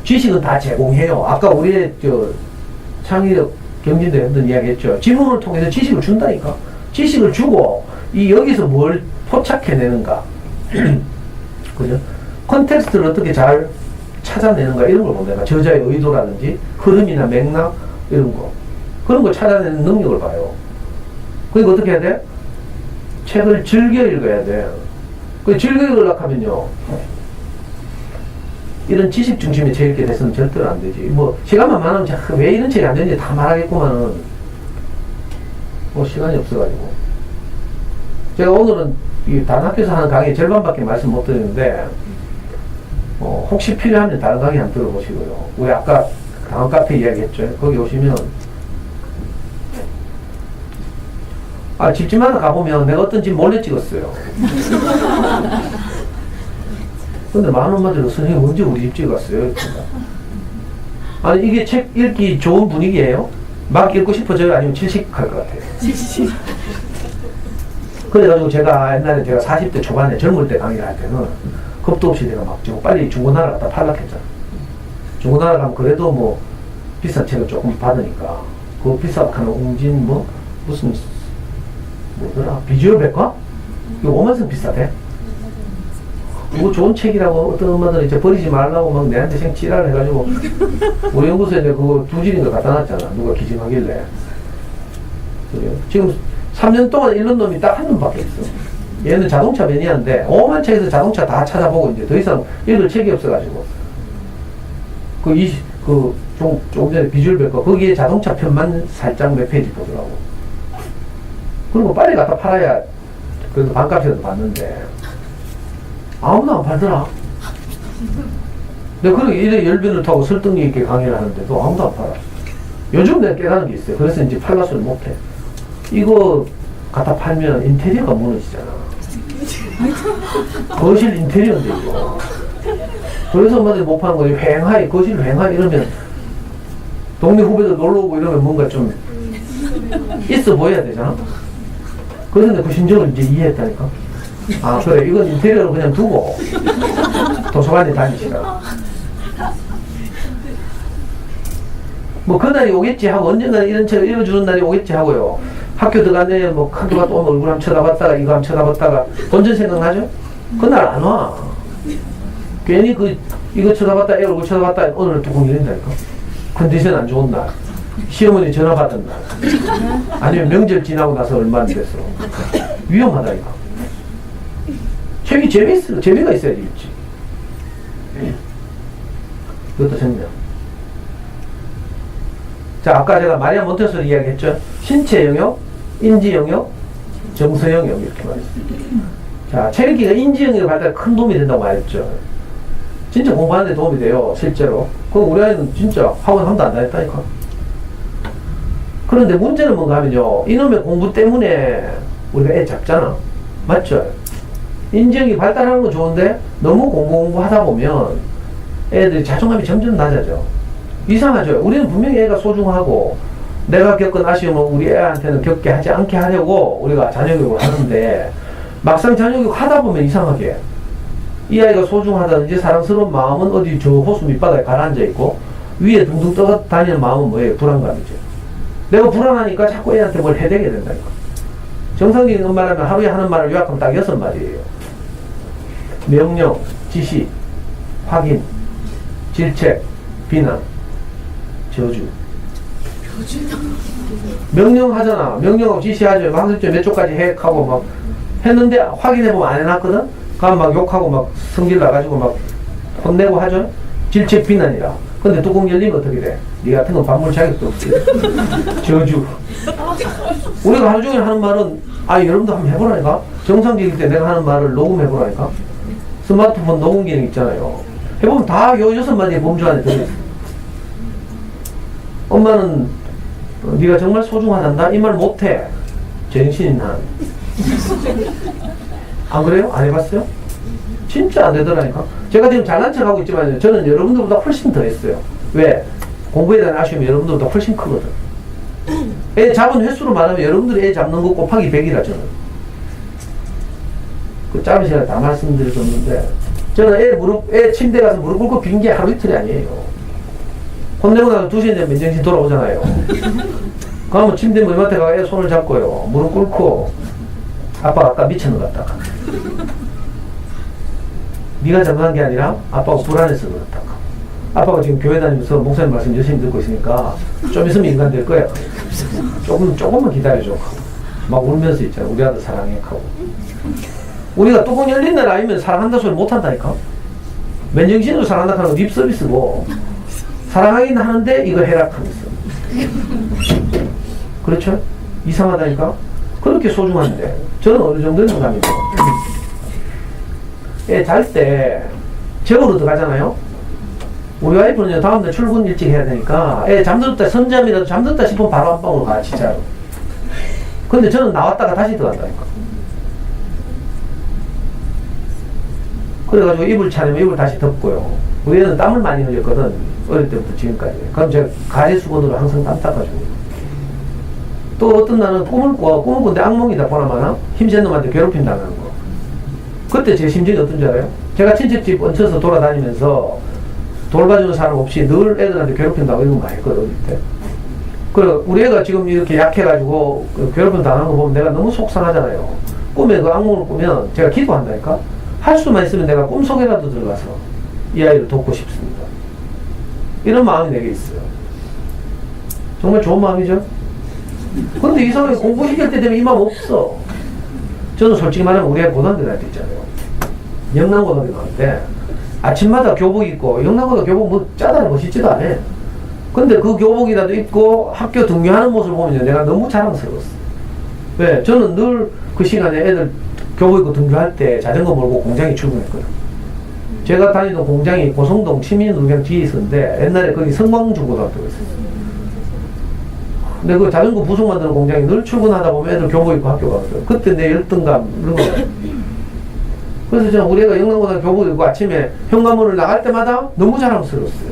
지식은 다 제공해요. 아까 우리의 창의력 경진대 했던 이야기 했죠. 질문을 통해서 지식을 준다니까. 지식을 주고, 여기서 뭘 포착해내는가. 그죠? 컨텍스트를 어떻게 잘 찾아내는가, 이런 걸 본다. 저자의 의도라든지, 흐름이나 맥락, 이런 거. 그런 걸 찾아내는 능력을 봐요. 그러니까 어떻게 해야 돼? 책을 즐겨 읽어야 돼. 즐겨 읽으려고 하면요, 이런 지식 중심의 책 읽게 돼서는 절대로 안 되지. 시간만 많으면 왜 이런 책이 안 되는지 다 말하겠구만은, 시간이 없어가지고. 제가 오늘은 다른 학교에서 하는 강의 절반밖에 말씀 못 드리는데, 혹시 필요하면 다른 강의 한번 들어보시고요. 우리 아까 다음 카페 이야기했죠. 거기 오시면, 집집마다 가보면 내가 어떤 집 몰래 찍었어요. 근데 많은 엄마들은 선생님 언제 우리 집 찍었어요? 아니, 이게 책 읽기 좋은 분위기예요? 막 읽고 싶어져요? 아니면 질식할 것 같아요? 그래가지고 제가 옛날에 40대 초반에 젊을 때 강의를 할 때는 겁도 없이 내가 막 빨리 중고나라 갖다 팔라 했잖아. 중고나라 가면 그래도 비싼 책을 조금 받으니까 그 비싸고 하는 무슨 뭐더라? 비주얼 백과? 이거 5만원 비싸대? 이거 좋은 책이라고 어떤 엄마들은 이제 버리지 말라고 막 내한테 생 지랄을 해가지고 우리 연구소에 내가 그거 2질인가 갖다 놨잖아. 누가 기증하길래. 그래요? 지금 3년 동안 읽는 놈이 딱 한 놈밖에 없어. 얘는 자동차 매니아인데 5만 책에서 자동차 다 찾아보고 이제 더 이상 읽을 책이 없어가지고 조금 전에 비주얼 백과 거기에 자동차 편만 살짝 몇 페이지 보더라고. 그리고 빨리 갖다 팔아야 그래도 반값이라도 받는데 아무도 안 팔더라. 내가 그렇게 이래 열변을 타고 설득력 있게 강의를 하는데도 아무도 안 팔아. 요즘 내가 깨달은 게 있어요. 그래서 이제 팔라소를 못해. 이거 갖다 팔면 인테리어가 무너지잖아. 거실 인테리어인데 이거. 그래서 엄마들이 못 파는 거예요. 휑하이, 거실 휑하이 이러면 동네 후배들 놀러 오고 이러면 뭔가 좀 있어 보여야 되잖아. 그래서 내가 그 심정을 이제 이해했다니까. 그래, 이건 인테리어로 그냥 두고 도서관에 다니시라. 그날이 오겠지 하고, 언젠가 이런 책을 읽어주는 날이 오겠지 하고요. 학교 들어가네, 한두 갔다 오면 얼굴 한번 쳐다봤다가, 이거 한번 쳐다봤다가, 본전 생각나죠? 그날 안 와. 괜히 이거 쳐다봤다, 애 얼굴 쳐다봤다, 오늘 뚜껑 열린다니까. 컨디션 안 좋은 날. 시어머니 전화 받은 날. 아니면 명절 지나고 나서 얼마 안 됐어. 위험하다니까. 책이 재미가 있어야지, 있지. 그것도 생명. 자, 아까 제가 마리아 몬테소리 이야기했죠? 신체 영역, 인지 영역, 정서 영역, 이렇게 말했어요. 자, 책 읽기가 인지 영역 발달에 큰 도움이 된다고 말했죠. 진짜 공부하는 데 도움이 돼요, 실제로. 그럼 우리 아이는 진짜 학원 한 번도 안 다녔다니까. 그런데 문제는 뭔가 하면요. 이놈의 공부 때문에 우리가 애 잡잖아. 맞죠? 인정이 발달하는 건 좋은데 너무 공부하다 보면 애들이 자존감이 점점 낮아져. 이상하죠? 우리는 분명히 애가 소중하고 내가 겪은 아쉬움을 우리 애한테는 겪게 하지 않게 하려고 우리가 자녀교육을 하는데 막상 자녀교육 하다 보면 이상하게 이 아이가 소중하다든지 사랑스러운 마음은 어디 저 호수 밑바닥에 가라앉아 있고 위에 둥둥 떠 다니는 마음은 뭐예요? 불안감이죠. 내가 불안하니까 자꾸 애한테 뭘 해대게 된다니까. 정상적인 엄마라면 하루에 하는 말을 요약하면 딱 6마디예요. 명령, 지시, 확인, 질책, 비난, 저주. 명령하잖아. 명령하고 지시하죠. 학습제 몇 쪽까지 해 하고 막 했는데 확인해보면 안 해놨거든? 그럼 막 욕하고 막 성질 나가지고 막 혼내고 하죠? 질책 비난이라. 근데 뚜껑 열리면 어떻게 돼? 니 같은 건 반물 자격도 없지. 저주. 우리가 하루 종일 하는 말은 여러분도 한번 해보라니까? 정상적일 때 내가 하는 말을 녹음해보라니까? 스마트폰 녹음 기능 있잖아요. 해보면 다 요 6마디의 범주 안에 들어있어. 엄마는 네가 정말 소중하단다? 이 말 못해. 정신이 난. 안 그래요? 안 해봤어요? 진짜 안 되더라니까. 제가 지금 잘난 척 하고 있지만 저는 여러분들보다 훨씬 더 했어요. 왜? 공부에 대한 아쉬움이 여러분들보다 훨씬 크거든. 애 잡은 횟수로 말하면 여러분들이 애 잡는 거 곱하기 100이라 저는. 그 짧은 시간에 다 말씀드렸었는데 저는 애 침대 가서 무릎 꿇고 빈 게 하루 이틀이 아니에요. 혼내고 나서 2시간 전에 맨정신 돌아오잖아요. 그러면 침대 머리맡에 가서 애 손을 잡고요. 무릎 꿇고 아빠가 아까 미쳤는 것 같다. 네가 잘못한 게 아니라 아빠가 불안해서 그렇다. 아빠가 지금 교회 다니면서 목사님 말씀 열심히 듣고 있으니까 좀 있으면 인간 될 거야. 조금만 기다려줘. 막 울면서 있잖아. 우리 아들 사랑해 하고. 우리가 뚜껑 열린 날 아니면 사랑한다 소리 못 한다니까. 맨정신으로 사랑한다 하는 건 립 서비스고 사랑하긴 하는데 이거 해라 하면서. 그렇죠? 이상하다니까. 그렇게 소중한데 저는 어느 정도는 농담이고 애 잘 때 재우러 들어가잖아요. 우리 와이프는 다음날 출근 일찍 해야 되니까 애 잠들었다 선잠이라도 잠들었다 싶으면 바로 안방으로 가 진짜로. 근데 저는 나왔다가 다시 들어간다니까. 그래가지고 이불 차리면 이불 다시 덮고요. 우리 애는 땀을 많이 흘렸거든. 어릴 때부터 지금까지. 그럼 제가 가래 수건으로 항상 땀 닦아주고. 또 어떤 날은 꿈을 꾼데 악몽이다 보나마나 힘센 놈한테 괴롭힘 당하는 거. 그때 제 심정이 어떤지 알아요? 제가 친척집 얹혀서 돌아다니면서 돌봐주는 사람 없이 늘 애들한테 괴롭힘 당하고 이런 거 많이 했거든, 어릴 때. 그 우리 애가 지금 이렇게 약해가지고 괴롭힘 당하는 거 보면 내가 너무 속상하잖아요. 꿈에 그 악몽을 꾸면 제가 기도한다니까? 할 수만 있으면 내가 꿈속에라도 들어가서 이 아이를 돕고 싶습니다. 이런 마음이 내게 있어요. 정말 좋은 마음이죠? 근데 이상하게 공부시킬 때 되면 이 마음 없어. 저는 솔직히 말하면 우리 애 고등학교 다닐 때 있잖아요. 영남고등학교 다닐 때 아침마다 교복 입고 영남고등학교 교복 뭐 짜다니 멋있지도 않아. 근데 그 교복이라도 입고 학교 등교하는 모습을 보면 내가 너무 자랑스러웠어. 왜? 저는 늘 그 시간에 애들 교복 입고 등교할 때 자전거 몰고 공장에 출근했거든. 제가 다니던 공장이 고성동 치민운경 뒤에 있었는데 옛날에 거기 성광중고등학교가 있었어요. 근데 그 자전거 부속 만드는 공장에 늘 출근하다 보면 애들 교복 입고 학교 가거든. 그때 내 열등감 이런 거. 그래서 저는 우리 애가 영남고등학교 교복 입고 아침에 현관문을 나갈 때마다 너무 자랑스러웠어요.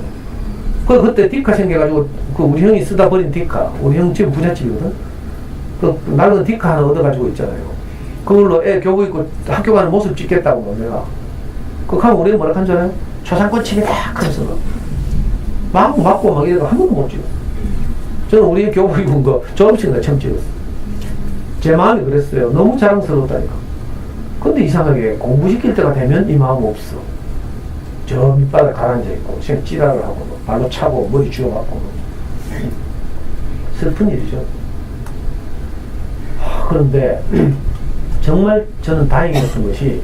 그때 디카 생겨가지고 그 우리 형이 쓰다 버린 디카, 우리 형 집은 부잣집이거든. 그 낡은 디카 하나 얻어가지고 있잖아요. 그걸로 애 교복 입고 학교 가는 모습 찍겠다고 뭐 내가. 그거 하면 우리는 뭐라 한잖아요. 초상권 치기다 하면서 막 맞고 막 이래가 한 번도 못 찍어. 저는 우리 교복 입은 거 졸업식 날 처음 찍었어. 제 마음이 그랬어요. 너무 자랑스러웠다니까. 근데 이상하게 공부시킬 때가 되면 이 마음 없어. 저 밑바닥에 가라앉아 있고 그냥 찌라를 하고 발로 차고 머리 쥐어갖고 슬픈 일이죠. 그런데 정말 저는 다행이었던 것이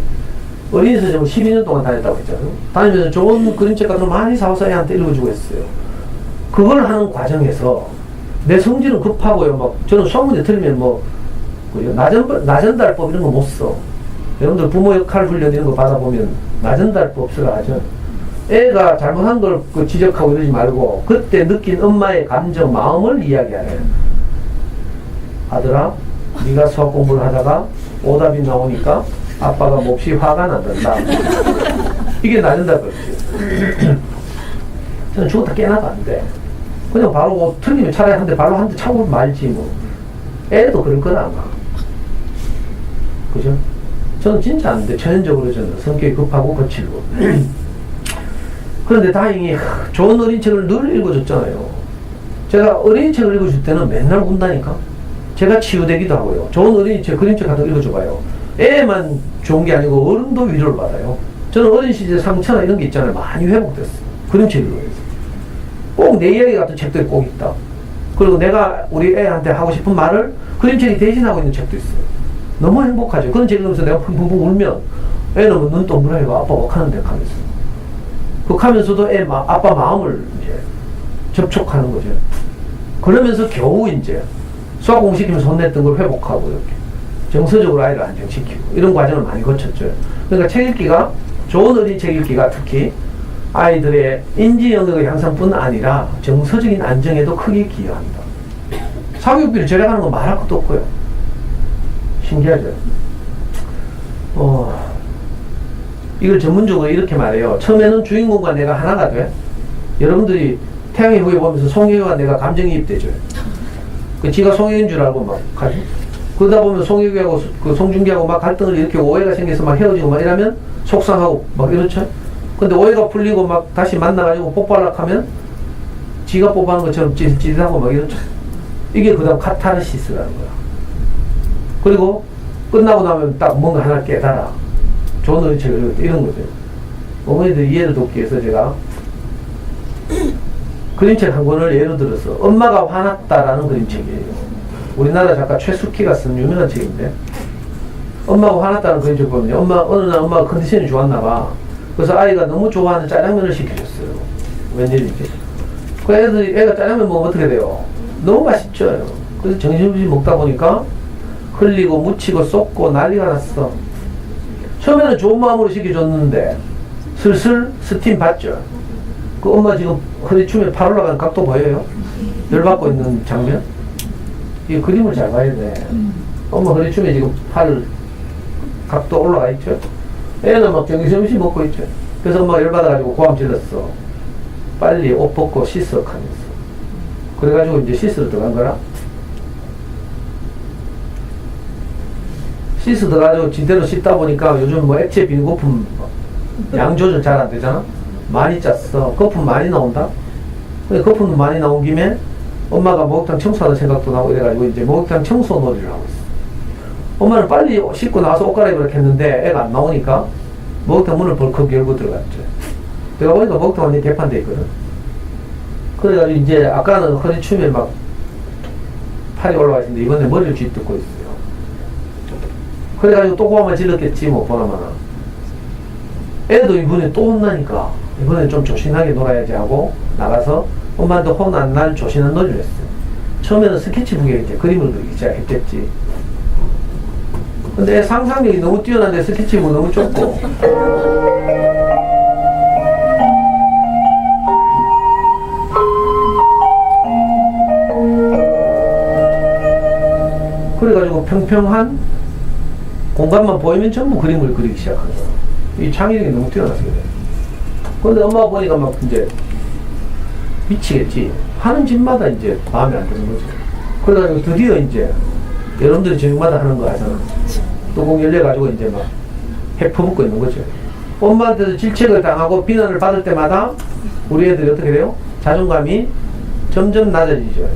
어린 서점을 12년 동안 다녔다고 했잖아요. 다니면서 좋은 그림책 같은 거 많이 사와서 애한테 읽어주고 했어요. 그걸 하는 과정에서 내 성질은 급하고요. 막 저는 수학문제 틀리면 뭐 나전달법 이런 거 못 써. 여러분들 부모 역할 훈련 이런 거 받아보면 나전달법 쓰라 하죠. 애가 잘못한 걸 지적하고 이러지 말고 그때 느낀 엄마의 감정, 마음을 이야기하래요. 아들아, 네가 수학 공부를 하다가 오답이 나오니까 아빠가 몹시 화가 난단다. 이게 나는다 그렇지. 저는 죽었다 깨나도 안 돼. 그냥 바로 뭐 틀리면 차라리 한 대 발로 한 대 차고 말지 뭐. 애도 그럴 거라 아마. 그죠? 저는 진짜 안 돼. 천연적으로 저는 성격이 급하고 거칠고. 그런데 다행히 좋은 어린 책을 늘 읽어줬잖아요. 제가 어린 책을 읽어줄 때는 맨날 운다니까. 제가 치유되기도 하고요. 좋은 어린이 책, 그림책 같은 거 읽어줘봐요. 애만 좋은 게 아니고 어른도 위로를 받아요. 저는 어린 시절 상처나 이런 게 있잖아요. 많이 회복됐어요. 그림책 읽어서. 꼭 내 이야기 같은 책들이 꼭 있다. 그리고 내가 우리 애한테 하고 싶은 말을 그림책이 대신하고 있는 책도 있어요. 너무 행복하죠. 그런 책 읽으면서 내가 펑펑펑 울면 애는 뭐 눈 동그라미가 아빠 억하는데 하면서. 그렇게 하면서도 아빠 마음을 이제 접촉하는 거죠. 그러면서 겨우 이제 수학 공시키면서 혼냈던 걸 회복하고 이렇게 정서적으로 아이를 안정시키고 이런 과정을 많이 거쳤죠. 그러니까 책 읽기가, 좋은 어린 책 읽기가 특히 아이들의 인지 영역의 향상뿐 아니라 정서적인 안정에도 크게 기여한다. 사교육비를 절약하는 건 말할 것도 없고요. 신기하죠. 이걸 전문적으로 이렇게 말해요. 처음에는 주인공과 내가 하나가 돼. 여러분들이 태양의 후예 보면서 송혜교와 내가 감정이입되죠. 지가 송혜교인 줄 알고 막 가지. 그러다 보면 송혜교하고 그 송중기하고 막 갈등을 일으키고 오해가 생겨서 막 헤어지고 막 이러면 속상하고 막 이렇죠. 근데 오해가 풀리고 막 다시 만나가지고 뽀뽀하려고 하면 지가 뽀뽀하는 것처럼 찌릿하고 막 이렇죠. 이게 그 다음 카타르시스라는 거야. 그리고 끝나고 나면 딱 뭔가 하나 깨달아. 좋은 어린 책을 이런 거죠. 어머니들 이해를 돕기 위해서 제가 그림책 한 권을 예로 들어서 엄마가 화났다라는 그림책이에요. 우리나라 작가 최숙희가 쓴 유명한 책인데 엄마가 화났다는 그림책 보면요. 어느 날 엄마가 컨디션이 좋았나 봐. 그래서 아이가 너무 좋아하는 짜장면을 시켜줬어요. 웬일이지? 그 애가 짜장면 먹으면 어떻게 돼요? 너무 맛있죠. 그래서 정신없이 먹다 보니까 흘리고 묻히고 쏟고 난리가 났어. 처음에는 좋은 마음으로 시켜줬는데 슬슬 스팀 받죠. 그 엄마 지금 허리춤에 팔 올라가는 각도 보여요? 열받고 있는 장면? 이 그림을 잘 봐야 돼. 엄마 허리춤에 지금 팔 각도 올라가 있죠? 애는 막 정신없이 먹고 있죠. 그래서 엄마가 열받아가지고 고함 질렀어. 빨리 옷 벗고 씻어 하면서. 그래가지고 이제 씻으러 들어간 거라. 씻어 들어가지고 지대로 씻다 보니까 요즘 뭐 액체 비누 거품 양 조절 잘 안 되잖아? 많이 짰어. 거품 많이 나온다? 근데 거품도 많이 나온 김에 엄마가 목욕탕 청소하는 생각도 나고 이래가지고 이제 목욕탕 청소 놀이를 하고 있어. 엄마는 빨리 씻고 나서 옷 갈아입으라 했는데 애가 안 나오니까 목욕탕 문을 벌컥 열고 들어갔죠. 내가 보니까 목욕탕 완전히 개판돼 있거든. 그래가지고 이제 아까는 허리춤에 막 팔이 올라가 있는데 이번에 머리를 쥐뜯고 있어요. 그래가지고 또 고함을 질렀겠지 뭐 보나마나. 애도 이번에 또 혼나니까 이번엔 좀 조신하게 놀아야지 하고 나가서 엄마한테 혼 안 날 조신한 놀이를 했어요. 처음에는 스케치북에 이제 그림을 그리기 시작했겠지. 근데 상상력이 너무 뛰어난데 스케치북 너무 좁고 그래가지고 평평한 공간만 보이면 전부 그림을 그리기 시작한 거야. 이 창의력이 너무 뛰어나서 그래. 근데 엄마가 보니까 막 이제 미치겠지. 하는 집마다 이제 마음에 안 드는 거죠. 그래가지고 드디어 이제 여러분들이 저녁마다 하는 거 하잖아. 뚜껑 열려가지고 이제 막 해퍼붓고 있는 거죠. 엄마한테도 질책을 당하고 비난을 받을 때마다 우리 애들이 어떻게 돼요? 자존감이 점점 낮아지죠.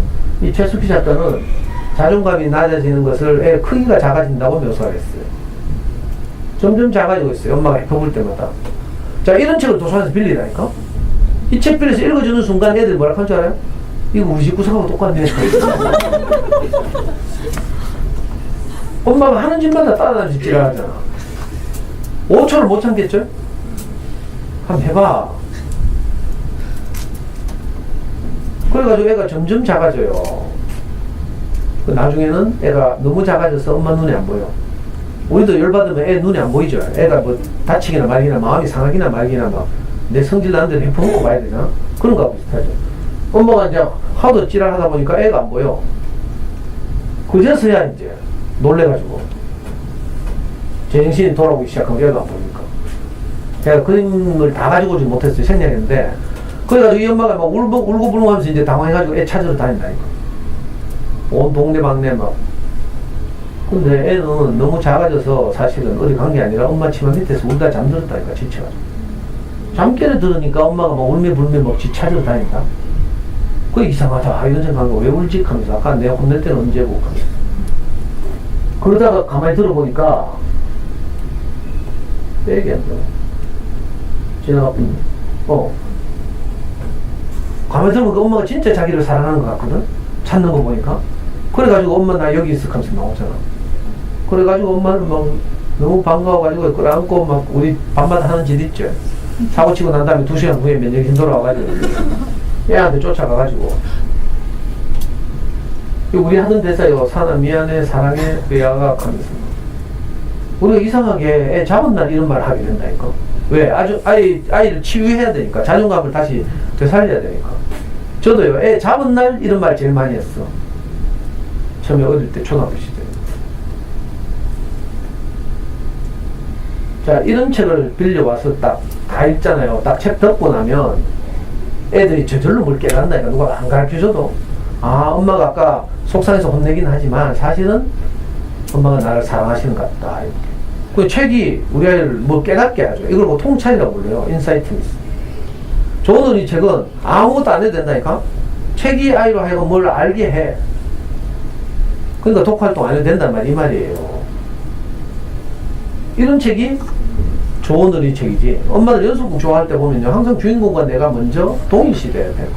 이 최숙희 작가는 자존감이 낮아지는 것을 애 크기가 작아진다고 묘사를 했어요. 점점 작아지고 있어요. 엄마가 해퍼볼 때마다. 자, 이런 책을 도서관에서 빌리라니까? 이 책 빌려서 읽어주는 순간 애들이 뭐라 할 줄 알아요? 이거 우리 집 구석하고 똑같네. 엄마가 하는 짓마다 따라다니면서 지랄하잖아. 5초를 못 참겠죠? 한번 해봐. 그래가지고 애가 점점 작아져요. 나중에는 애가 너무 작아져서 엄마 눈에 안 보여. 우리도 열받으면 애 눈에 안 보이죠. 애가 뭐 다치기나 말기나 마음이 상하기나 말기나 막 내 성질 나는 대로 해퍼먹고 봐야 되나? 그런 거하고 비슷하죠. 엄마가 이제 하도 찌랄하다 보니까 애가 안 보여. 그제서야 이제 놀래가지고 제정신이 돌아오기 시작한 게 애가 안 보니까. 제가 그림을 다 가지고 오지 못했어요. 생략했는데. 그래가지고 이 엄마가 막 울고 불고 하면서 이제 당황해가지고 애 찾으러 다닌다니까. 온 동네방네 막. 근데 애는 너무 작아져서 사실은 어디 간 게 아니라 엄마 치마 밑에서 울다 잠들었다니까, 지쳐가지고. 잠결에 들으니까 엄마가 막 울며 막 지 찾으러 다닌다. 그 이상하다. 이런 생각하고 왜 울지? 하면서 아까 내가 혼낼 때는 언제고? 하면서. 그러다가 가만히 들어보니까 빼기 안 돼. 지나가면, 가만히 들어보니까 엄마가 진짜 자기를 사랑하는 것 같거든? 찾는 거 보니까. 그래가지고 엄마 나 여기 있어 하면서 나오잖아. 그래가지고 엄마는 막 너무 반가워가지고 끌어안고 막 우리 밤마다 하는 짓 있죠. 사고 치고 난 다음에 2시간 후에 면역이 돌아와가지고 애한테 쫓아가가지고 우리 하던 대사요. 사나 미안해 사랑해 외아가 하면서 우리가 이상하게 애 잡은 날 이런 말 하게 된다니까. 왜? 아이를 치유해야 되니까. 자존감을 다시 되살려야 되니까. 저도요. 애 잡은 날 이런 말 제일 많이 했어. 처음에 어릴 때 초등학교 시절. 자, 이런 책을 빌려와서 딱 다 읽잖아요. 딱 책 덮고 나면 애들이 저절로 뭘 깨닫는다니까. 누가 안 가르쳐줘도. 아, 엄마가 아까 속상해서 혼내긴 하지만 사실은 엄마가 나를 사랑하시는 것 같다. 이렇게. 그 책이 우리 아이를 뭐 깨닫게 하죠. 이걸 뭐 통찰이라고 불러요. 인사이트니스. 좋은 이 책은 아무것도 안 해도 된다니까. 책이 아이로 하여금 뭘 알게 해. 그러니까 독활동 안 해도 된단 이 말이에요. 이런 책이 좋은 어린이 책이지. 엄마들 연속극 좋아할 때 보면요. 항상 주인공과 내가 먼저 동일시돼야 돼요.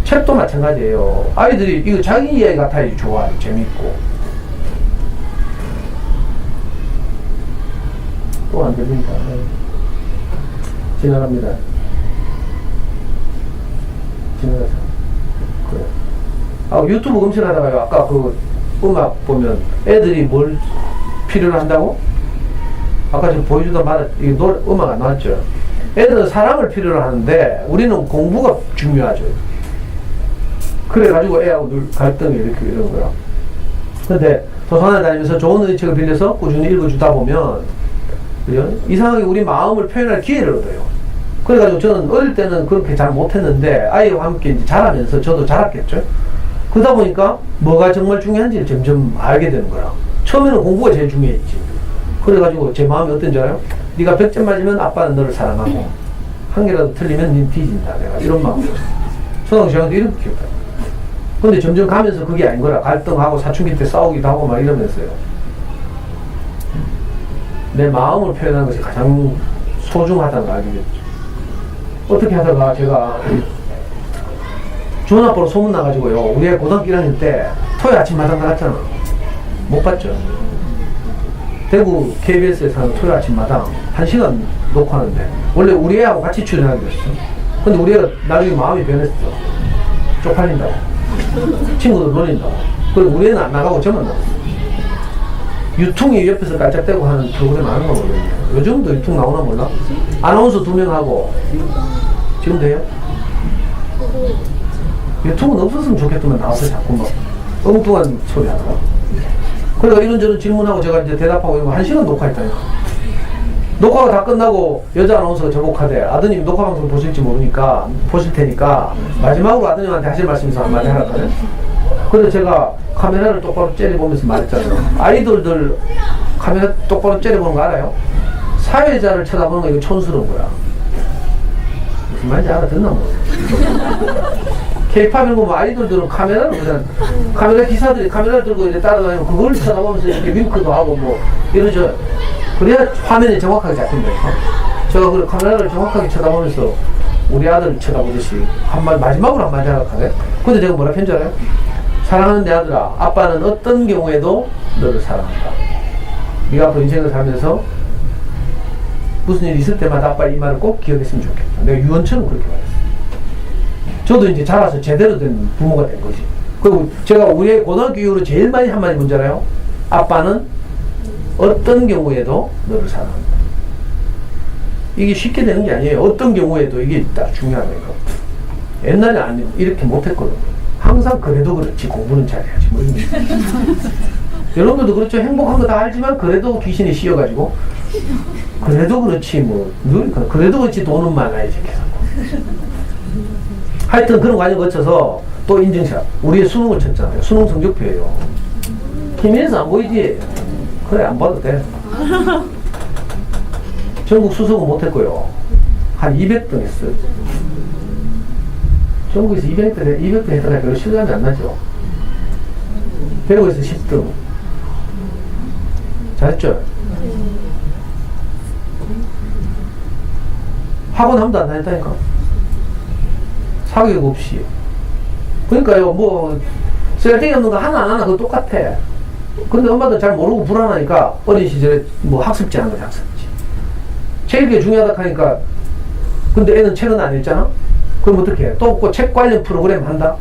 책도 마찬가지예요. 아이들이 이거 자기 이야기 같아야지 좋아요. 재밌고. 또 안 들립니다. 지나갑니다. 지나가서. 그래. 아, 유튜브 검색하다가요. 아까 그 음악 보면 애들이 뭘 필요로 한다고? 아까 지금 보여주던 말, 이 음악 안 나왔죠? 애들은 사랑을 필요로 하는데 우리는 공부가 중요하죠. 그래가지고 애하고 늘 갈등이 이렇게 이런 거야. 근데 도서관에 다니면서 좋은 어린이 책을 빌려서 꾸준히 읽어주다 보면 그죠? 이상하게 우리 마음을 표현할 기회를 얻어요. 그래가지고 저는 어릴 때는 그렇게 잘 못했는데 아이와 함께 이제 자라면서 저도 자랐겠죠. 그러다 보니까 뭐가 정말 중요한지를 점점 알게 되는 거야. 처음에는 공부가 제일 중요했지. 그래가지고 제 마음이 어떤지 알아요? 네가 100점 맞으면 아빠는 너를 사랑하고 한 개라도 틀리면 니 뒤진다. 내가 이런 마음이었어. 초등학교 시간도 이렇게 키웠다. 근데 점점 가면서 그게 아닌 거라. 갈등하고 사춘기 때 싸우기도 하고 막 이러면서요. 내 마음을 표현하는 것이 가장 소중하다는 걸 알게 됐죠. 어떻게 하다가 제가 좋은 아빠로 소문나가지고요. 우리 애 고등학교 1학년 때 토요일 아침 마당 나갔잖아. 못 봤죠? 대구 KBS에서 하는 토요일 아침 마당 1시간 녹화하는데 원래 우리 애하고 같이 출연하기로 했어. 근데 우리 애가 나중에 마음이 변했어. 쪽팔린다고. 친구들 놀린다고. 그리고 우리 애는 안 나가고 저만 나갔어. 유통이 옆에서 깔짝대고 하는 프로그램 아는 거 모르겠네. 요즘도 유통 나오나 몰라? 아나운서 2명 하고 지금 돼요? 유통은 없었으면 좋겠더만 나와서 자꾸 막 엉뚱한 소리 하더라. 그러니까 이런저런 질문하고 제가 이제 대답하고 이거 1시간 녹화했다니까. 녹화가 다 끝나고 여자 아나운서가 저곡하대. 아드님 녹화 방송 보실지 모르니까 보실 테니까 마지막으로 아드님한테 하실 말씀 있어 한마디 하라거든. 그래서 제가 카메라를 똑바로 째려보면서 말했잖아요. 아이돌들 카메라 똑바로 째려보는 거 알아요? 사회자를 쳐다보는 거 이거 촌스러운 거야. 무슨 말인지 알아듣나 뭐. K-팝 이런 거 뭐 아이돌들은 카메라를 보잖아. 카메라 기사들이 카메라 들고 이렇게 따라다니면 그걸 쳐다보면서 이렇게 윙크도 하고 뭐 이러죠. 그래야 화면이 정확하게 잡힌다니까. 제가 그 카메라를 정확하게 쳐다보면서 우리 아들을 쳐다보듯이 한마디 마지막으로 한마디 하락하네. 근데 제가 뭐라 편지 알아요? 사랑하는 내 아들아, 아빠는 어떤 경우에도 너를 사랑한다. 네가 앞으로 인생을 살면서 무슨 일이 있을 때마다 아빠 이 말을 꼭 기억했으면 좋겠다. 내가 유언처럼 그렇게 말했어. 저도 이제 자라서 제대로 된 부모가 된 거지. 그리고 제가 우리 고등학교 이후로 제일 많이 한 말이 뭔지 알아요? 아빠는 어떤 경우에도 너를 사랑한다. 이게 쉽게 되는 게 아니에요. 어떤 경우에도 이게 딱 중요하다니까. 옛날에 이렇게 못했거든. 항상 그래도 그렇지 공부는 잘해야지 뭐 이런 여러분들도 그렇죠. 행복한 거 다 알지만 그래도 귀신이 씌어가지고 그래도 그렇지 뭐 그래도 그렇지 돈은 많아야지 계속. 하여튼 그런 과정 거쳐서 또 인증샷 우리의 수능을 쳤잖아요. 수능 성적표예요. 김희에서 안 보이지? 그래 안 봐도 돼. 전국 수석은 못했고요. 한 200등 했어요. 전국에서 200등 했다가 별로 실감이 안 나죠. 대구에서 10등. 잘했죠? 학원 한 번도 안 다녔다니까. 사교육 없이. 그러니까요, 뭐, 쓸데기 없는 거 하나 안 하나 그거 똑같아. 근데 엄마도 잘 모르고 불안하니까 어린 시절에 뭐 학습지 하는 거지, 학습지. 책 읽기 중요하다 하니까, 근데 애는 책은 안 읽잖아? 그럼 어떻게 해? 또 없고 책 관련 프로그램 한다?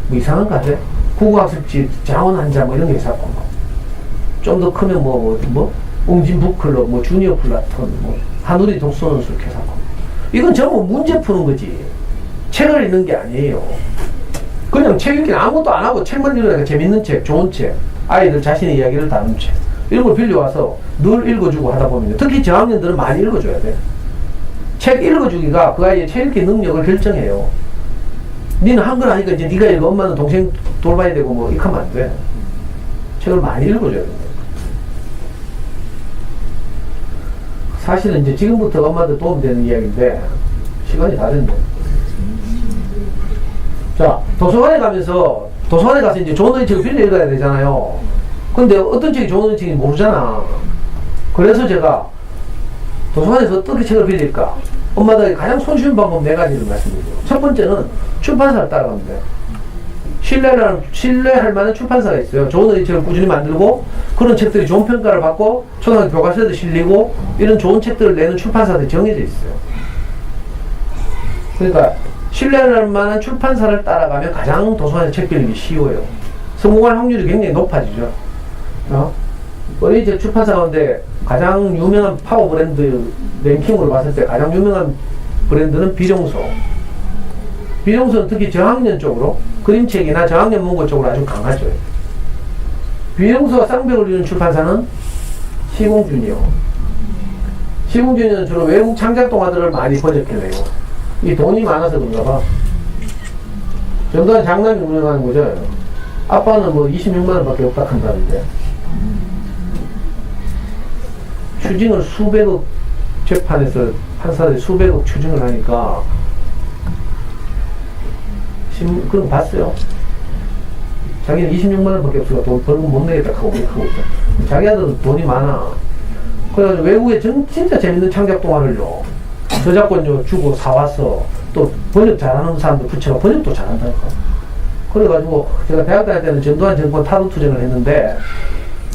뭐 이상한 거 같아? 국어학습지, 장원 한자 뭐 이런 게 있었고. 좀 더 크면 웅진 북클럽, 뭐 주니어 플라톤, 뭐 한우리 독서원술 개사고. 이건 전부 문제 푸는 거지. 책을 읽는 게 아니에요. 그냥 책 읽기는 아무것도 안 하고 책만 읽으니까 재밌는 책, 좋은 책, 아이들 자신의 이야기를 다룬 책 이런 걸 빌려와서 늘 읽어주고 하다 보면 특히 저학년들은 많이 읽어줘야 돼. 책 읽어주기가 그 아이의 책 읽기 능력을 결정해요. 니는 한글 하니까 이제 니가 읽어 엄마는 동생 돌봐야 되고 뭐 이렇게 하면 안 돼. 책을 많이 읽어줘야 된다. 사실은 이제 지금부터 엄마한테 도움되는 이야기인데 시간이 다 됐네. 자, 도서관에 가서 이제 좋은 책을 빌려 읽어야 되잖아요. 근데 어떤 책이 좋은 책인지 모르잖아. 그래서 제가 도서관에서 어떻게 책을 빌릴까? 엄마들에게 가장 손쉬운 방법 4가지를 말씀드려요. 첫 번째는 출판사를 따라가면 돼요. 신뢰할 만한 출판사가 있어요. 좋은 책을 꾸준히 만들고 그런 책들이 좋은 평가를 받고 초등학교 교과서에도 실리고 이런 좋은 책들을 내는 출판사들이 정해져 있어요. 그러니까 신뢰할 만한 출판사를 따라가면 가장 도서관에서 책 빌리기 쉬워요. 성공할 확률이 굉장히 높아지죠. 어린이책 출판사 가운데 가장 유명한 파워 브랜드 랭킹으로 봤을 때 가장 유명한 브랜드는 비룡소. 비룡소는 특히 저학년 쪽으로 그림책이나 저학년 문고 쪽으로 아주 강하죠. 비룡소와 쌍벽을 이루는 출판사는 시공주니어. 시공주니어는 주로 외국 창작 동화들을 많이 번역해내요. 이 돈이 많아서 그런가 봐. 전두환 장남이 운영하는 거죠. 아빠는 뭐 26만원 밖에 없다 한다는데. 추징을 수백억 재판에서 판사들이 수백억 추징을 하니까 그런 거 봤어요. 자기는 26만원 밖에 없으니까 돈 벌금 못 내겠다 하고 하고 있다. 자기 아들은 돈이 많아. 그래가지고 외국에 진짜 재밌는 창작 동화를요. 저작권료 주고 사와서 또 번역 잘하는 사람들 부채가 번역도 잘한다니까. 그래가지고 제가 대학 다닐 때는 전두환 정권 타도 투쟁을 했는데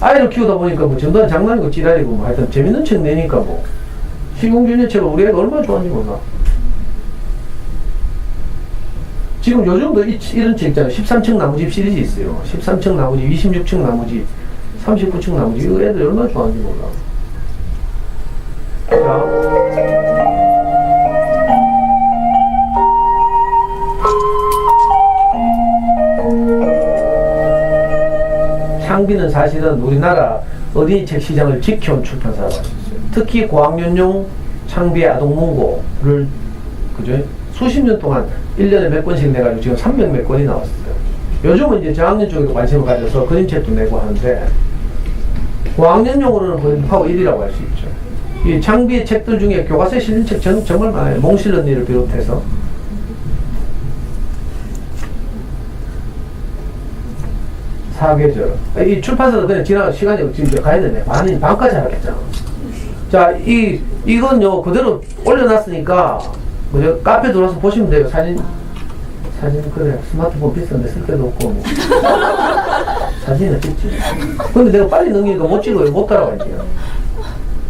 아이를 키우다 보니까 뭐 전두환 장난이고 찌라리고 뭐 하여튼 재밌는 책 내니까 뭐 시공주니어 책을 우리 애가 얼마나 좋아하는지 몰라. 지금 요즘도 이런 책 있잖아요. 13층 나무집 시리즈 있어요. 13층 나무집, 26층 나무집, 39층 나무집. 이거 애들 얼마나 좋아하는지 몰라. 자. 창비는 사실은 우리나라 어린이책 시장을 지켜온 출판사라고 할 수 있어요. 특히 고학년용 창비의 아동문고를 그죠? 수십 년 동안 1년에 몇 권씩 내가지고 지금 300 몇 권이 나왔어요. 요즘은 이제 저학년 쪽에도 관심을 가져서 그림책도 내고 하는데 고학년용으로는 거의 파워 1위라고 할 수 있죠. 이 창비의 책들 중에 교과서에 실린 책 정말 많아요. 몽실런 일을 비롯해서. 사계절. 이 출판사도 그냥 지나가 시간이 지금 가야 되네. 반까지 하겠잖아. 자, 이건요, 그대로 올려놨으니까, 뭐죠? 카페 들어와서 보시면 돼요. 사진, 그래. 스마트폰 비싼데 쓸 데도 없고, 뭐. 사진은 찍지. 근데 내가 빨리 넘기니까 못 찍어요. 못 따라가지.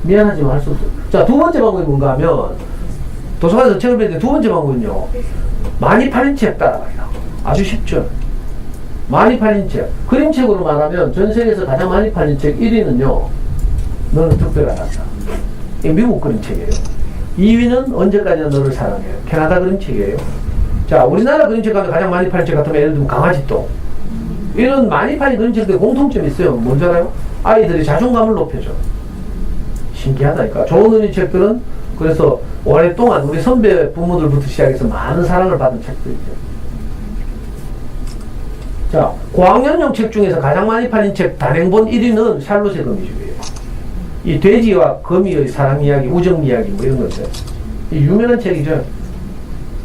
미안하지만 할 수 없어. 자, 두 번째 방법이 뭔가 하면, 도서관에서 책을 빌릴 때 두 번째 방법은요, 많이 팔린 책 따라가요. 아주 쉽죠. 많이 팔린 책. 그림책으로 말하면 전 세계에서 가장 많이 팔린 책 1위는요. 너는 특별하다. 이게 미국 그림책이에요. 2위는 언제까지나 너를 사랑해요. 캐나다 그림책이에요. 자, 우리나라 그림책 가면 가장 많이 팔린 책 같으면 예를 들면 강아지똥. 이런 많이 팔린 그림책들이 공통점이 있어요. 뭔지 알아요? 아이들이 자존감을 높여줘. 신기하다니까. 좋은 그림책들은 그래서 오랫동안 우리 선배 부모들부터 시작해서 많은 사랑을 받은 책들이죠. 자, 고학년용 책 중에서 가장 많이 팔린 책 단행본 1위는 샬롯의 거미줄이에요. 이 돼지와 거미의 사랑 이야기, 우정 이야기 뭐 이런 건데 이 유명한 책이죠.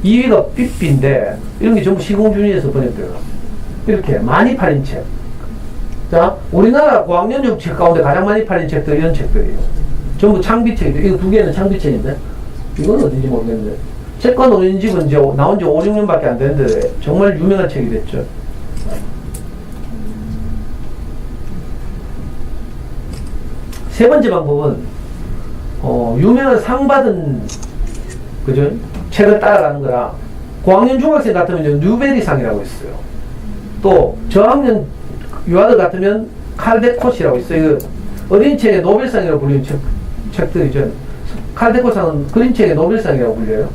2위가 삐삐인데 이런 게 전부 시공준위에서 번역돼요. 이렇게 많이 팔린 책. 자, 우리나라 고학년용 책 가운데 가장 많이 팔린 책들 이런 책들이에요. 전부 창비책이죠. 이거 두 개는 창비책인데 이건 어딘지 모르겠는데 책과 노는 집은 이제 나온 지 5, 6년밖에 안 됐는데 정말 유명한 책이 됐죠. 세 번째 방법은 유명한 상 받은 그죠? 책을 따라가는 거라 고학년 중학생 같으면 뉴베리상이라고 있어요. 또 저학년 유아들 같으면 칼데콧이라고 있어요. 어린 책의 노벨상이라고 불리는 책들이죠. 칼데콧상은 그림책의 노벨상이라고 불려요.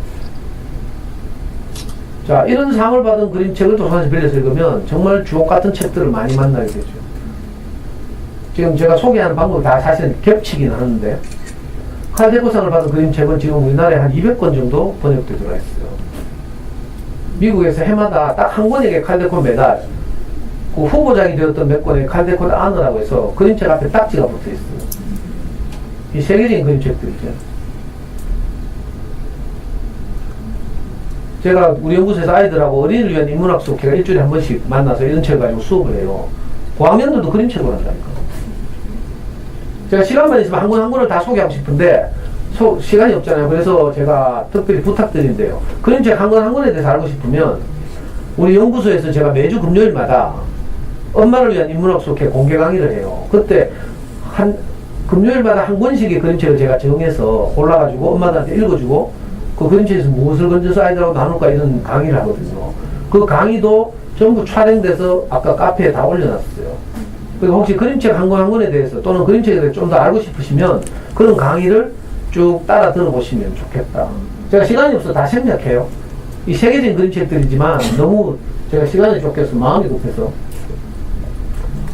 자, 이런 상을 받은 그림책을 도서관에서 빌려서 읽으면 정말 주옥 같은 책들을 많이 만나게 되죠. 지금 제가 소개하는 방법이 다 사실은 겹치긴 하는데 칼데콧상을 받은 그림책은 지금 우리나라에 한 200권 정도 번역돼 들어와 있어요. 미국에서 해마다 딱 한 권에게 칼데콧 메달, 그 후보작이 되었던 몇 권의 칼데콧 아너라고 해서 그림책 앞에 딱지가 붙어 있어요. 이 세계적인 그림책들이죠. 제가 우리 연구소에서 아이들하고 어린이를 위한 인문학 수업회가 일주일에 한 번씩 만나서 이런 책을 가지고 수업을 해요. 고학년들도 그림책을 한다니까. 제가 시간만 있으면 한 권 한 권을 다 소개하고 싶은데 시간이 없잖아요. 그래서 제가 특별히 부탁드린대요. 그림책 한 권 한 권에 대해서 알고 싶으면 우리 연구소에서 제가 매주 금요일마다 엄마를 위한 인문학 수업회 공개 강의를 해요. 그때 금요일마다 한 권씩의 그림책을 제가 정해서 골라가지고 엄마들한테 읽어주고 그 그림책에서 무엇을 건져서 아이들하고 나눌까 이런 강의를 하거든요. 그 강의도 전부 촬영돼서 아까 카페에 다 올려놨어요. 그리고 혹시 그림책 한 권 한 권에 대해서 또는 그림책에 대해서 좀 더 알고 싶으시면 그런 강의를 쭉 따라 들어보시면 좋겠다. 제가 시간이 없어서 다 생략해요. 이 세계적인 그림책들이지만 너무 제가 시간이 쫓겨서 마음이 급해서.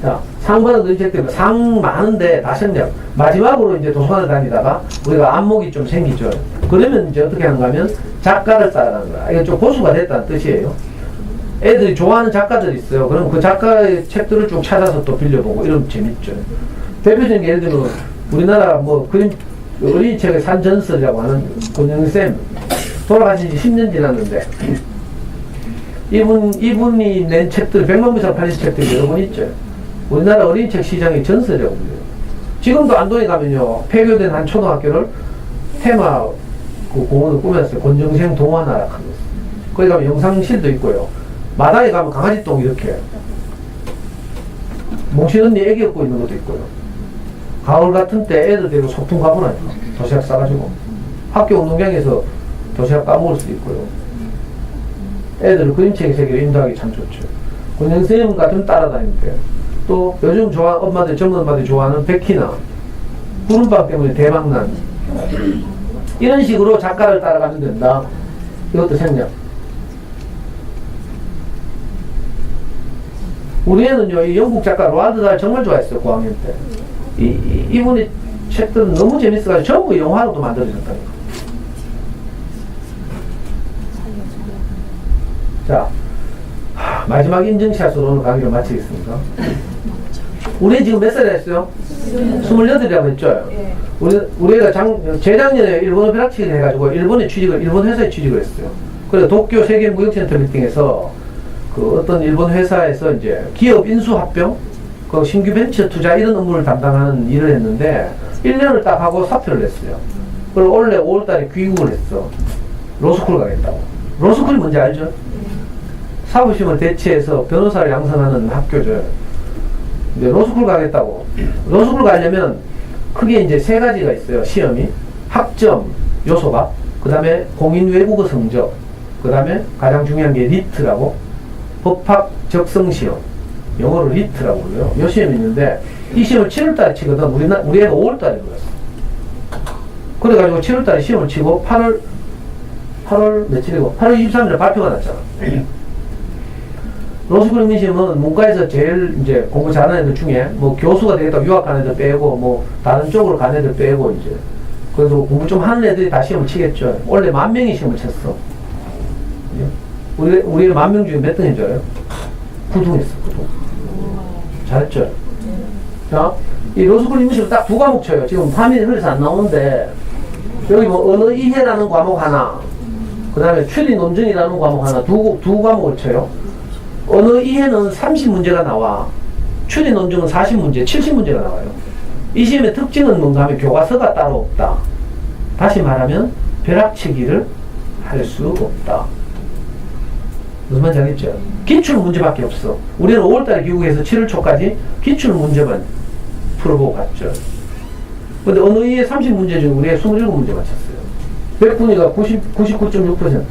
자, 상 받은 그림책들 상 많은데 다 생략. 마지막으로 이제 도서관을 다니다가 우리가 안목이 좀 생기죠. 그러면 이제 어떻게 하는가 하면 작가를 따라가는 거야. 이게 좀 고수가 됐다는 뜻이에요. 애들이 좋아하는 작가들이 있어요. 그럼 그 작가의 책들을 쭉 찾아서 또 빌려보고 이러면 재밌죠. 대표적인 게 예를 들면 우리나라 뭐 그림 어린이 책의 산전설이라고 하는 권영쌤 돌아가신 지 10년 지났는데 이분이 낸 책들 100만 부 이상 팔린 책들이 여러 번 있죠. 우리나라 어린이 책 시장의 전설이라고 불려요. 지금도 안동에 가면요 폐교된 한 초등학교를 테마 그 공원을 꾸몄어요. 권정생 동화나라 하면서 거기 가면 영상실도 있고요. 마당에 가면 강아지똥 이렇게 몽신 언니 애기 업고 있는 것도 있고요. 가을 같은 때 애들 데리고 소풍 가보라니까 도시락 싸가지고 학교 운동장에서 도시락 까먹을 수도 있고요. 애들을 그림책의 세계로 인도하기 참 좋죠. 권영쌤 같은 따라다니는데 또 요즘 엄마들 젊은 엄마들이 좋아하는 백희나 구름밤 때문에 대박난 이런 식으로 작가를 따라가면 된다. 이것도 생략. 우리 애는요, 이 영국 작가 로알드 다hl 정말 좋아했어요, 고학년 때. 이분의 책들은 너무 재밌어가지고 전부 영화로도 만들어졌다니까. 자, 마지막 인증샷으로 오늘 강의를 마치겠습니다. 우리 지금 몇 살이 했어요? 28이라고 했죠? 우리 애가 재작년에 일본어 벼락치기를 해가지고 일본 회사에 취직을 했어요. 그래서 도쿄 세계무역센터 빌딩에서 그 어떤 일본 회사에서 이제 기업 인수합병, 그 신규 벤처 투자 이런 업무를 담당하는 일을 했는데 1년을 딱 하고 사표를 냈어요. 그리고 올해 5월달에 귀국을 했어. 로스쿨 가겠다고. 로스쿨이 뭔지 알죠? 사부심을 대체해서 변호사를 양성하는 학교죠. 이제 로스쿨 가겠다고. 로스쿨 가려면 크게 이제 세 가지가 있어요. 시험이 학점 요소가, 그 다음에 공인 외국어 성적, 그 다음에 가장 중요한 게 리트라고 법학 적성 시험, 영어로 리트라고 그래요. 요 시험이 있는데 이 시험을 7월달에 치거든. 우리 애가 5월달에 들었어. 그래가지고 7월달에 시험을 치고 8월 8월 며칠이고 8월 23일에 발표가 났잖아. 로스쿨 인민심은 문과에서 제일 이제 공부 잘하는 애들 중에 뭐 교수가 되겠다 유학 간 애들 빼고 뭐 다른 쪽으로 간 애들 빼고 이제 그래도 공부 좀 하는 애들이 다 시험을 치겠죠. 원래 10,000명이 시험을 쳤어. 우리 10,000명 중에 몇 등인 줄 알아요? 9등 했어. 9등. 잘했죠. 자, 이 로스쿨 인민심은 딱 두 과목 쳐요. 지금 화면이 흘려서 안 나오는데 여기 뭐 언어 이해라는 과목 하나, 그 다음에 추리 논증이라는 과목 하나, 두 과목을 쳐요. 언어 이해는 30문제가 나와. 추리 논증은 40문제, 70문제가 나와요. 이 시험의 특징은 뭔가 하면 교과서가 따로 없다. 다시 말하면 벼락치기를 할 수 없다. 무슨 말인지 알겠죠? 기출 문제밖에 없어. 우리는 5월달에 귀국해서 7월 초까지 기출 문제만 풀어보고 갔죠. 근데 언어 이해 30문제 중에 우리가 27문제 맞췄어요. 100분위가 99.6%.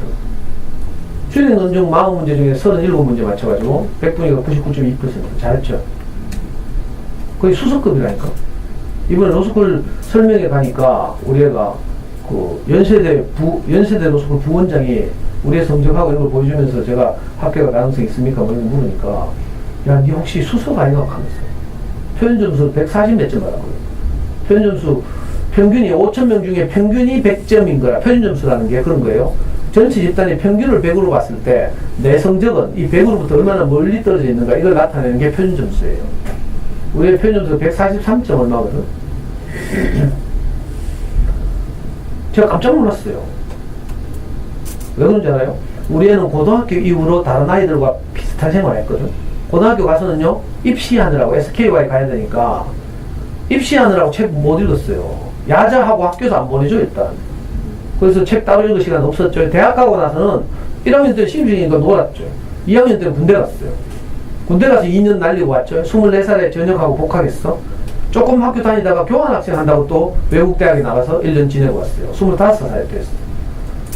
추리 논증 40문제 중에 37문제 맞춰가지고 100분위가 99.2% 잘했죠. 거의 수석급이라니까. 이번에 로스쿨 설명회 가니까 우리 애가 그 연세대 로스쿨 부원장이 우리의 성적하고 이런 걸 보여주면서 제가 합격할 가능성이 있습니까? 뭐 이런 거 물으니까 야, 니 혹시 수석 아니가? 하면서 표현 점수 140 몇 점 받았거든. 표현 점수 평균이 5,000명 중에 평균이 100점인 거야. 표현 점수라는 게 그런 거예요. 전체 집단의 평균을 100으로 봤을 때 내 성적은 이 100으로부터 얼마나 멀리 떨어져 있는가 이걸 나타내는 게 표현 점수예요. 우리의 표현 점수가 143점 얼마거든. 제가 깜짝 놀랐어요. 왜 그런지 알아요? 우리 애는 고등학교 이후로 다른 아이들과 비슷한 생활을 했거든. 고등학교 가서는요, 입시하느라고 SKY 가야 되니까 입시하느라고 책 못 읽었어요. 야자하고 학교도 안 보내줘 일단. 그래서 책 따로 읽을 시간 없었죠. 대학 가고 나서는 1학년 때 시험중이니까 놀았죠. 2학년 때는 군대 갔어요. 군대 가서 2년 날리고 왔죠. 24살에 전역하고 복학했어. 조금 학교 다니다가 교환학생 한다고 또 외국 대학에 나가서 1년 지내고 왔어요. 25살 때였어.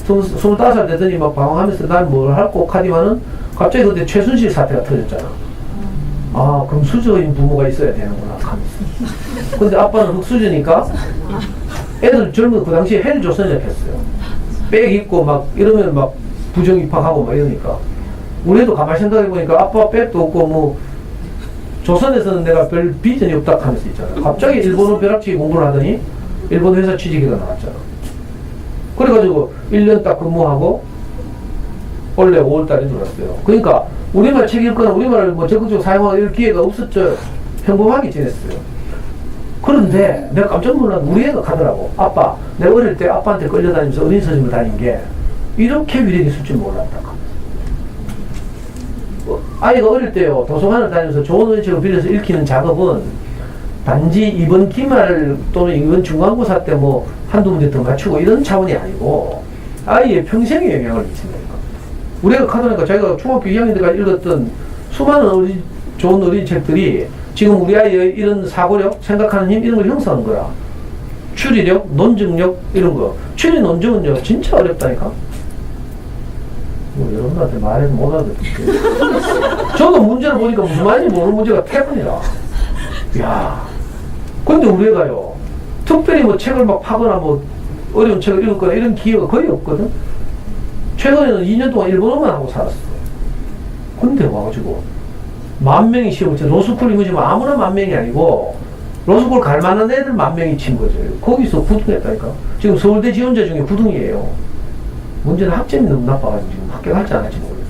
25살 되더니 막 방황하면서 난 뭘 할고 하디만은 갑자기 그때 최순실 사태가 터졌잖아. 아, 그럼 수저인 부모가 있어야 되는구나 하면서. 근데 아빠는 흑수저니까 애들 젊은 그 당시에 헬조선이라고 했어요. 백 입고 막 이러면 막 부정 입학하고 막 이러니까. 우리 애도 가만히 생각해보니까 아빠 백도 없고 뭐 조선에서는 내가 별 비전이 없다 하면서 있잖아. 갑자기 일본어 벼락치기 공부를 하더니 일본 회사 취직회가 나왔잖아. 그래가지고 1년 딱 근무하고 원래 5월달에 들어왔어요. 그러니까 우리말 책 읽거나 우리말을 뭐 적극적으로 사용할 이런 기회가 없었죠. 평범하게 지냈어요. 그런데 내가 깜짝 놀란 우리 애가 가더라고. 아빠, 내가 어릴 때 아빠한테 끌려다니면서 어린 서점을 다닌 게 이렇게 위력이 있을 줄 몰랐다. 아이가 어릴 때요, 도서관을 다니면서 좋은 원칙을 빌려서 읽히는 작업은 단지 이번 기말 또는 이번 중간고사 때 뭐 한두 문제 더 맞추고 이런 차원이 아니고 아이의 평생에 영향을 미친다니까. 우리 애가 가더니까 자기가 중학교 2학년 때까지 읽었던 수많은 좋은 어린 책들이 지금 우리 아이의 이런 사고력, 생각하는 힘 이런 걸 형성하는 거야. 추리력, 논증력 이런 거. 추리 논증은요 진짜 어렵다니까. 뭐 여러분한테 말해서 못 알아듣겠어요. 저도 문제를 보니까 무슨 말인지 모르는 문제가 태반이라. 이야. 근데 우리 애가요 특별히 뭐 책을 막 파거나 뭐 어려운 책을 읽거나 이런 기회가 거의 없거든. 최근에는 2년 동안 일본어만 하고 살았어. 근데 와가지고 10,000명이 시험을 쳐. 로스쿨 이거지만 아무나 10,000명이 아니고 로스쿨 갈 만한 애들 10,000명이 친 거죠. 거기서 9등했다니까. 지금 서울대 지원자 중에 9등이에요. 문제는 학점이 너무 나빠가지고 지금 합격할지 안 할지 모르겠어요.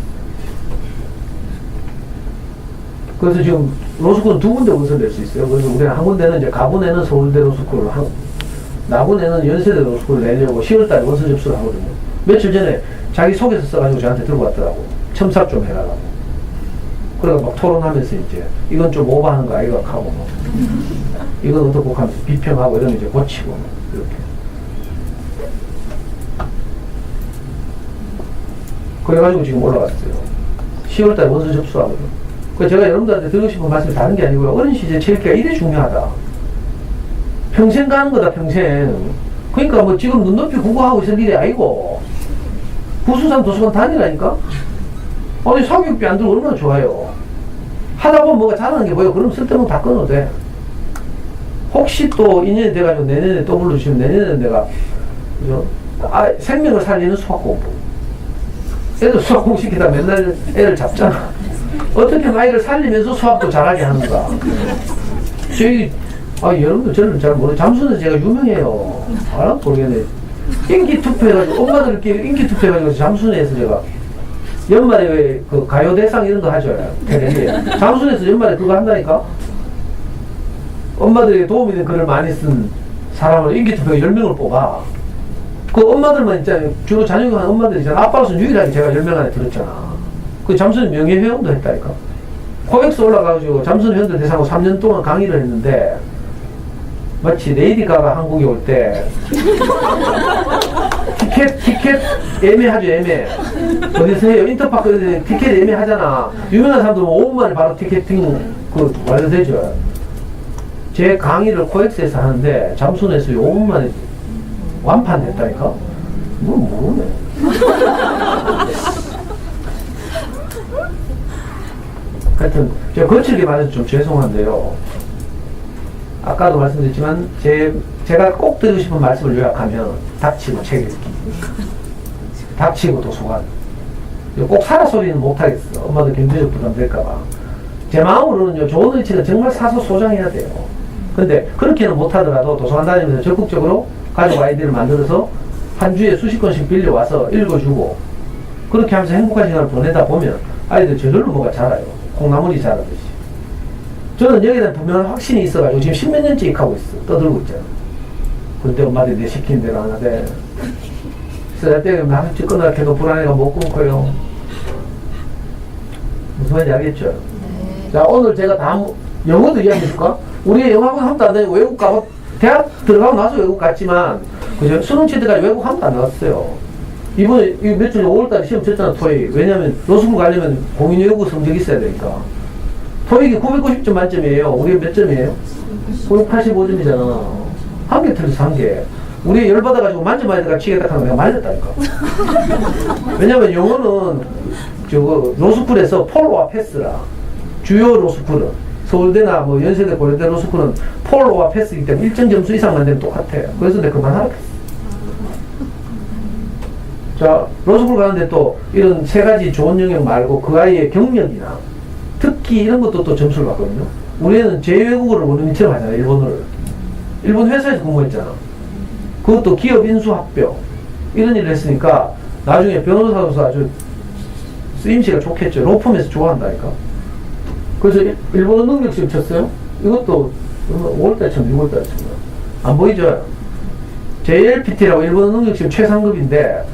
그래서 지금 로스쿨은 2군데 원서를 낼 수 있어요. 그래서 우리는 한 군데는 이제 가군에는 서울대 로스쿨을 하고 나군에는 연세대 로스쿨을 내려고 10월달에 원서 접수를 하거든요. 며칠 전에 자기 속에서 써가지고 저한테 들고 왔더라고. 첨삭 좀 해라라고. 그래서 막 토론하면서 이제 이건 좀 오버하는 거 아이가 하고 뭐 이건 어떻고 하면서 비평하고 이러면 이제 고치고 뭐 이렇게. 그래가지고 지금 올라갔어요. 10월달에 원서 접수하거든요. 그래서 제가 여러분들한테 드리고 싶은 말씀이 다른 게 아니고요. 어린 시절 체력기가 이래 중요하다. 평생 가는 거다, 평생. 그러니까 뭐 지금 눈높이 구구하고 있을 일이 아니고 부수산 도서관 다니라니까? 아니 사교육비 안 들고 얼마나 좋아요. 하다 보면 뭐가 잘하는 게 보여. 그럼 쓸데없는 다 끊어도 돼. 혹시 또 인연이 돼가지고 내년에 또 불러주시면 내년에는 내가 그죠? 생명을 살리는 수학 공부 애들 수학 공식이다 맨날 애를 잡잖아. 어떻게 아이를 살리면서 수학도 잘하게 하는가. 저희, 여러분들 저는 잘 모르겠어요. 잠수는 제가 유명해요. 모르겠네. 인기투표해가지고, 엄마들끼리 인기투표해가지고 잠수내에서 제가 연말에 왜 그 가요대상 이런 거 하죠. 텔레비에. 잠수내에서 연말에 그거 한다니까? 엄마들에게 도움이 되는 글을 많이 쓴 사람을 인기투표 10명을 뽑아. 그 엄마들만 있잖아요. 주로 자녀교육하는 엄마들 있잖아. 아빠로서 유일하게 제가 10명 안에 들었잖아. 그 잠수는 명예회원도 했다니까. 코엑스 올라가가지고 잠수는 회원들 대상으로 3년 동안 강의를 했는데, 마치 레이디 가가 한국에 올 때, 티켓 애매하죠, 애매. 어디서 해요? 인터파크 티켓 애매하잖아. 유명한 사람들 5분 만에 바로 티켓팅 완료되죠. 제 강의를 코엑스에서 하는데, 잠수에서 5분 만에 완판됐다니까? 모르네. 하여튼, 제가 거칠게 말해서 좀 죄송한데요. 아까도 말씀드렸지만, 제가 꼭 드리고 싶은 말씀을 요약하면, 닥치고 책 읽기. 닥치고 도서관. 꼭 사라 소리는 못하겠어. 엄마도 경제적 부담 될까봐. 제 마음으로는요, 좋은 의치는 정말 사서 소장해야 돼요. 근데 그렇게는 못하더라도 도서관 다니면서 적극적으로 가족 아이디를 만들어서 한 주에 수십 권씩 빌려와서 읽어주고, 그렇게 하면서 행복한 시간을 보내다 보면 아이들 저절로 뭐가 자라요. 콩나물이 자라듯이. 저는 여기에 대한 분명한 확신이 있어가지고 지금 10몇 년째 익하고 있어. 떠들고 있잖아. 근데 엄마들이 내 시키는 대로 안 하대. 쓸 때 나도 찍거나 계속 불안해가 못 끊고요. 무슨 말인지 알겠죠? 네. 자, 오늘 제가 다음 영어도 이야기해줄까? 우리 영어학원 한 번도 안 다니고 외국 가고 대학 들어가고 나서 외국 갔지만, 그죠? 수능 칠 때까지 외국 한 번도 안 나왔어요. 이번에 며칠 5월달에 시험 쳤잖아, 토익. 왜냐면 로스쿨 가려면 공인외국어 성적이 있어야 되니까. 토익이 990점 만점이에요. 우리 몇 점이에요? 985점이잖아. 한 개 틀려서 한 개. 우리 열받아가지고 만점만 해다가 치겠다 하면 내가 말렸다니까. 왜냐면 영어는 로스쿨에서 폴로와 패스라. 주요 로스쿨은. 서울대나 뭐 연세대, 고려대 로스쿨은 폴로와 패스이기 때문에 일정 점수 이상만 되면 똑같아요. 그래서 내가 그만하라 했어. 자, 로스쿨 가는데 또 이런 세 가지 좋은 영역 말고 그 아이의 경력이나 특기 이런 것도 또 점수를 받거든요. 우리는 제2외국어를 원어민처럼 하잖아요, 일본어를. 일본 회사에서 근무했잖아. 그것도 기업 인수합병 이런 일을 했으니까 나중에 변호사로서 아주 쓰임새가 좋겠죠. 로펌에서 좋아한다니까. 그래서 일본어 능력 시험 쳤어요. 이것도 5월달에 쳤나 6월달에 쳤나 안 보이죠? JLPT라고 일본어 능력 시험 최상급인데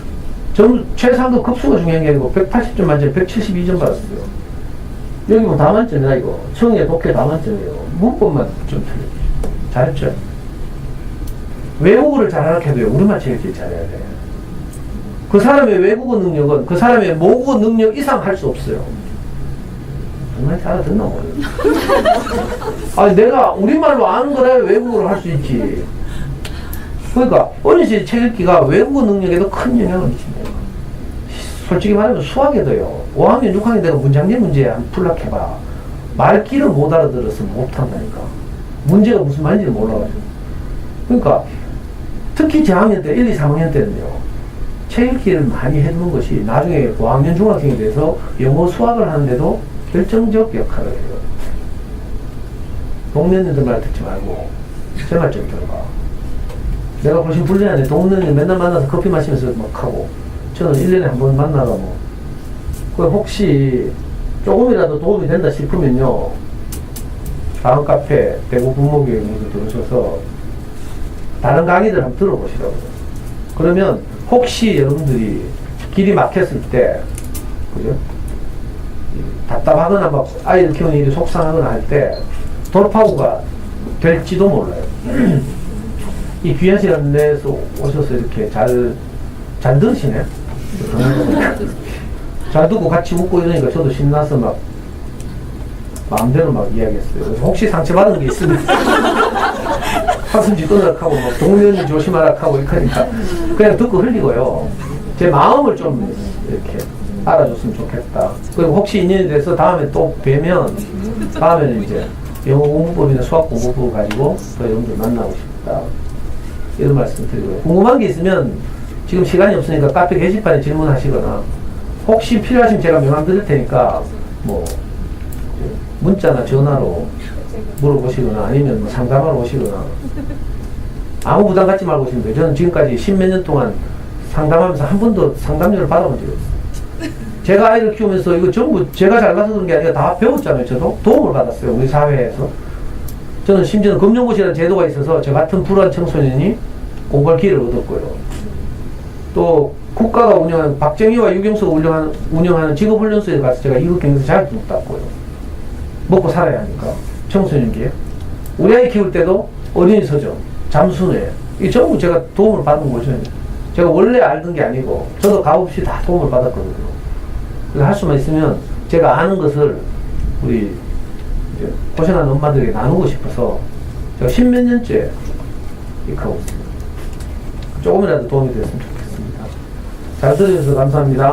최상급 급수가 중요한 게 아니고 180점 만점에 172점 받았어요. 여기 뭐 다 만점이다 이거. 청해, 독해 다 만점이에요. 문법만 좀 틀려. 잘했죠? 외국어를 잘하라 해도요, 우리말 제일 잘해야 돼. 그 사람의 외국어 능력은 그 사람의 모국어 능력 이상 할 수 없어요. 정말 알아듣나 모르겠어. 아니, 내가 우리말로 아는 거라 외국어로 할 수 있지. 그러니까, 어린 시절 책 읽기가 외국어 능력에도 큰 영향을 미친다. 솔직히 말하면 수학에도요, 5학년, 6학년 내가 문장내 문제 한 풀락해봐. 말귀를 못 알아들어서 못한다니까. 문제가 무슨 말인지 몰라가지고. 그러니까, 특히 저학년 때, 1, 2, 3학년 때는요, 책 읽기를 많이 해두는 것이 나중에 5학년 중학생이 돼서 영어 수학을 하는데도 결정적 역할을 해요. 동년님들 말 듣지 말고 제 말 좀 들어봐. 내가 훨씬 불리하네. 동년님 맨날 만나서 커피 마시면서 막 하고, 저는 1년에 한 번 만나가 뭐. 그 혹시 조금이라도 도움이 된다 싶으면요, 다음 카페 대구 부모교육 모두 들으셔서 다른 강의들 한번 들어보시라고요. 그러면 혹시 여러분들이 길이 막혔을 때, 그죠? 답답하거나 막 아이들 키우는 일이 속상하거나 할 때 돌파구가 될지도 몰라요. 이 귀한 시간 내에서 오셔서 이렇게 잘 들으시네? 잘 듣고 같이 웃고 이러니까 저도 신나서 막 마음대로 막 이야기했어요. 그래서 혹시 상처받은 게 있으면 하승지 끊으라 하고 막 동면이 조심하라 하고 이렇게 하니까 그냥 듣고 흘리고요. 제 마음을 좀 이렇게 알아줬으면 좋겠다. 그리고 혹시 인연이 돼서 다음에 또 뵈면 다음에는 이제 영어 공부법이나 수학 공부법 가지고 또 여러분들 만나고 싶다. 이런 말씀 드리고요. 궁금한 게 있으면 지금 시간이 없으니까 카페 게시판에 질문하시거나 혹시 필요하시면 제가 명함 드릴 테니까 뭐 문자나 전화로 물어보시거나 아니면 뭐 상담하러 오시거나 아무 부담 갖지 말고 오시면 돼요. 저는 지금까지 십몇 년 동안 상담하면서 한 번도 상담료를 받아본 적이 없어요. 제가 아이를 키우면서 이거 전부 제가 잘 가서 그런 게 아니라 다 배웠잖아요. 저도 도움을 받았어요. 우리 사회에서. 저는 심지어 금연고시라는 제도가 있어서 저 같은 불우한 청소년이 공부할 기회를 얻었고요. 또 국가가 운영하는 박정희와 유경수가 운영하는 직업훈련소에 가서 제가 이국 경영서 자격증 땄고요. 먹고 살아야 하니까 청소년기에 우리 아이 키울 때도 어린이 서점, 잠수회 이 전부 제가 도움을 받은 거죠. 제가 원래 알던 게 아니고 저도 값없이 다 도움을 받았거든요. 그래서 할 수만 있으면 제가 아는 것을 우리 이제 고생하는 엄마들에게 나누고 싶어서 제가 십몇 년째 이렇게 하고 있습니다. 조금이라도 도움이 됐으면 좋겠습니다. 잘 들어주셔서 감사합니다.